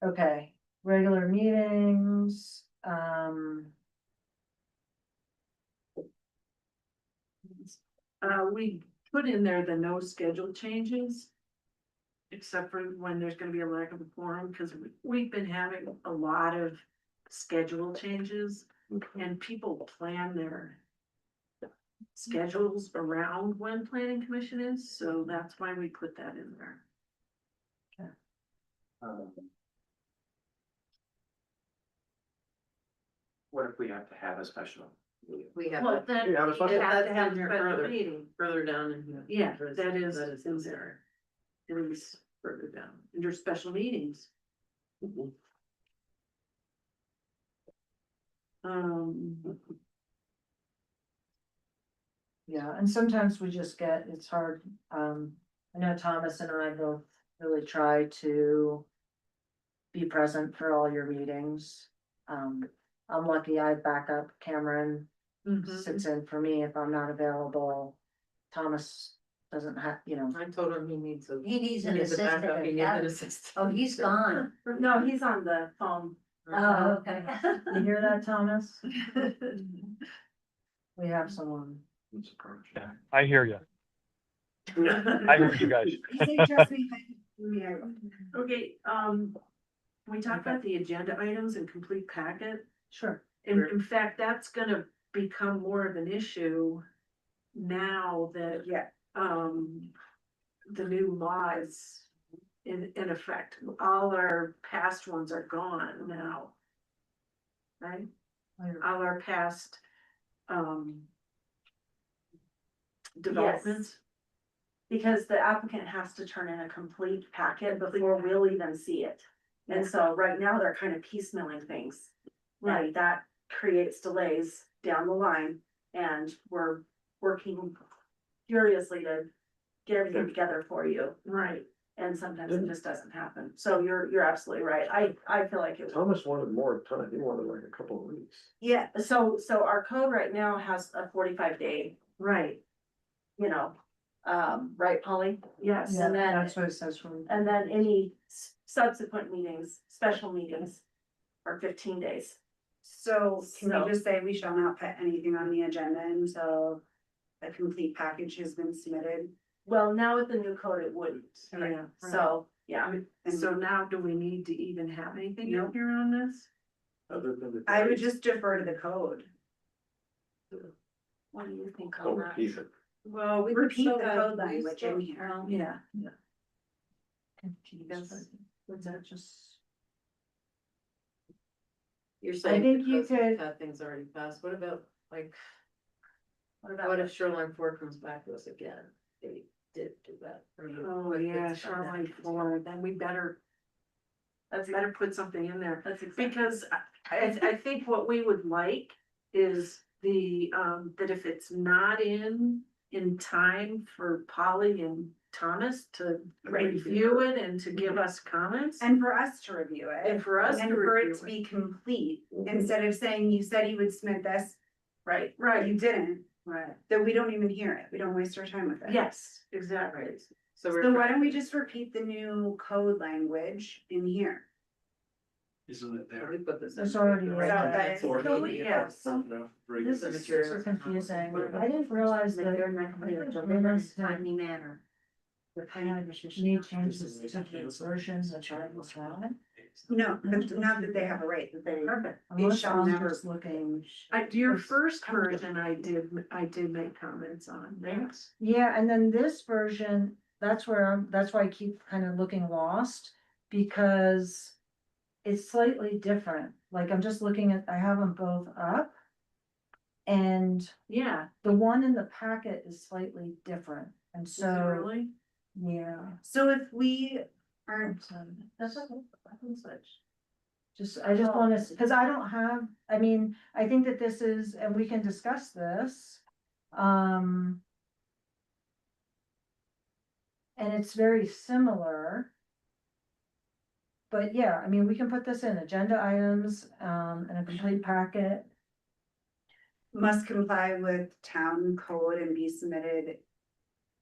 Okay, regular meetings, We put in there the no schedule changes. Except for when there's gonna be a lack of a quorum, because we've been having a lot of schedule changes. And people plan their schedules around when planning commission is, so that's why we put that in there. What if we have to have a special meeting? We have. Well, to- then Yeah, you that's fine. have to That's have in a there special further. meeting. Further down in here. Yeah, That that is is in in there. It is further down, under special meetings. Um, Yeah, and sometimes we just get, it's hard, I know Thomas and I both really try to be present for all your meetings. I'm lucky I back up. Cameron sits in for me if I'm not available. Thomas doesn't have, you know. I told him he needs a. He needs an a backup, assistant. He needs an assistant. Oh, he's gone. No, he's on the phone. Oh, okay. You hear that, Thomas? We have someone. Yeah, I hear you. I heard you guys. He said, trust me. Yeah. okay, we talked about the agenda items and complete packet. Sure. In fact, that's gonna become more of an issue now that, Yeah. the new law is in effect. All our past ones are gone now. Right? All our past, developments. Because the applicant has to turn in a complete packet before we'll even see it. And so right now they're kind of piecemealing things. Right, that creates delays down the line and we're working furiously to get everything together for you. Right. And sometimes it just doesn't happen. So you're absolutely right. I feel like it. Thomas wanted more time, he wanted like a couple of weeks. Yeah, so our code right now has a 45-day, Right, you know, right, Polly? yes. Yeah, And then- that's what it says from. And then any subsequent meetings, special meetings are 15 days. So can So- we just say we shall not put anything on the agenda until a complete package has been submitted? Well, now with the new code, it wouldn't. Yeah, So, yeah, And So now do we need to even have anything in Nope. here on this? Other than the. I would just defer to the code. what do you think on that? Repeat it. Well, we could Repeat still the have- code we language still- in here. Yeah. Was that just? You're saying. think you because we've could- Had things already passed, what about, like, What what if Shoreline 4 comes back to us again? They did do that. I mean, Oh, what yeah, gets done Shoreline next? 4, then we better put something in there. That's exactly. Because I think what we would like is that if it's not in time for Polly and Thomas to review it and to give us comments. And for us to review it. And for us And to for it review to it. be complete, instead of saying you said you would submit this, Right, but you didn't, Right, then we don't even hear it. We don't waste our time with it. yes, exactly. So So we're. why don't we just repeat the new code language in here? Isn't it there? We put this. It's in. already Right. right there. That's So already- we- yeah. This The is materials. super confusing. I didn't realize that. Timely manner. Need changes to the versions of Article 7. No, but not that they have a right, that they. Perfect. Unless shall I'm never- just looking. Your first version I did make comments on, right? Yeah, and then this version, that's why I keep kind of looking lost, because it's slightly different. Like, I'm just looking at, I have them both up. And Yeah. the one in the packet is slightly different, and Is it so, really? yeah. So if we aren't, That's okay, I can switch. I just wanna, cause I don't have, I mean, I think that this is, and we can discuss this. And it's very similar. But yeah, I mean, we can put this in agenda items, and a complete packet. must comply with town code and be submitted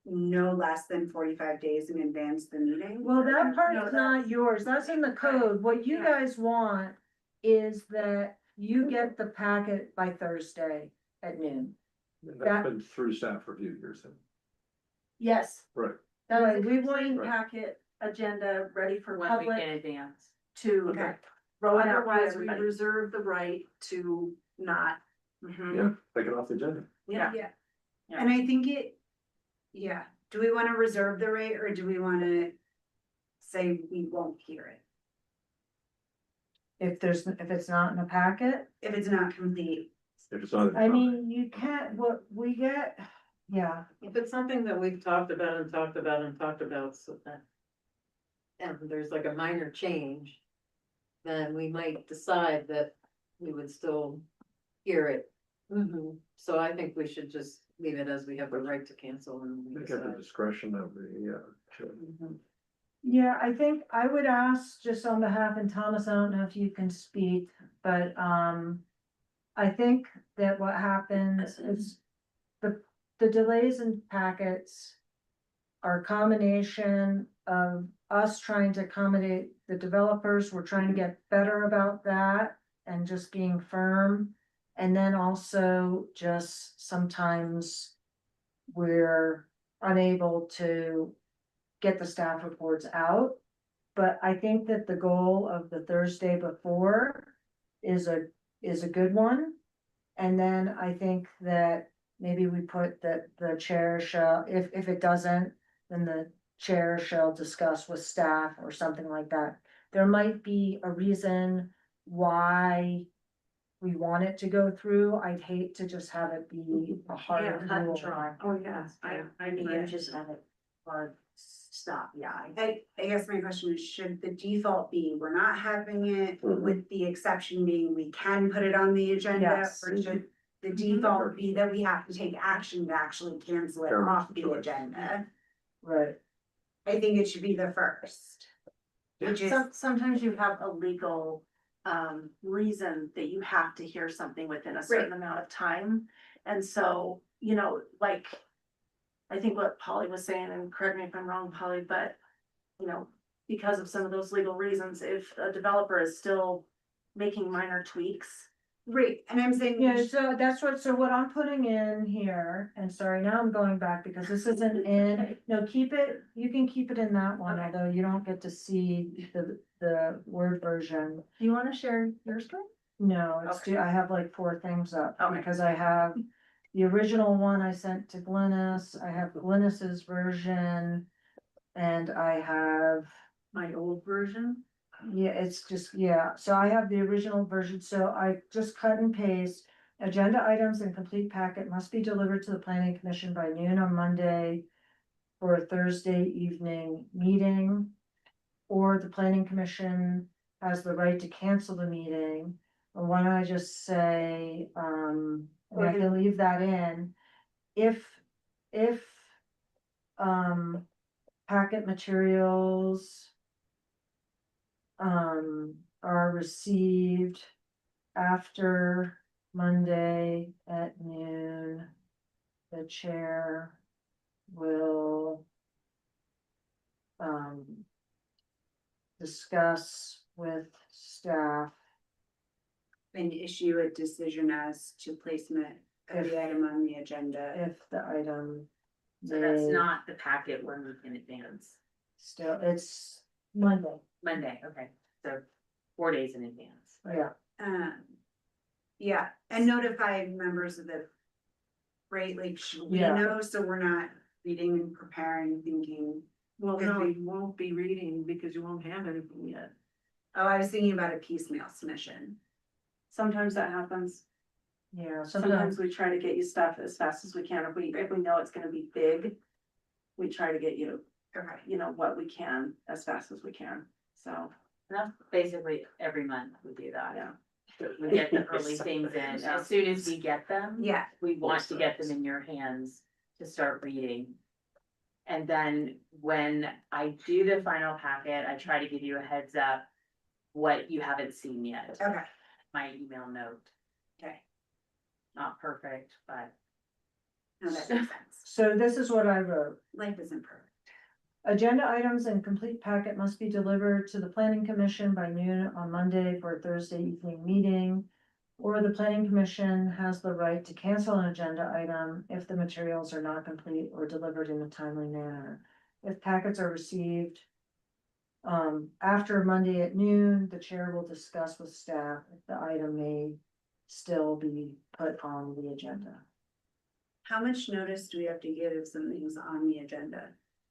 no less than 45 days in advance of the meeting. Well, that No, part's not yours, that's in the code, what you guys want is that you get the packet by Thursday at noon. That's been through staff review, you're saying. yes. Right. That Right, was a we complete want- packet agenda ready for 1 week in public advance. to Okay. roll it out for Otherwise, we everybody. reserve the right to not. Yeah, take it off the agenda. Yeah. Yeah, and I think yeah, do we wanna reserve the right, or do we wanna say we won't hear it? if it's not in the packet, if it's not complete. If it's not. I mean, you can't, what we get, yeah. If it's something that we've talked about and talked about and talked about, so that. And there's like a minor change. Then we might decide that we would still hear it. So I think we should just leave it as we have the right to cancel and we Look at the decide. discretion of the, Yeah, I think I would ask just on behalf, and Thomas, I don't know if you can speak, but, I think that what happens is the delays in packets are a combination of us trying to accommodate the developers, we're trying to get better about that and just being firm. And then also just sometimes we're unable to get the staff reports out. But I think that the goal of the Thursday before is a good one. And then I think that maybe we put that the chair shall, if it doesn't, then the chair shall discuss with staff or something like that. There might be a reason why we want it to go through. I'd hate to just have it be a hard cut and rule. dry. Oh, yes, I agree. You just have it hard stop, yeah. I guess my question is, should the default be, we're not having it, with the exception being we can put it on the agenda? Yes. Or should the default be that we have to take action to actually cancel it Fair off the choice. agenda? Right. I think it should be the first. Which is, Sometimes you have a legal reason that you have to hear something within a certain amount of time. And so, you know, like, I think what Polly was saying, and correct me if I'm wrong, Polly, but, you know, because of some of those legal reasons, if a developer is still making minor tweaks. right, and I'm saying. Yeah, so that's what I'm putting in here, and sorry, now I'm going back because this isn't in, no, keep it, you can keep it in that one, although you don't get to see the Word version. Do you wanna share your screen? No, it's, Okay. I have like 4 things up, Okay. because I have the original one I sent to Glynis, I have Glynis's version, and I have, My old version. yeah, it's just, yeah, so I have the original version, so I just cut and paste. Agenda items and complete packet must be delivered to the planning commission by noon on Monday for a Thursday evening meeting. Or the planning commission has the right to cancel the meeting. Or why don't I just say, and I can leave that in, if, packet materials are received after Monday at noon, the chair will discuss with staff And issue a decision as to placement of the item on the agenda. if the item So that's may not the packet one week in advance. still, it's Monday, Monday, okay, so 4 days in advance. yeah. Yeah, and notify members of the. Right, like, we Yeah. know, so we're not reading and preparing, thinking, Well, Because no, we- you won't be reading because you won't have anything yet. oh, I was thinking about a piecemeal submission. Sometimes that happens. Yeah, Sometimes we try to get you stuff as fast as we can. If we know it's gonna be big, we try to get you, Okay. you know, what we can as fast as we can. So, And that's basically every month we do that. yeah. We get the early things in, as soon as we get them. Yeah. We want to get them in your hands to start reading. And then when I do the final packet, I try to give you a heads up what you haven't seen yet. Okay, My email note, okay, not perfect, but no, that makes sense. so this is what I wrote. Life isn't perfect. Agenda items and complete packet must be delivered to the planning commission by noon on Monday for a Thursday evening meeting. Or the planning commission has the right to cancel an agenda item if the materials are not complete or delivered in a timely manner. If packets are received after Monday at noon, the chair will discuss with staff if the item may still be put on the agenda. How much notice do we have to give if something's on the agenda?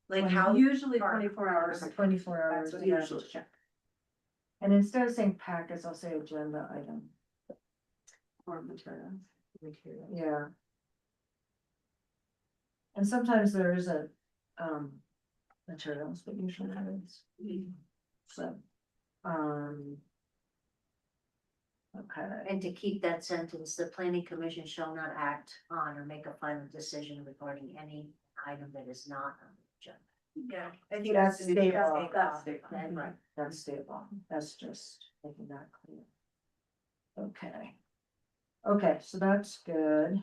Like how? Usually far- 24 hours. 24 hours. That's what yeah. usually check. And instead of saying packets, I'll say agenda item. Or materials. Yeah. And sometimes there is a, materials, but usually there is. So, okay, And to keep that sentence, the planning commission shall not act on or make a final decision regarding any item that is not on the agenda. Yeah, I think that's that's. state law. That's state law. Right, that's state law, that's just making that clear. Okay. Okay, so that's good.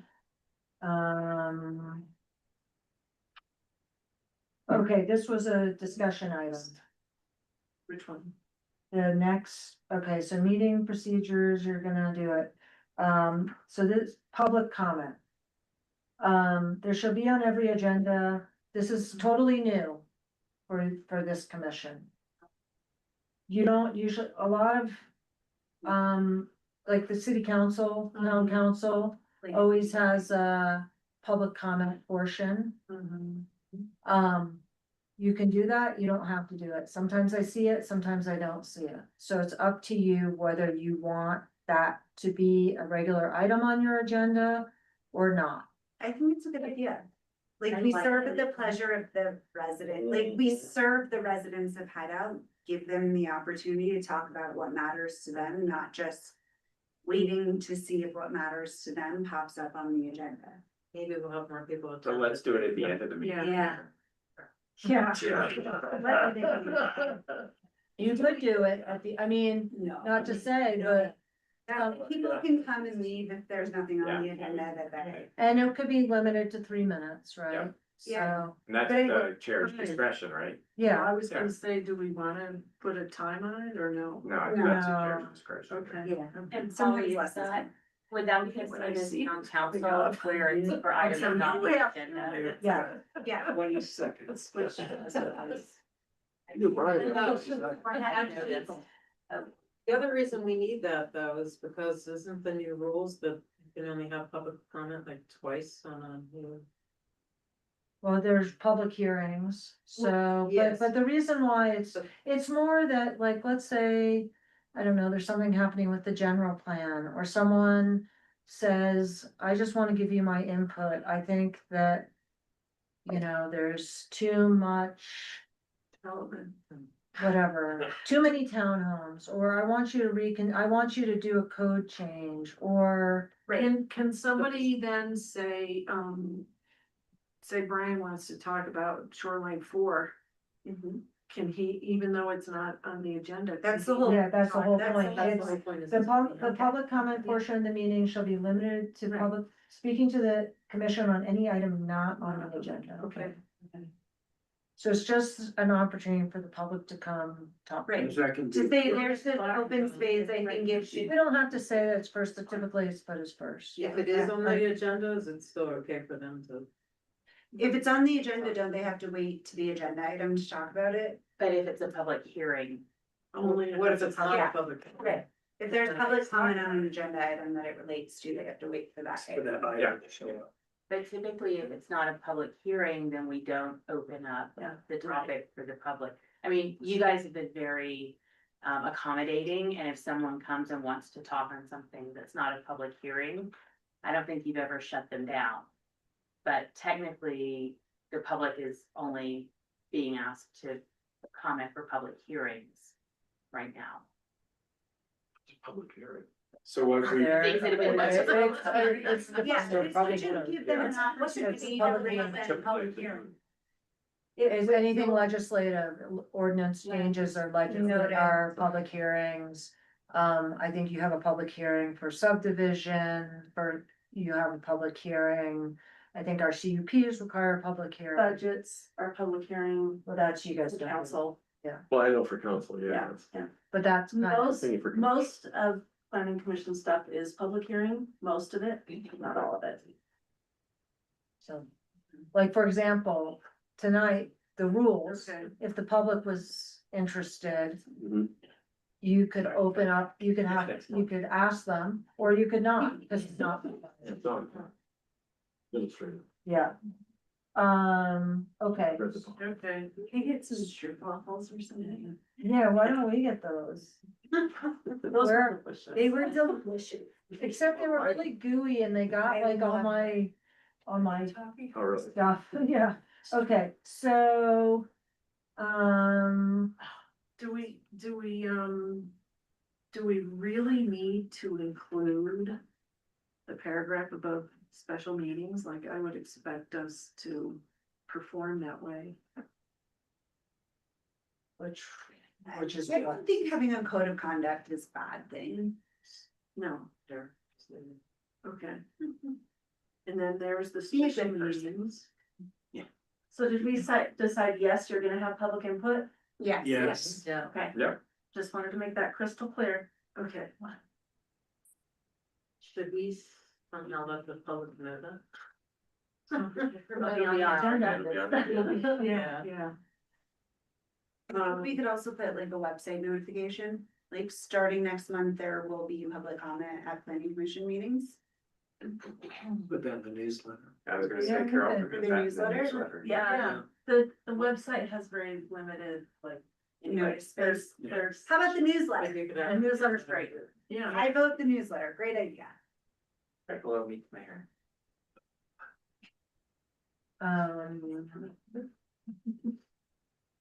Okay, this was a discussion item. Which one? The next, okay, so meeting procedures, you're gonna do it. So this public comment. There shall be on every agenda, this is totally new for this commission. You don't usually, a lot of, like the city council, town council always has a public comment portion. You can do that, you don't have to do it. Sometimes I see it, sometimes I don't see it. So it's up to you whether you want that to be a regular item on your agenda or not. I think it's a good idea. Like, I we like serve it. at the pleasure of the resident, like, we serve the residents of Hideout, give them the opportunity to talk about what matters to them, not just waiting to see if what matters to them pops up on the agenda. Maybe we'll have more people. So let's do it at the end of the meeting. Yeah. Yeah. Yeah. You could do it at the, I mean, No. not to say, but, People can come and leave if there's nothing on the agenda that they. and it could be limited to 3 minutes, right? Yeah. So, And that's the chair's discretion, right? yeah, I was gonna say, do we wanna put a time on it or no? No, that's the No. chair's discretion. Okay. Yeah. And Sometimes Polly, less is is that, would that be When I considered see town it council coming up. where it's for items So not on we the have- agenda? yeah. Yeah. 20 seconds. You're The other reason we need that though is because isn't the new rules that you can only have public comment like twice on a new. Well, there's public hearings, so, yes. but the reason why it's more that, like, let's say, I don't know, there's something happening with the general plan, or someone says, I just wanna give you my input, I think that, you know, there's too much, whatever, too many townhomes, or I want you to I want you to do a code change, or, Can somebody then say, say Brian wants to talk about shoreline 4, can he, even though it's not on the agenda? can That's the he- whole. yeah, that's the whole That's point, the whole it's, whole point is the this the public comment portion of the meeting shall be limited to Right. public, speaking to the commission on any item not on the agenda. Okay. So it's just an opportunity for the public to come talk. Right. That can To be. say there's an open space, I think it We should. don't have to say that's first, but typically it's put as first. If it is on the agendas, it's still okay for them to. If it's on the agenda, don't they have to wait to the agenda item to talk about it? But if it's a public hearing, Only What if it's not Yeah. a public? Right. If there's public comment on an agenda item that it relates to, they have to wait for that. For that item Yeah. to show up. but typically if it's not a public hearing, then we don't open up the topic for the public. I mean, you guys have been very accommodating, and if someone comes and wants to talk on something that's not a public hearing, I don't think you've ever shut them down. But technically, the public is only being asked to comment for public hearings right now. Public hearing. So what we. Things that have been- Yeah, They're it public should hearing. give them an It's opportunity to public raise hearing. that public hearing. Is anything legislative, ordinance changes or legislative Noted. are public hearings. I think you have a public hearing for subdivision, you have a public hearing. I think our CUPs require a public hearing. Budgets are public hearing, Well, that's you guys. the don't. council. Well, I know for council, Yeah, yeah. yeah. But that's kind of, Most, Thank you for- most of planning commission stuff is public hearing, most of it, not all of it. so, like, for example, tonight, the rules, Okay. if the public was interested. Mhm. You could open up, you could ask them, or you could not, because it's not. It's on. Illustrated. Yeah. Okay, Okay. Can I get some strip waffles or something? yeah, why don't we get those? Those Where- were delicious. They were delicious. Except they were really gooey and they got like on my Oh, really? stuff, yeah, okay, so. Do we really need to include the paragraph above special meetings? Like, I would expect us to perform that way. Which is I don't think having a code of conduct is a bad thing. No, there. Okay. And then there's the Be a special good person. meetings. So did we decide, yes, you're gonna have public input? Yes. Yes. Yeah. Okay. Yeah. Just wanted to make that crystal clear. Okay. Should we somehow let the public know that? It'll be on the agenda. Yeah, yeah. We could also put like a website notification, like starting next month, there will be public comment at planning commission meetings. Put that in the newsletter. I was gonna say, Yeah, Carol. good. put For that the in newsletter? Yeah, the website has very limited, like, Notice. there's. How about the newsletter? Maybe you could The add- newsletter's great. Yeah. I vote the newsletter, great idea. Right below meet the mayor.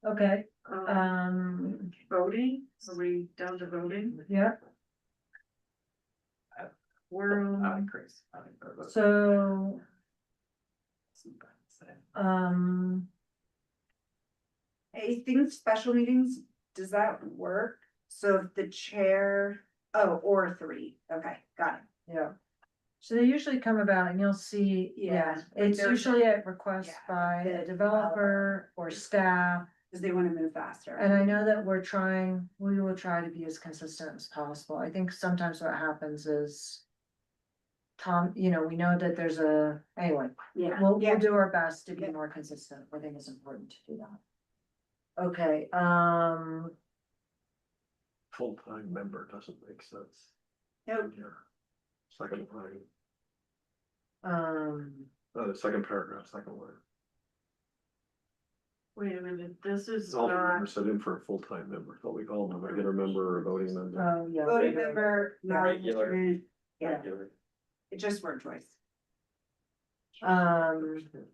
Okay, Voting, are we down to voting? yeah, We're, Chris. so, I think special meetings, does that work? So if the chair, oh, or three, okay, got it. yeah. So they usually come about and you'll see, Yeah, yeah, like it's there's- usually a request yeah, by the a developer or staff. Cause they wanna move faster. And I know that we will try to be as consistent as possible. I think sometimes what happens is Tom, we know that there's anyway, Yeah. we'll Yeah. do our best to be Yeah. more consistent. I think it's important to do that. Okay, Full-time member doesn't make sense. Nope. Second line, um, the second paragraph, second word. wait a minute, this is It's all not, set in for a full-time member, what we call them, a regular member or a voting member. oh, yeah. Voting member, Regular. non-alternate, yeah, Regular. it's just word choice. Um, okay,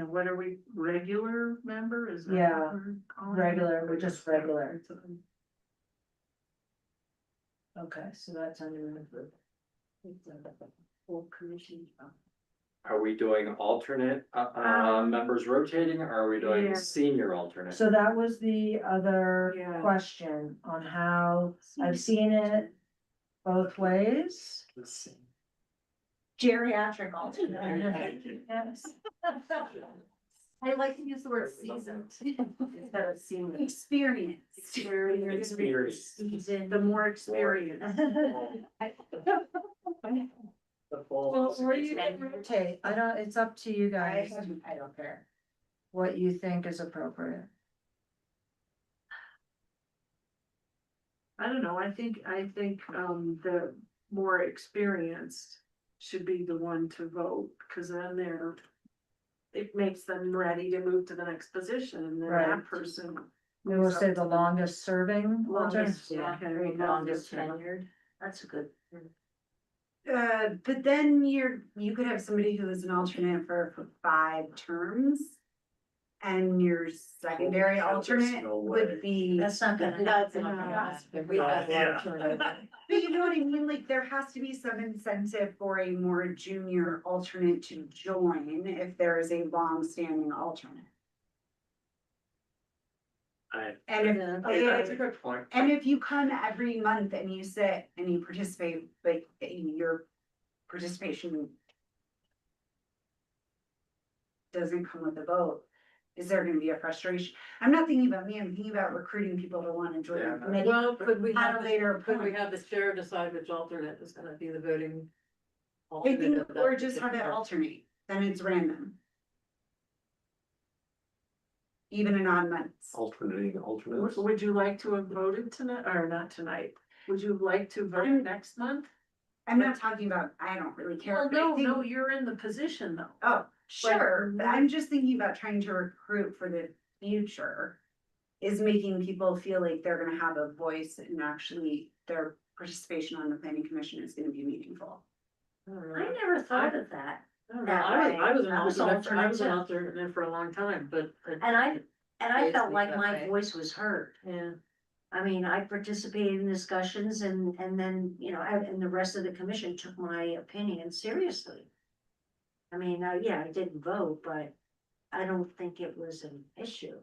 what are we, regular member, is that? what Yeah, we're calling it? regular, we're just regular. Okay, so that's under. Full commission. Are we doing alternate, members rotating, or are we Yeah. doing senior alternate? So that was the other Yeah. question on how I've seen it both ways. Geriatric alternate. Yes. I like to use the word seasoned instead of seamless. Experience. Experience. The more experience. The full. Well, or you can rotate, it's up to you guys, I don't care. what you think is appropriate. I don't know, I think, the more experienced should be the one to vote, cause then it makes them ready to move to the next position, and then Right. that person. We will say the longest serving alternate. Longest, okay, Longest tenured. That's a good. But then you could have somebody who is an alternate for 5 terms. And your secondary Oh, there's alternate no would way. be. That's not gonna. That's not not gonna happen. Yeah. But you know what I mean, like, there has to be some incentive for a more junior alternate to join if there is a long-standing alternate. And if, That's a good point. and if you come every month and you sit and you participate, but your participation doesn't come with a vote, is there gonna be a frustration? I'm not thinking about me, I'm thinking about recruiting people to wanna join our Yeah. committee. Well, could we At have, a later could we point. have the chair decide which alternate is gonna be the voting? I alternate think, of that or just have it particular- alternate, then it's random. Even in odd months. Alternating alternates. Would you like to have voted tonight, or not tonight? Would you like to vote next month? I'm not talking about, I don't really care. Well, but I no, think- no, you're in the position though. Oh, sure, but I'm just thinking about trying to recruit for the future. Is making people feel like they're gonna have a voice and actually their participation on the planning commission is gonna be meaningful. I never thought of that. I don't know, That I way. was an I was alternate, I was an alternate, alternate for a long time, but. And I felt Basically like that my way. voice was heard. Yeah, I mean, I participated in discussions and then, you know, and the rest of the commission took my opinion seriously. I mean, yeah, I didn't vote, but I don't think it was an issue.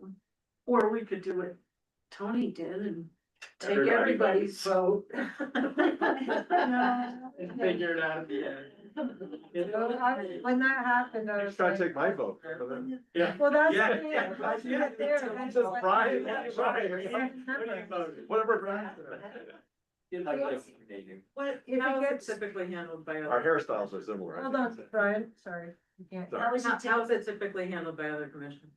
Or we could do what Tony did and take Everybody everybody's vote. And figure it out at the end. When that happened, I was Try to like, take my vote. Yeah. well, that's. Yeah, the thing. yeah, I was yeah. there, and I was Just like, Brian, yeah, Brian, I yeah. remember. Whatever, Brian. What, If how it is it gets, typically handled by Our other? hairstyles are similar. I hold think. on, Brian, sorry, you can't. Sorry. How is it how is it typically handled by other commissions?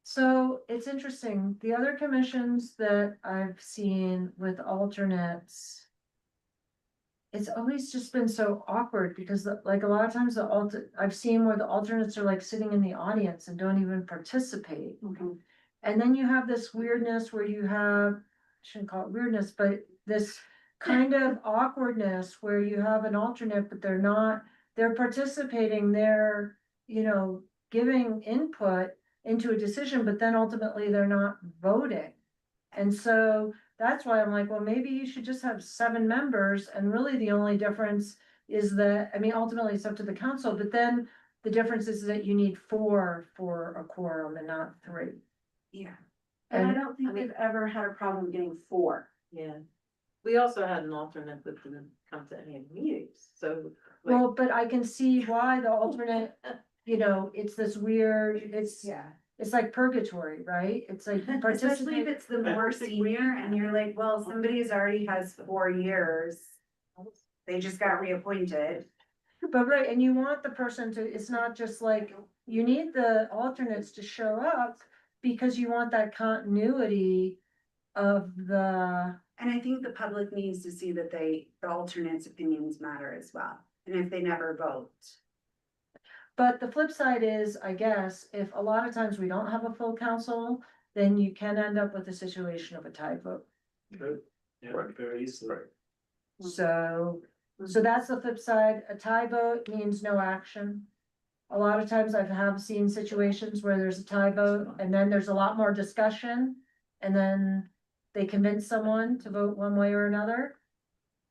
So it's interesting, the other commissions that I've seen with alternates. It's always just been so awkward because like a lot of times I've seen where the alternates are like sitting in the audience and don't even participate. And then you have this weirdness where you have, I shouldn't call it weirdness, but this kind of awkwardness where you have an alternate, but they're participating, they're, you know, giving input into a decision, but then ultimately they're not voting. And so that's why I'm like, well, maybe you should just have 7 members, and really the only difference is that, I mean, ultimately it's up to the council, but then the difference is that you need 4 for a quorum and not 3. Yeah. And I And don't think we've ever had a problem getting 4. Yeah, we also had an alternate that didn't come to any of the meetings, so. like, well, but I can see why the alternate, you know, it's this weird, it's like purgatory, right? It's like Especially if participate. it's the more senior and you're like, well, somebody's already has 4 years. They just got reappointed. But right, and you want the person to, it's not just like, you need the alternates to show up because you want that continuity of the, And I think the public needs to see that the alternates' opinions matter as well. And if they never vote. but the flip side is, I guess, if a lot of times we don't have a full council, then you can end up with a situation of a tie vote. Yeah, very easily. So that's the flip side. A tie vote means no action. A lot of times I have seen situations where there's a tie vote and then there's a lot more discussion. And then they convince someone to vote one way or another.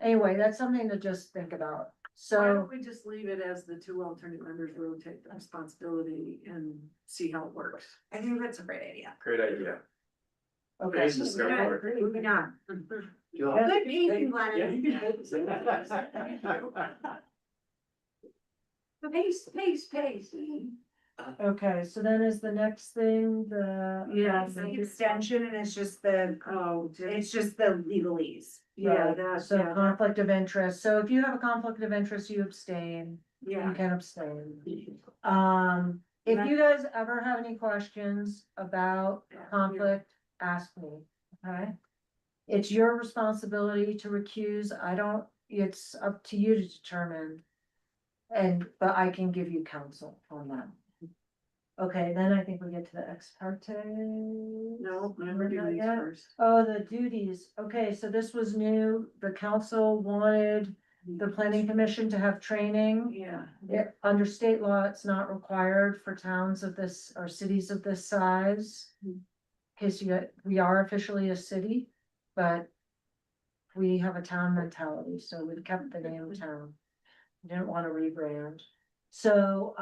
Anyway, that's something to just think about. Why So, don't we just leave it as the 2 alternate members rotate the responsibility and see how it works? I think that's a great idea. Great idea. okay. Just go for it. Moving on. You'll- Good thinking, Yeah, Glennon. you Pace. Okay, so then is the next thing, Yeah, It's the extension and it's just the legalese. Yeah, right, that's, so yeah, conflict of interest. So if you have a conflict of interest, you abstain. You yeah. can abstain. If you guys ever have any questions about conflict, ask me, okay? It's your responsibility to recuse. It's up to you to determine. But I can give you counsel on that. Okay, then I think we get to the ex parte. No, never do Not these yet. first. Oh, the duties. Okay, so this was new. The council wanted the planning commission to have training. Yeah. Under state law, it's not required for towns of this or cities of this size. Cause we are officially a city, but we have a town mentality, so we kept the name town. Didn't want to rebrand. So,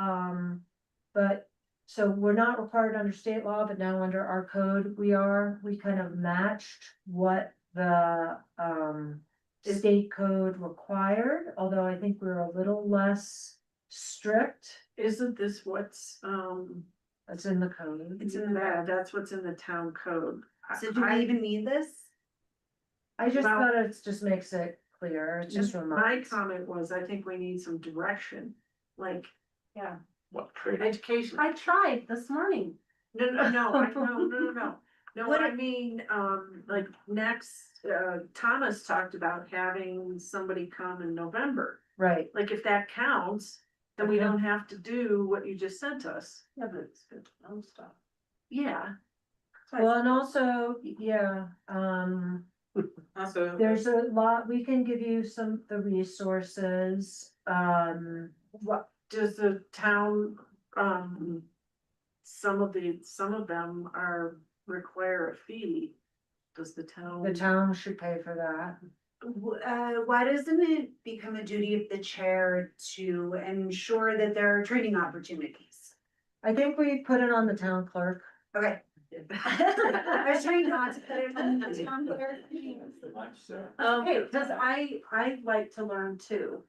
so we're not required under state law, but now under our code, we kind of matched what the, state code required, although I think we're a little less strict. Isn't this what's, That's in the code. it's in that's what's in the town code. So do we even need this? I just Well- thought it just makes it clear, it just My reminds. comment was, I think we need some direction, like, What trade? education. I tried this morning. No. No, what I mean, like next, Thomas talked about having somebody come in November. Right. Like if that counts, then we Okay. don't have to do what you just sent us. Yeah, but it's good to know stuff. Yeah. Well, and also, Also, there's a lot, we can give you the resources, What, does the town, some of them require a fee. Does the town? the town should pay for that. Why doesn't it become a duty of the chair to ensure that there are training opportunities? I think we put it on the town clerk. Okay. I was trying not to put it on the town clerk. Okay, cause I like to learn too.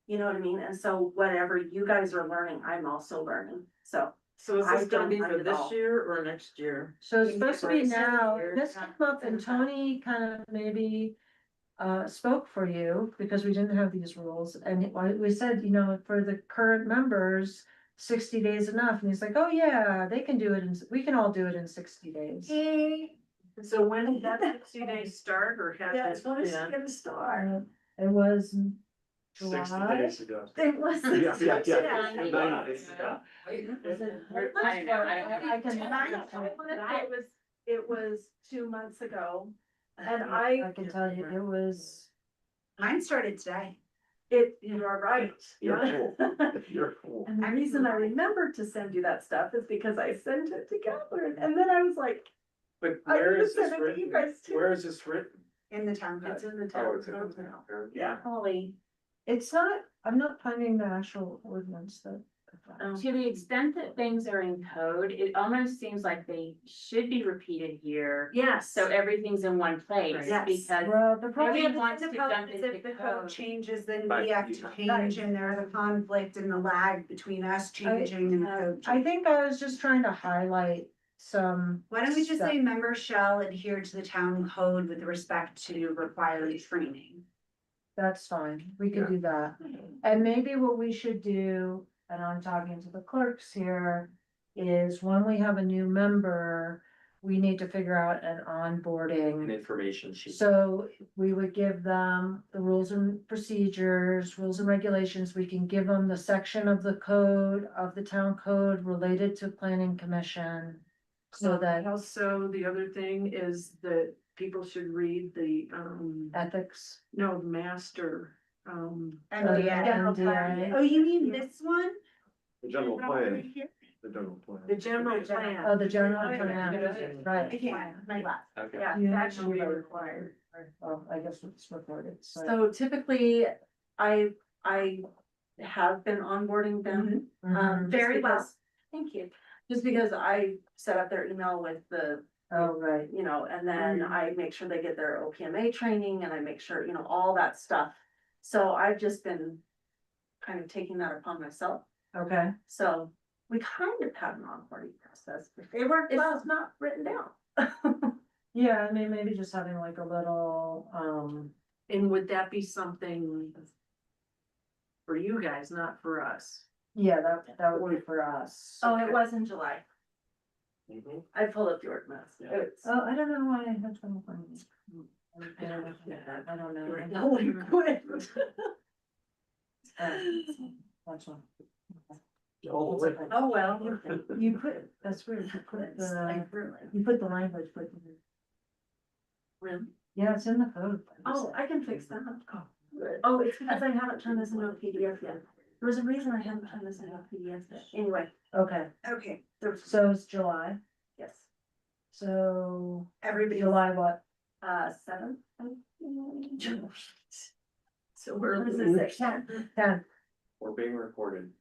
You know what I mean? And so whatever you guys are learning, I'm also learning, so. so is I this gonna don't be mind for at this all. year or next year? So it's supposed to be It's now, here. this came up and Tony kind of maybe spoke for you because we didn't have these rules and we said, you know, for the current members, 60 days enough. And he's like, oh yeah, they can do it we can all do it in 60 days. So when did that 60 days start or has Yeah, it it's when it's been? gonna start. It was 60 July. days ago. It was. Yeah, yeah, yeah. Yeah. 90 days ago. I can. It was 2 months ago, and I can tell you, it was, Mine started today. you are right. You're Yeah. cool. You're cool. And the reason I remembered to send you that stuff is because I sent it to Catherine, and then I was like, But I where would is send this it to you written? guys too. Where is this written? In the town It's code. in the Oh, town it's in the code town now. code. yeah, Holly. it's not, I'm not finding the actual ordinance that. To the extent that things are in code, it almost seems like they should be repeated here. Yes. So everything's in one place, Yes. because Well, the problem, Everyone Yeah, wants but to the jump problem is into if the code. code changes, then But we have you- to change and there's a conflict and the lag between us changing and the code. I think I was just trying to highlight some. Why don't we just stuff. say members shall adhere to the town code with respect to required training? That's fine, we could Yeah. do that. And maybe what we should do, and I'm talking to the clerks here, is when we have a new member, we need to figure out an An onboarding. information sheet. So we would give them the rules and procedures, rules and regulations, we can give them the section of the code, of the town code related to planning commission. So that Also, the other thing is that people should read the, ethics. no, master, NDA. Oh, you mean this one? The general plan, the general plan. the general plan. Oh, the general plan, right. I can't, my last. Okay. Yeah, Yeah. that should be required. Well, I guess it's recorded, so. So typically, I have been onboarding them. Mhm. Just Very well. because- Thank you. Just because I set up their email with the, Oh, right. you know, and then I make sure they get their OPMA training and I make sure, you know, all that stuff. So I've just been kind of taking that upon myself. Okay. So we kind of have an onboarding process. It worked well. It's not written down. Yeah, I mean, maybe just having like a little, And would that be something for you guys, not for us? yeah, that would be for us. Oh, it was in July. Mhm. I pulled up the ordinance. Yeah. It's. Oh, I don't know why I had trouble finding it. I don't know. No, you quit. That's one. All the way. Oh, well. You put, that's weird, you put the language, but. Really? Yeah, it's in the code. Oh, I can fix that. Oh, it's because I haven't turned this into a PDF yet. There was a reason I haven't turned this into a PDF yet. Anyway, Okay, Okay, so it's July, yes, so everybody. July what? 7th. So we're. What does it say? 10, We're being recorded.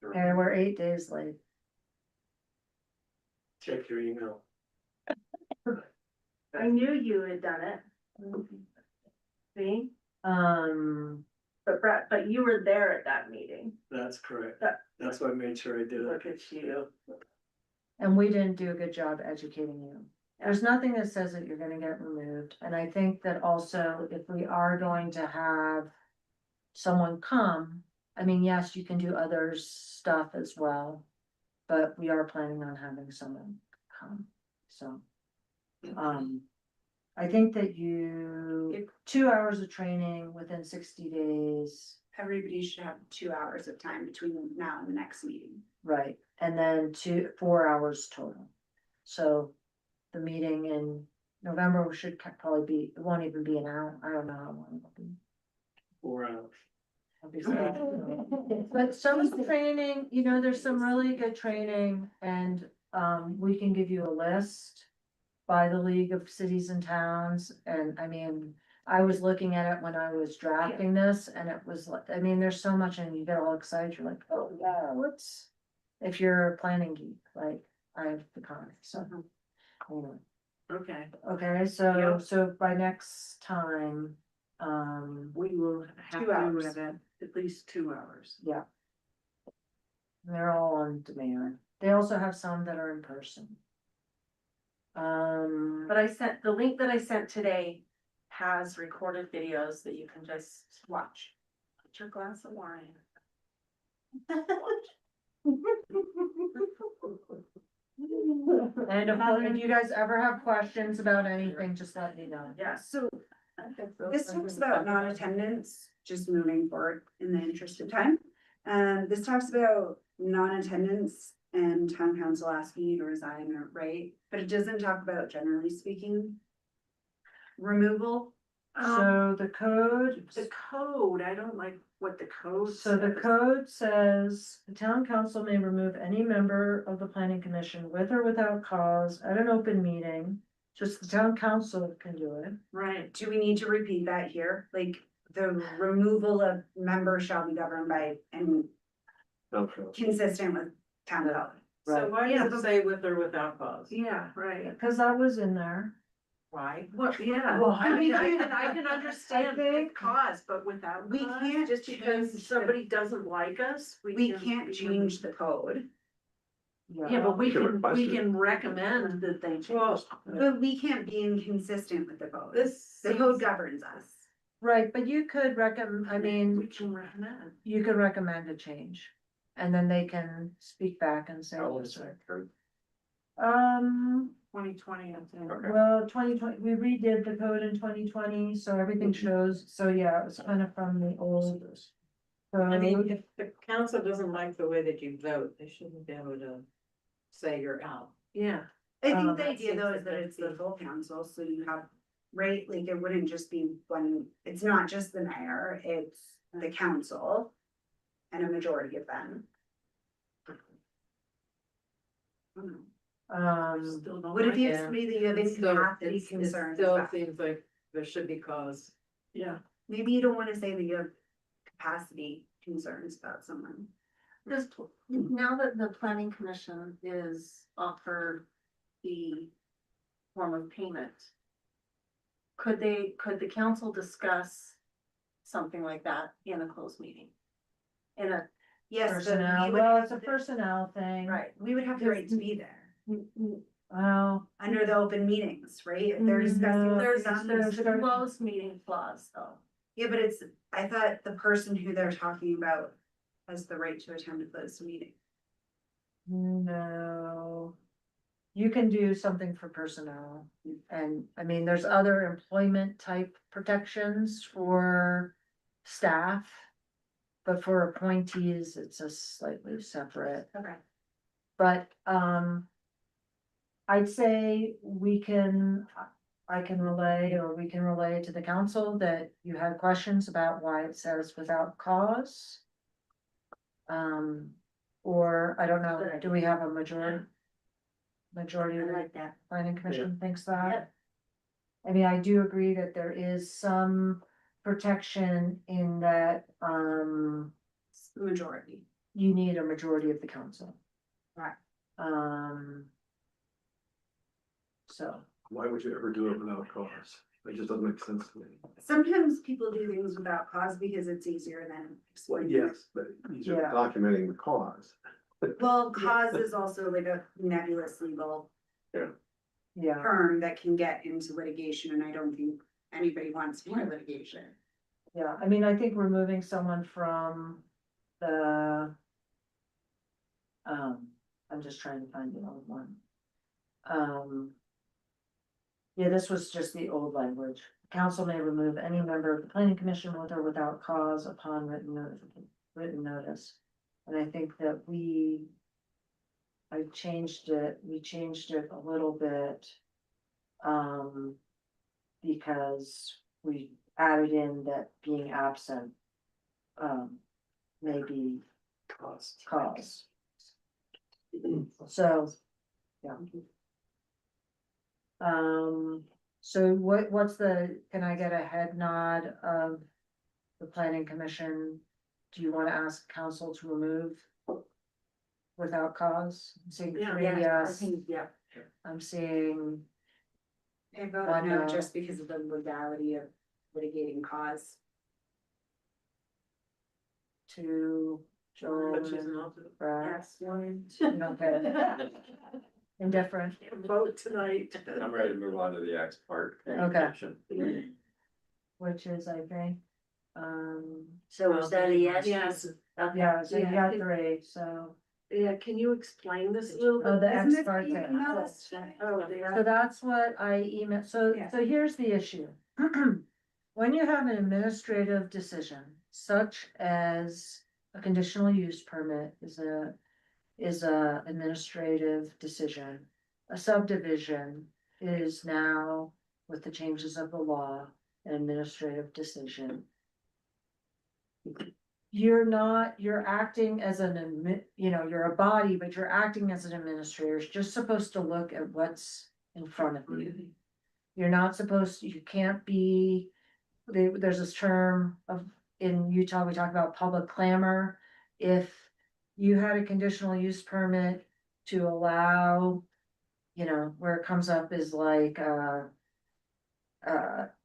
and we're 8 days late. Check your email. I knew you had done it. See, but you were there at that meeting. That's correct. That- That's why I made sure I did it. Look at you. And we didn't do a good job educating you. There's nothing that says that you're gonna get removed, and I think that also if we are going to have someone come, I mean, yes, you can do other stuff as well, but we are planning on having someone come, so. I think that you, 2 hours of training within 60 days, Everybody should have 2 hours of time between now and the next meeting. right, and then 4 hours total. So the meeting in November should probably be, it won't even be an hour, I don't know how long it'll be. 4 hours. But some training, you know, there's some really good training and, we can give you a list by the League of Cities and Towns, and I mean, I was looking at it when I was drafting this, and it was like, I mean, there's so much and you get all excited, you're like, oh yeah, what's. If you're a planning geek, like I have the comics, so. Anyway. Okay, Okay, so, Yep. so by next time, we will have 2 to hours. have at least 2 hours. yeah. They're all on demand. They also have some that are in person. But I sent, the link that I sent today has recorded videos that you can just watch. Put your glass of wine. And if you guys ever have questions about anything, just let me know. Yeah. So this talks about non-attendance, just moving forward in the interest of time. This talks about non-attendance and town council asking you to resign, or right? But it doesn't talk about, generally speaking, removal. So the code. The code, I don't like what the code So the says. code says, the town council may remove any member of the planning commission with or without cause at an open meeting. Just the town council can do it. Right, Do we need to repeat that here? Like, the removal of members shall be governed by and consistent with town code. So Right. why Yeah, does it say with or without cause? yeah, right. Cause that was in there. Why? Well, yeah, Well, I mean, we I can understand I think- with cause, but without We cause, can't just because change somebody doesn't like us, We can't change the code, Yeah, but we can can, request we it. can recommend that they change. but we can't be inconsistent with the code. This The code seems, governs us. Right, but you could recommend, I We mean, can recommend. you could recommend a change. And then they can speak back and say. How old yes is or- that code? 2020, I think. Okay. Well, 2020, we redid the code in 2020, so everything shows, so yeah, it was kind of from the old. I mean, code. if the council doesn't like the way that you vote, they shouldn't be able to say you're out. Yeah, I think the that idea seems though like is that that'd it's the be- full council, so you have, right, like it wouldn't just be one, it's not just the mayor, it's the council. And a majority of them. still don't What if like you it. have somebody that you have It's still, capacity it concerns still about? seems like there should be cause. Yeah, Maybe you don't wanna say that you have capacity concerns about someone. Just now that the planning commission is offered the form of payment. Could the council discuss something like that in a closed meeting? In a, Yes, Personnel, we would well, have it's a the- personnel thing. right, we would have the right to be there, Well, under the open meetings, right? If they're discussing No, there's something. a closed meeting clause though. Yeah, but it's, I thought the person who they're talking about has the right to attend a closed meeting. no. You can do something for personnel, and, I mean, there's other employment type protections for staff. But for appointees, it's a slightly separate. Okay. But, I'd say I can relay, or we can relay to the council that you had questions about why it says without cause. Or, I don't know, do we have a majority? Majority of the that. planning commission thinks that? I mean, I do agree that there is some protection in that, It's the majority. you need a majority of the council. Right. So, Why would you ever do it without cause? It just doesn't make sense to me. Sometimes people do things without cause because it's easier than Well, explaining. yes, but you're Yeah. documenting the cause. Well, cause is also like a nebulous legal yeah, term that can get into litigation, and I don't think anybody wants more litigation. yeah, I mean, I think removing someone from the. I'm just trying to find the old one. Yeah, this was just the old language. Council may remove any member of the planning commission with or without cause upon written notice. And I think that I changed it, we changed it a little bit. Because we added in that being absent. May be cause. So, yeah. So what's can I get a head nod of the planning commission? Do you want to ask council to remove without cause? I'm seeing three yes. Yeah. I'm seeing I vote One no no. just because of the legality of litigating cause. two, Joel But she's and not. Brad. Yes, one. Okay. Indifferent. Vote tonight. I'm ready to move on to the X part. Okay. Which is, I think, So is that a yes? Yes. Okay. yeah, so you Yeah. got three, so. Yeah, can you explain this a little Oh, bit? the Isn't ex parte. this the email that's- Oh, they So that's what I emailed, so Yeah. here's the issue. When you have an administrative decision, such as a conditional use permit is a administrative decision. A subdivision is now, with the changes of the law, an administrative decision. You're acting as you're a body, but you're acting as an administrator. You're just supposed to look at what's in front of you. You're not supposed, you can't be, there's this term in Utah, we talk about public clamor. If you had a conditional use permit to allow, where it comes up is like,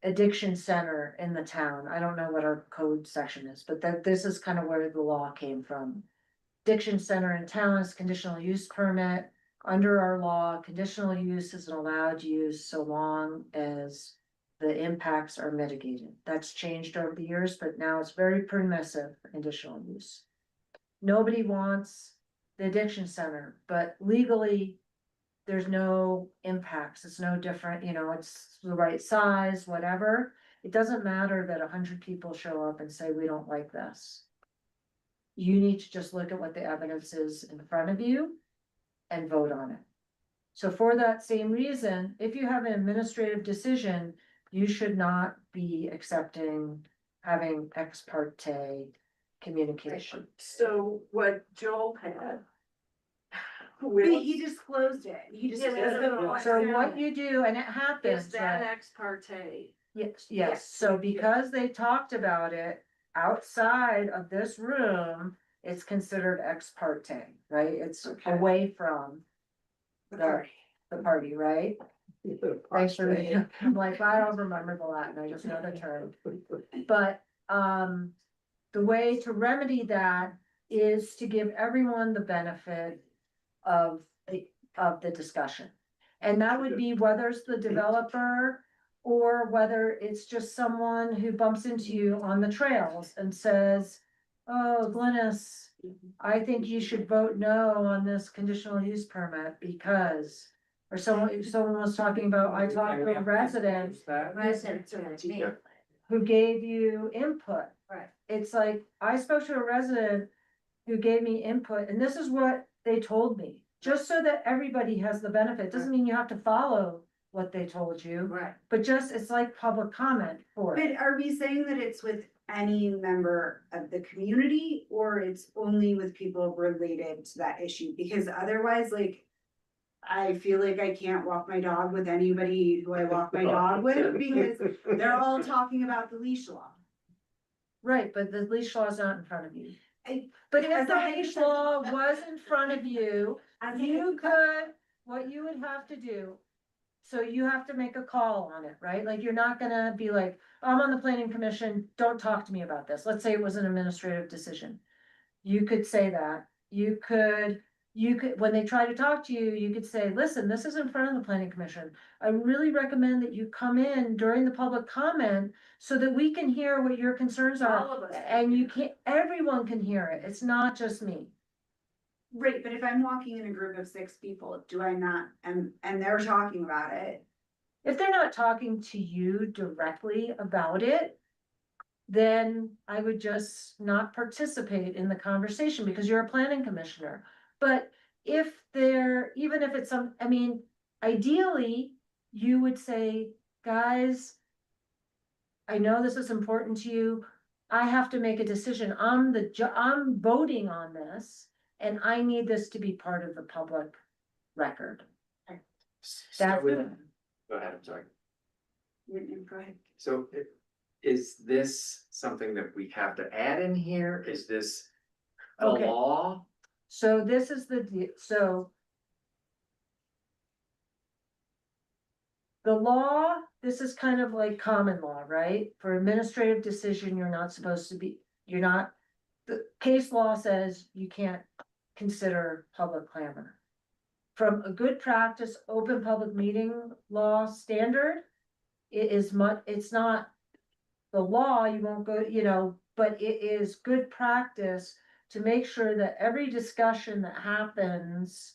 addiction center in the town. I don't know what our code section is, but this is kind of where the law came from. Addiction center in town is conditional use permit. Under our law, conditional use is an allowed use so long as the impacts are mitigated. That's changed over the years, but now it's very permissive for conditional use. Nobody wants the addiction center, but legally, there's no impacts. It's no different, it's the right size, whatever. It doesn't matter that 100 people show up and say, we don't like this. You need to just look at what the evidence is in front of you and vote on it. So for that same reason, if you have an administrative decision, you should not be having ex parte communication. So what Joel had. But he disclosed it. He just. So what you do, and it happens, Is that right? ex parte? Yes, so because they talked about it outside of this room, it's considered ex parte, right? It's Okay. away from the party, right? Thanks for reading. I'm like, I don't remember the Latin, I just know the term. But, the way to remedy that is to give everyone the benefit of the discussion. And that would be whether it's the developer or whether it's just someone who bumps into you on the trails and says, oh, Glynis, I think you should vote no on this conditional use permit because, or someone was talking about, I talked to a resident who gave you input. Right. It's like, I spoke to a resident who gave me input, and this is what they told me, just so that everybody has the benefit. Doesn't mean you have to follow what they told you, Right. but just, it's like public comment for it. But are we saying that it's with any member of the community or it's only with people related to that issue? Because otherwise, like, I feel like I can't walk my dog with anybody who I walk my dog with because they're all talking about the leash law. Right, but the leash law is not in front of you. But But if the leash law was in front of you, what you would have to do, so you have to make a call on it, right? Like, you're not gonna be like, I'm on the planning commission, don't talk to me about this. Let's say it was an administrative decision. You could say that. You could, when they try to talk to you, you could say, listen, this is in front of the planning commission. I really recommend that you come in during the public comment so that we can hear what your concerns All are. of us can And you hear. can't, everyone can hear it. It's not just me. Right, but if I'm walking in a group of 6 people, do I not, and they're talking about it, if they're not talking to you directly about it, then I would just not participate in the conversation because you're a planning commissioner. But if they're, even if it's some, I mean, ideally, you would say, guys, I know this is important to you. I have to make a decision. I'm voting on this and I need this to be part of the public record. That's So, it. go ahead, I'm sorry. Go ahead. So is this something that we have to add in here? Is this the Okay. law? So this is so. The law, this is kind of like common law, right? For administrative decision, you're not supposed to be, the case law says you can't consider public clamor. From a good practice, open public meeting law standard, it's not the law, you won't go, but it is good practice to make sure that every discussion that happens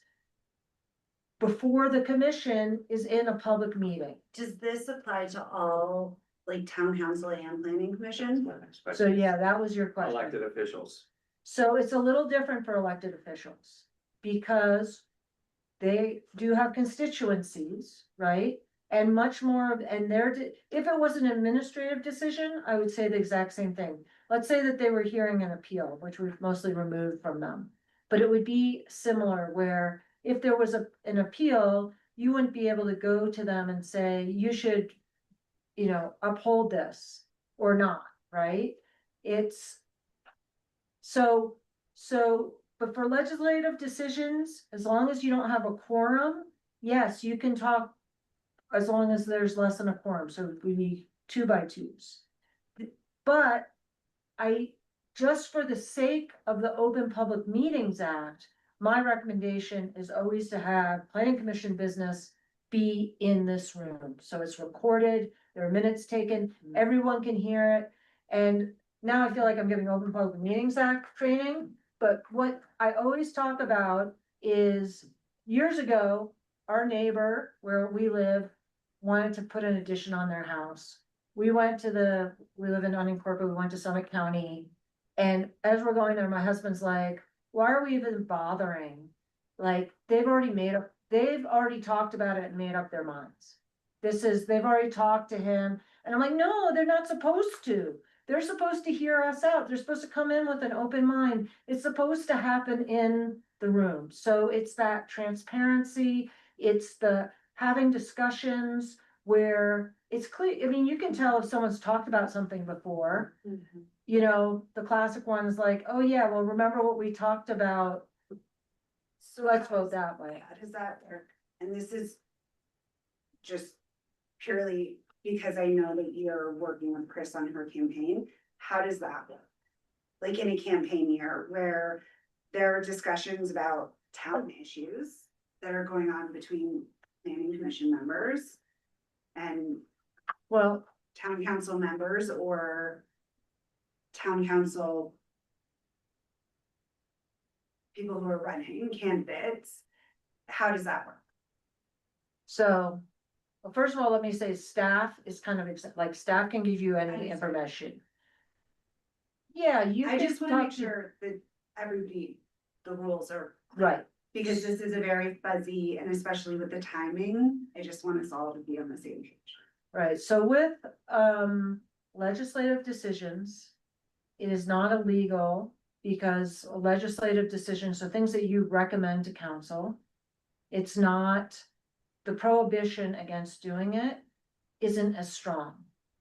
before the commission is in a public meeting. Does this apply to all, like, town council and planning commission? So yeah, that was your question. Elected officials. So it's a little different for elected officials because they do have constituencies, right? And much more of, and if it was an administrative decision, I would say the exact same thing. Let's say that they were hearing an appeal, which we've mostly removed from them. But it would be similar where if there was an appeal, you wouldn't be able to go to them and say, you should, uphold this or not, right? It's but for legislative decisions, as long as you don't have a quorum, yes, you can talk as long as there's less than a quorum, so we need 2 by 2s. But just for the sake of the Open Public Meetings Act, my recommendation is always to have planning commission business be in this room. So it's recorded, there are minutes taken, everyone can hear it. And now I feel like I'm giving Open Public Meetings Act training, but what I always talk about is years ago, our neighbor where we live wanted to put an addition on their house. We live in unincorporated, we went to Summit County. And as we're going there, my husband's like, why are we even bothering? Like, they've already talked about it and made up their minds. They've already talked to him. And I'm like, no, they're not supposed to. They're supposed to hear us out. They're supposed to come in with an open mind. It's supposed to happen in the room. So it's that transparency. It's the having discussions where it's clear. I mean, you can tell if someone's talked about something before. The classic one is like, oh yeah, well, remember what we talked about. So let's vote that way. How does that work? And this is just purely because I know that you're working with Chris on her campaign. How does that work? Like in a campaign year where there are discussions about town issues that are going on between planning commission members and town council members or town council people who are running candidates. How does that work? So, well, first of all, let me say staff is kind of like staff can give you any information. Yeah, I just want to make sure that the rules are right. Because this is a very fuzzy, and especially with the timing, I just want us all to be on the same page. Right, so with legislative decisions, it is not illegal because legislative decisions, so things that you recommend to council, it's not, the prohibition against doing it isn't as strong.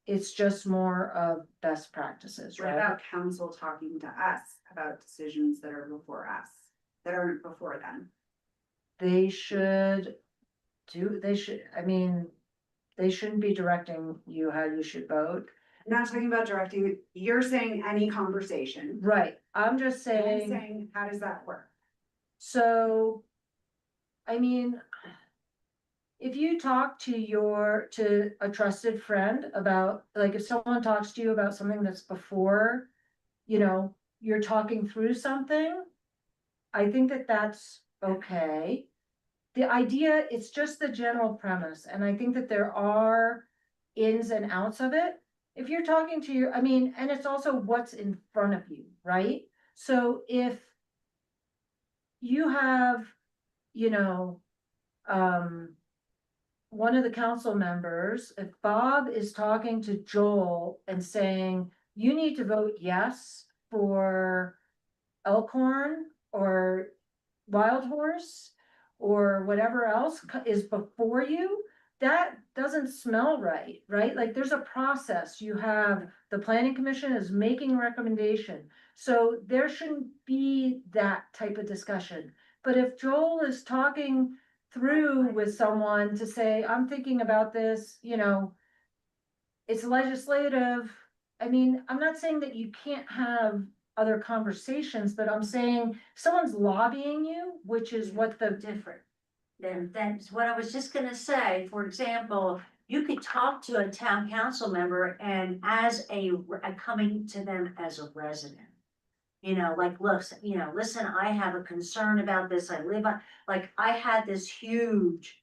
It's just more of best practices, What right? about council talking to us about decisions that are before us, that aren't before them? They shouldn't be directing you how you should vote. I'm not talking about directing, you're saying any conversation. Right, I'm just And I'm saying, saying, how does that work? so, I mean, if you talk to a trusted friend about, like, if someone talks to you about something that's before, you're talking through something, I think that that's okay. the idea, it's just the general premise, and I think that there are ins and outs of it. If you're talking to your, I mean, and it's also what's in front of you, right? So if you have, you know, one of the council members, if Bob is talking to Joel and saying, you need to vote yes for Elkhorn or Wild Horse or whatever else is before you, that doesn't smell right, right? Like there's a process. You have, the planning commission is making a recommendation. So there shouldn't be that type of discussion. But if Joel is talking through with someone to say, I'm thinking about this, you know, it's legislative. I mean, I'm not saying that you can't have other conversations, but I'm saying someone's lobbying you, which is what the Different. Then that's what I was just gonna say. For example, you could talk to a town council member and as coming to them as a resident. You know, like, look, you know, listen, I have a concern about this. I live on, like, I had this huge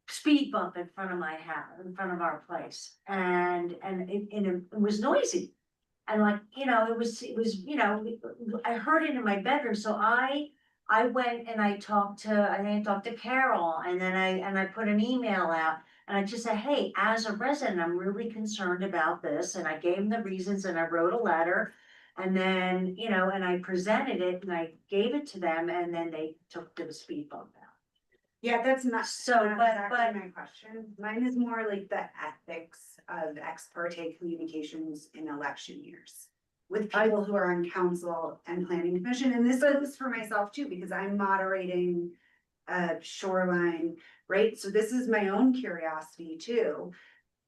speed bump in front of my house, in front of our place, and it was noisy. And like, you know, it was, you know, I heard it in my bedroom, so I went and I talked to Carol, and then I put an email out. And I just said, hey, as a resident, I'm really concerned about this, and I gave them the reasons, and I wrote a letter. And then, you know, and I presented it, and I gave it to them, and then they took the speed bump out. Yeah, that's not, So, not but exactly my question. Mine is more like the ethics of ex parte communications in election years. With people who are on council and planning commission, and this goes for myself too, because I'm moderating a shoreline, right? So this is my own curiosity too.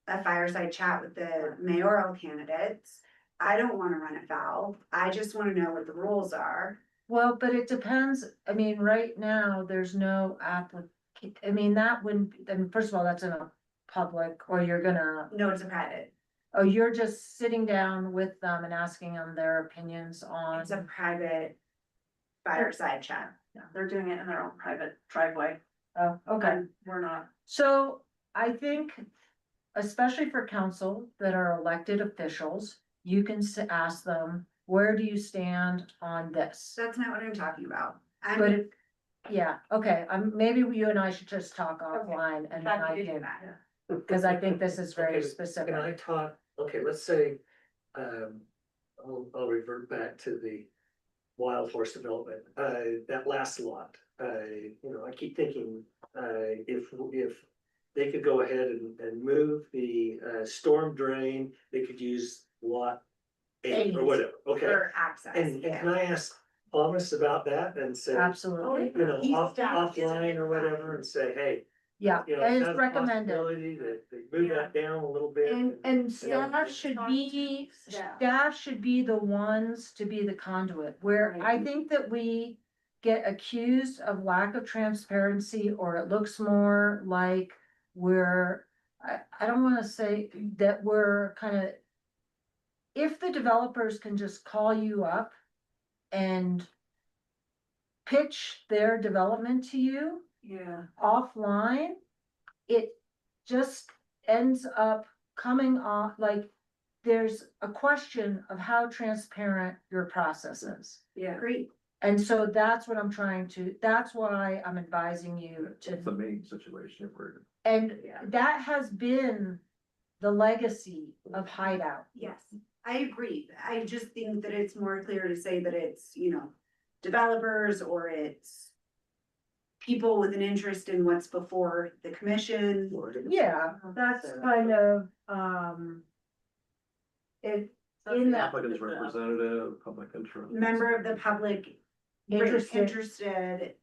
A fireside chat with the mayoral candidates. I don't wanna run afoul. I just wanna know what the rules are. well, but it depends. I mean, right now, there's no I mean, that wouldn't, I mean, first of all, that's in a public, or you're gonna, No, it's a private. oh, you're just sitting down with them and asking them their opinions on. It's a private fireside chat. Yeah, they're doing it in their own private driveway. Oh, okay. We're not. So I think, especially for council that are elected officials, you can ask them, where do you stand on this? That's not what I'm talking about. But if, yeah, okay, maybe you and I should just talk offline and then I can, because I think this is very Okay, specific. Can I talk, okay, let's say, I'll revert back to the wild horse development, that last lot. You know, I keep thinking, if they could go ahead and move the storm drain, they could use lot 8 or whatever, okay? For access. And can I ask Thomas about that and say, Absolutely, you know, He's offline or whatever, and say, hey, yeah, you know, and is it's that a recommended. possibility that they move that down a little bit? And staff should be, staff should be the ones to be the conduit, where I think that we get accused of lack of transparency, or it looks more like we're, I don't wanna say that we're kind of, if the developers can just call you up and pitch their development to you Yeah. offline, it just ends up coming off like there's a question of how transparent your process is. Yeah. Great. And so that's what I'm trying to, that's why I'm advising you It's the to, main situation if we're. and that has been the legacy of Hideout. Yes, I agree. I just think that it's more clear to say that it's, you know, developers or it's people with an interest in what's before the commission. Yeah, that's kind of, it, in that, Applicant's representative, public interest. Member of the public interested,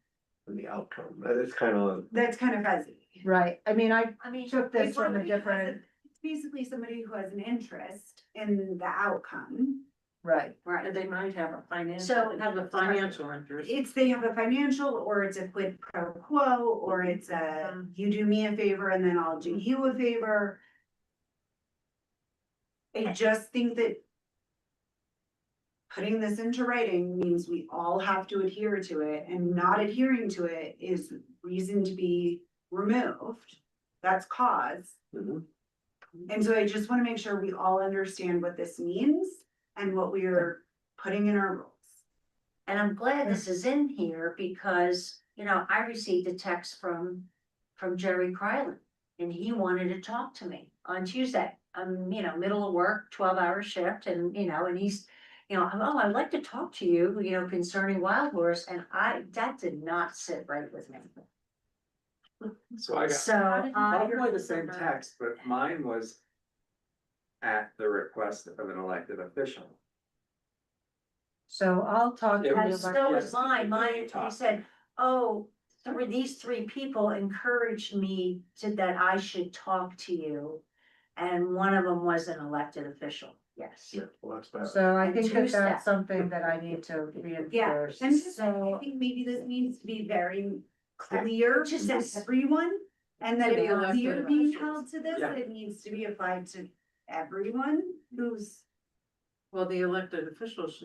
In the outcome, it's kind of. that's kind of fuzzy. right, I mean, I took this It's from a somebody who has different, It's basically somebody who has an interest in the outcome. right. Right, they might have a financial. So Have a financial interest. It's, they have a financial, or it's a quid pro quo, or it's a, you do me a favor and then I'll do you a favor. I just think that putting this into writing means we all have to adhere to it, and not adhering to it is reason to be removed, that's cause. Mhm. And so I just wanna make sure we all understand what this means and what we are putting in our rules. And I'm glad this is in here because, you know, I received a text from Jerry Krylan. And he wanted to talk to me on Tuesday, you know, middle of work, 12-hour shift, and, you know, and he's, you know, oh, I'd like to talk to you, you know, concerning Wild Horse, and that did not sit right with me. So I got So, probably the same text, but mine was at the request of an elected official. So I'll talk to and you so about. was mine, he said, oh, these three people encouraged me that I should talk to you. And one of them was an elected official, yes. Yeah, well, that's bad. So I And think two that that's steps. something that I need to Yeah, reinforce. and just, I So, think maybe this needs to be very clear Just to as- everyone. And that To the if we are elected being officials. held to this, Yeah. that it needs to be applied to everyone who's. Well, the elected officials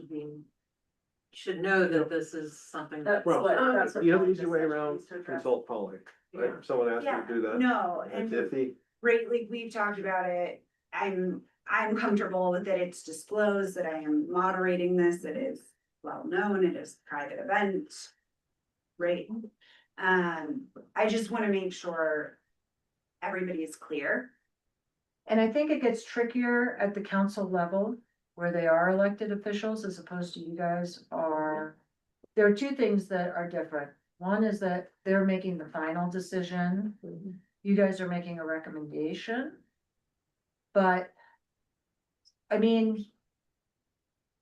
should know that this is something that's. Well, that's what You have an Paul easy just way said, around, needs to address. consult Polly, right? Yeah. If someone asks you Yeah, to do that. no, If and if he, right, like we've talked about it, I'm comfortable with that it's disclosed, that I am moderating this, it is well known, it is a private event. Right, I just wanna make sure everybody is clear. And I think it gets trickier at the council level where they are elected officials as opposed to you guys are. There are two things that are different. One is that they're making the final decision. You guys are making a recommendation. But, I mean,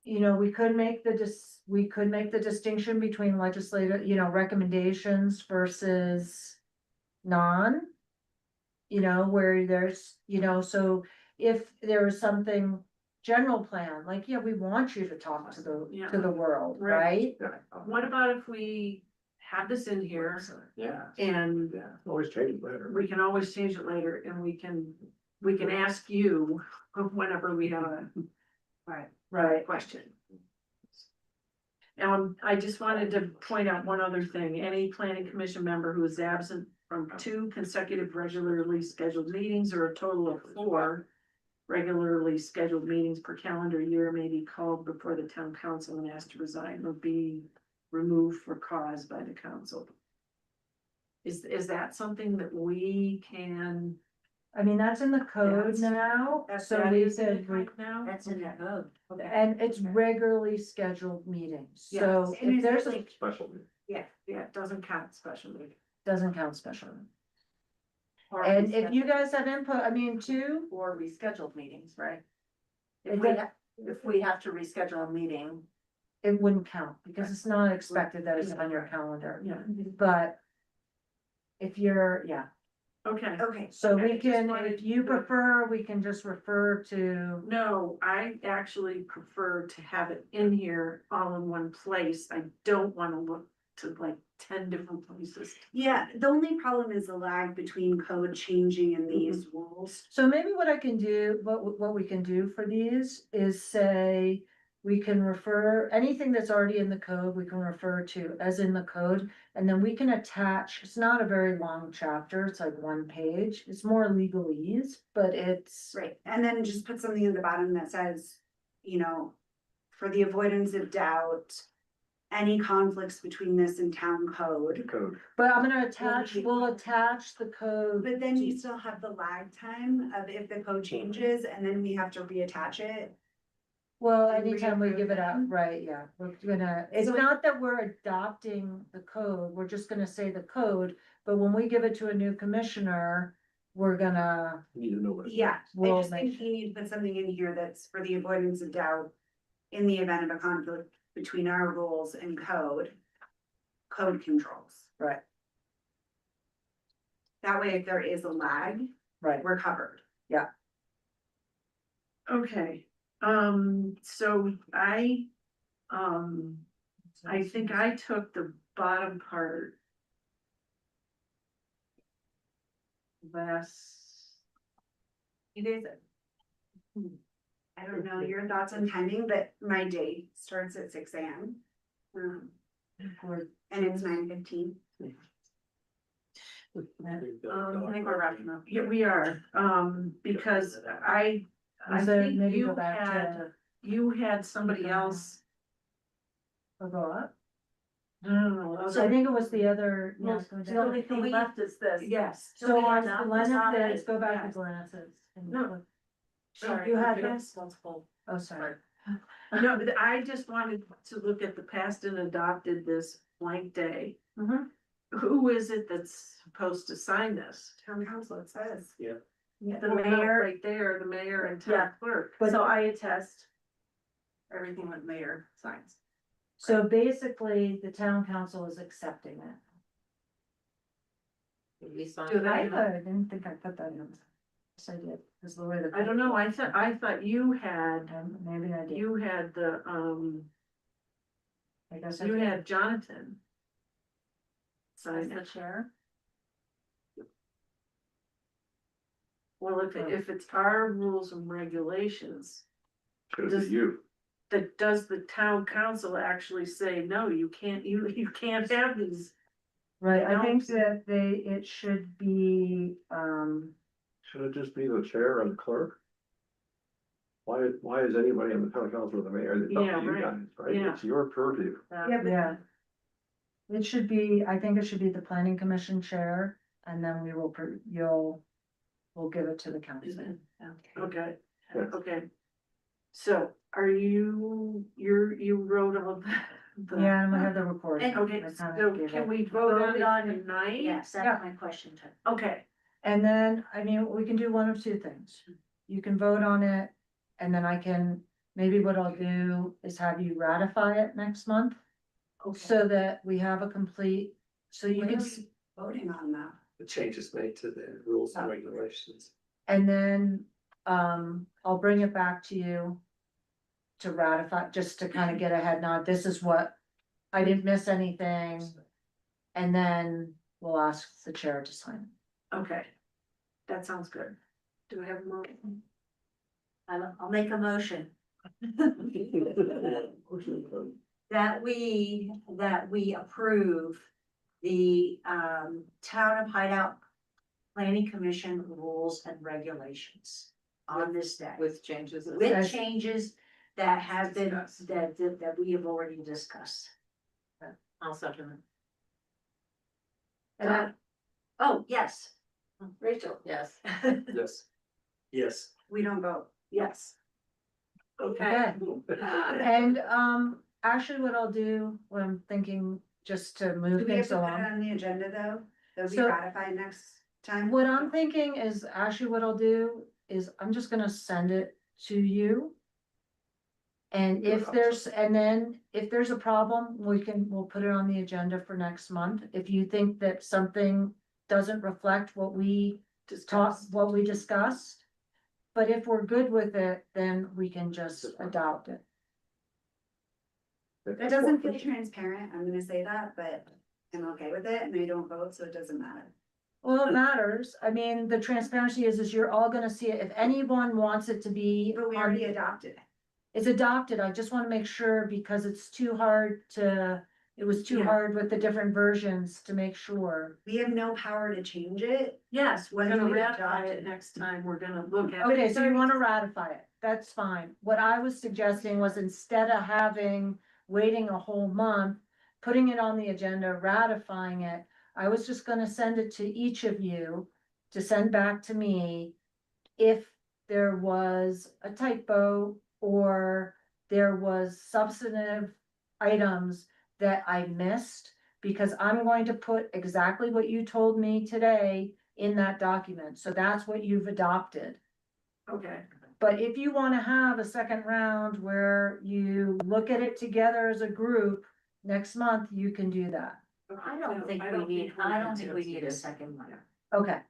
you know, we could make the distinction between legislative, you know, recommendations versus non. You know, where there's, you know, so if there is something general plan, like, yeah, we want you to talk to the world, right? Right. What about if we have this in here Yeah, and yeah. always change it later. we can always change it later and we can ask you whenever we have a Right. question. I just wanted to point out one other thing. Any planning commission member who is absent from 2 consecutive regularly scheduled meetings or a total of 4 regularly scheduled meetings per calendar year may be called before the town council and asked to resign or be removed for cause by the council. Is that something that we can? I mean, that's in the code That's- now, so that we is in said, it right now? That's in that code. and it's regularly scheduled meetings, so And if is there's it a, like, Special meeting. Yeah, it doesn't count specially. doesn't count special. Or And if you rescheduled- guys have input, I mean, too, Or rescheduled meetings, right? It If we have to reschedule a meeting, it wouldn't count, because it's not expected that it's on your calendar, Yeah, but if you're, yeah, okay. okay, so Okay, we just can, wanted if you to- prefer, we can just refer to. No, I actually prefer to have it in here all in one place. I don't wanna look to like 10 different places. yeah, the only problem is the lag between code changing and these rules. So maybe what I can do, what we can do for these is say, we can refer, anything that's already in the code, we can refer to as in the code. And then we can attach, it's not a very long chapter, it's like 1 page, it's more legalese, but it's. Right, and then just put something at the bottom that says, you know, for the avoidance of doubt, any conflicts between this and town code. Code. But I'm gonna attach, we'll attach the code. But then you still have the lag time of if the code changes and then we have to reattach it. Well, and anytime we give it out, reapprove right, yeah, we're gonna, it's So it- not that we're adopting the code, we're just gonna say the code. But when we give it to a new commissioner, we're gonna, You need to know what. it Yeah, I We'll just think you need to put something in here that's for the avoidance of doubt. In the event of a conflict between our rules and code controls. right, That way, if there is a lag, right. we're covered. Okay, so I think I took the bottom part. Last. It is. I don't know your thoughts on timing, but my day starts at 6 AM. And it's 9:15. I think we're wrapping up. Yeah, we are, because I Is there- think maybe go you back had, you had somebody else. Or go up. No, So I think it was the other. yeah, Well, go the down. only thing left is this. Yes. So on Adopt Glennis's, it. go back to Yes. Glennis's. and No. look. Sorry, You had okay. this? Oh, sorry. No, but I just wanted to look at the past and adopted this blank day. Mhm. Who is it that's supposed to sign this? Town council, it says. The The mayor, mayor, right there, the mayor and Yeah. town clerk. so I attest. Everything with mayor signs. So basically, the town council is accepting it. We signed Do I it. didn't think I put that in. Yes, I did, because the way the. I don't know, I thought you had, Maybe I did. you had the, I guess I you did. had Jonathan. As Sign the it. chair. Well, if it's our rules and regulations, Should Does- be you. that does the town council actually say, no, you can't have these? Right, I think Don't- that it should be, Should it just be the chair and clerk? Why is anybody in the town council or the mayor? It's up Yeah, to you right. guys, right? Yeah. It's your purview. yeah. It should be, I think it should be the planning commission chair, and then we will, we'll give it to the council. Okay, Yeah. okay. So are you wrote all the. Yeah, and we have the recording. Okay, I kinda so gave can it. we vote on Vote it tonight? Yes, Yeah. that's my question too. Okay, And then, I mean, we can do one of two things. You can vote on it, and then I can, maybe what I'll do is have you ratify it next month. okay. So that we have a complete, so you When can, are we voting on that? The changes made to the rules and regulations. and then, I'll bring it back to you. To ratify, just to kind of get a head nod, this is what, I didn't miss anything. And then we'll ask the chair to sign. Okay, that sounds good. Do I have a motion? I'll make a motion. That we approve the Town of Hideout Planning Commission rules and regulations on this day. With changes. With changes that have been, that we have already discussed. I'll second it. And oh, yes. Rachel. Yes. Yes. Yes. We don't vote. Yes. Okay. And, actually what I'll do, what I'm thinking, just to Do move we have things to put it along. on the agenda though? That'll be So- ratified next time? What I'm thinking is, actually what I'll do is I'm just gonna send it to you. And if there's, and then if there's a problem, we'll put it on the agenda for next month. If you think that something doesn't reflect what we what we discussed. But if we're good with it, then we can just adopt it. It doesn't feel transparent, I'm gonna say that, but I'm okay with it and I don't vote, so it doesn't matter. Well, it matters. I mean, the transparency is you're all gonna see it. If anyone wants it to be. But we on- already adopted it. It's adopted. I just wanna make sure because it's too hard to, it was too Yeah. hard with the different versions to make sure. We have no power to change it. Yes, we're When gonna we ratify adopt it it. next time. We're gonna look at. Okay, so you wanna ratify it. That's fine. What I was suggesting was instead of waiting a whole month, putting it on the agenda, ratifying it, I was just gonna send it to each of you to send back to me if there was a typo or there was substantive items that I missed, because I'm going to put exactly what you told me today in that document. So that's what you've adopted. Okay, But if you wanna have a second round where you look at it together as a group next month, you can do that. I don't think we need a second one. Okay.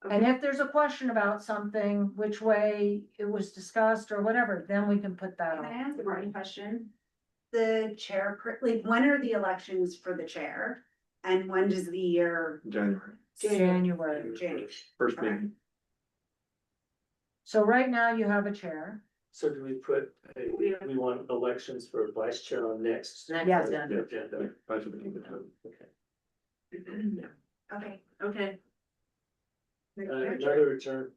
And if there's a question about something, which way it was discussed or whatever, then we can put that Can I on. ask one question? The chair, like, when are the elections for the chair? And when does the year? January, January. January. first meeting. So right now you have a chair. So do we put, we want elections for vice chair on next? Next Yes. agenda. Agenda. Budget meeting. Okay. Okay. Another adjourn.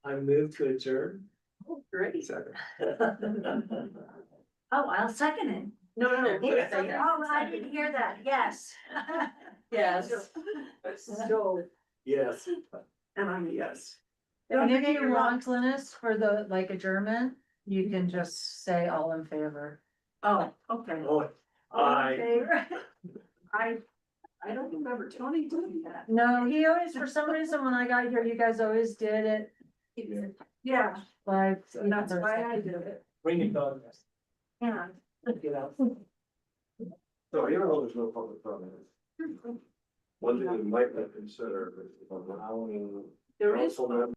I move to adjourn. Great. Second. Oh, I'll second it. No, Oh, I didn't hear that, yes. Yes. So, yes, and I'm a yes. And if you want, Glynis, for the like adjournment, you can just say all in favor. Oh, okay. Oh, All in I, favor? I don't remember Tony doing that. No, he always, for some reason, when I got here, you guys always did it Yeah, like. and that's why I did it. bring it on. Yeah. Get out. So even though there's no public comment, one thing we might consider is allowing There is. council members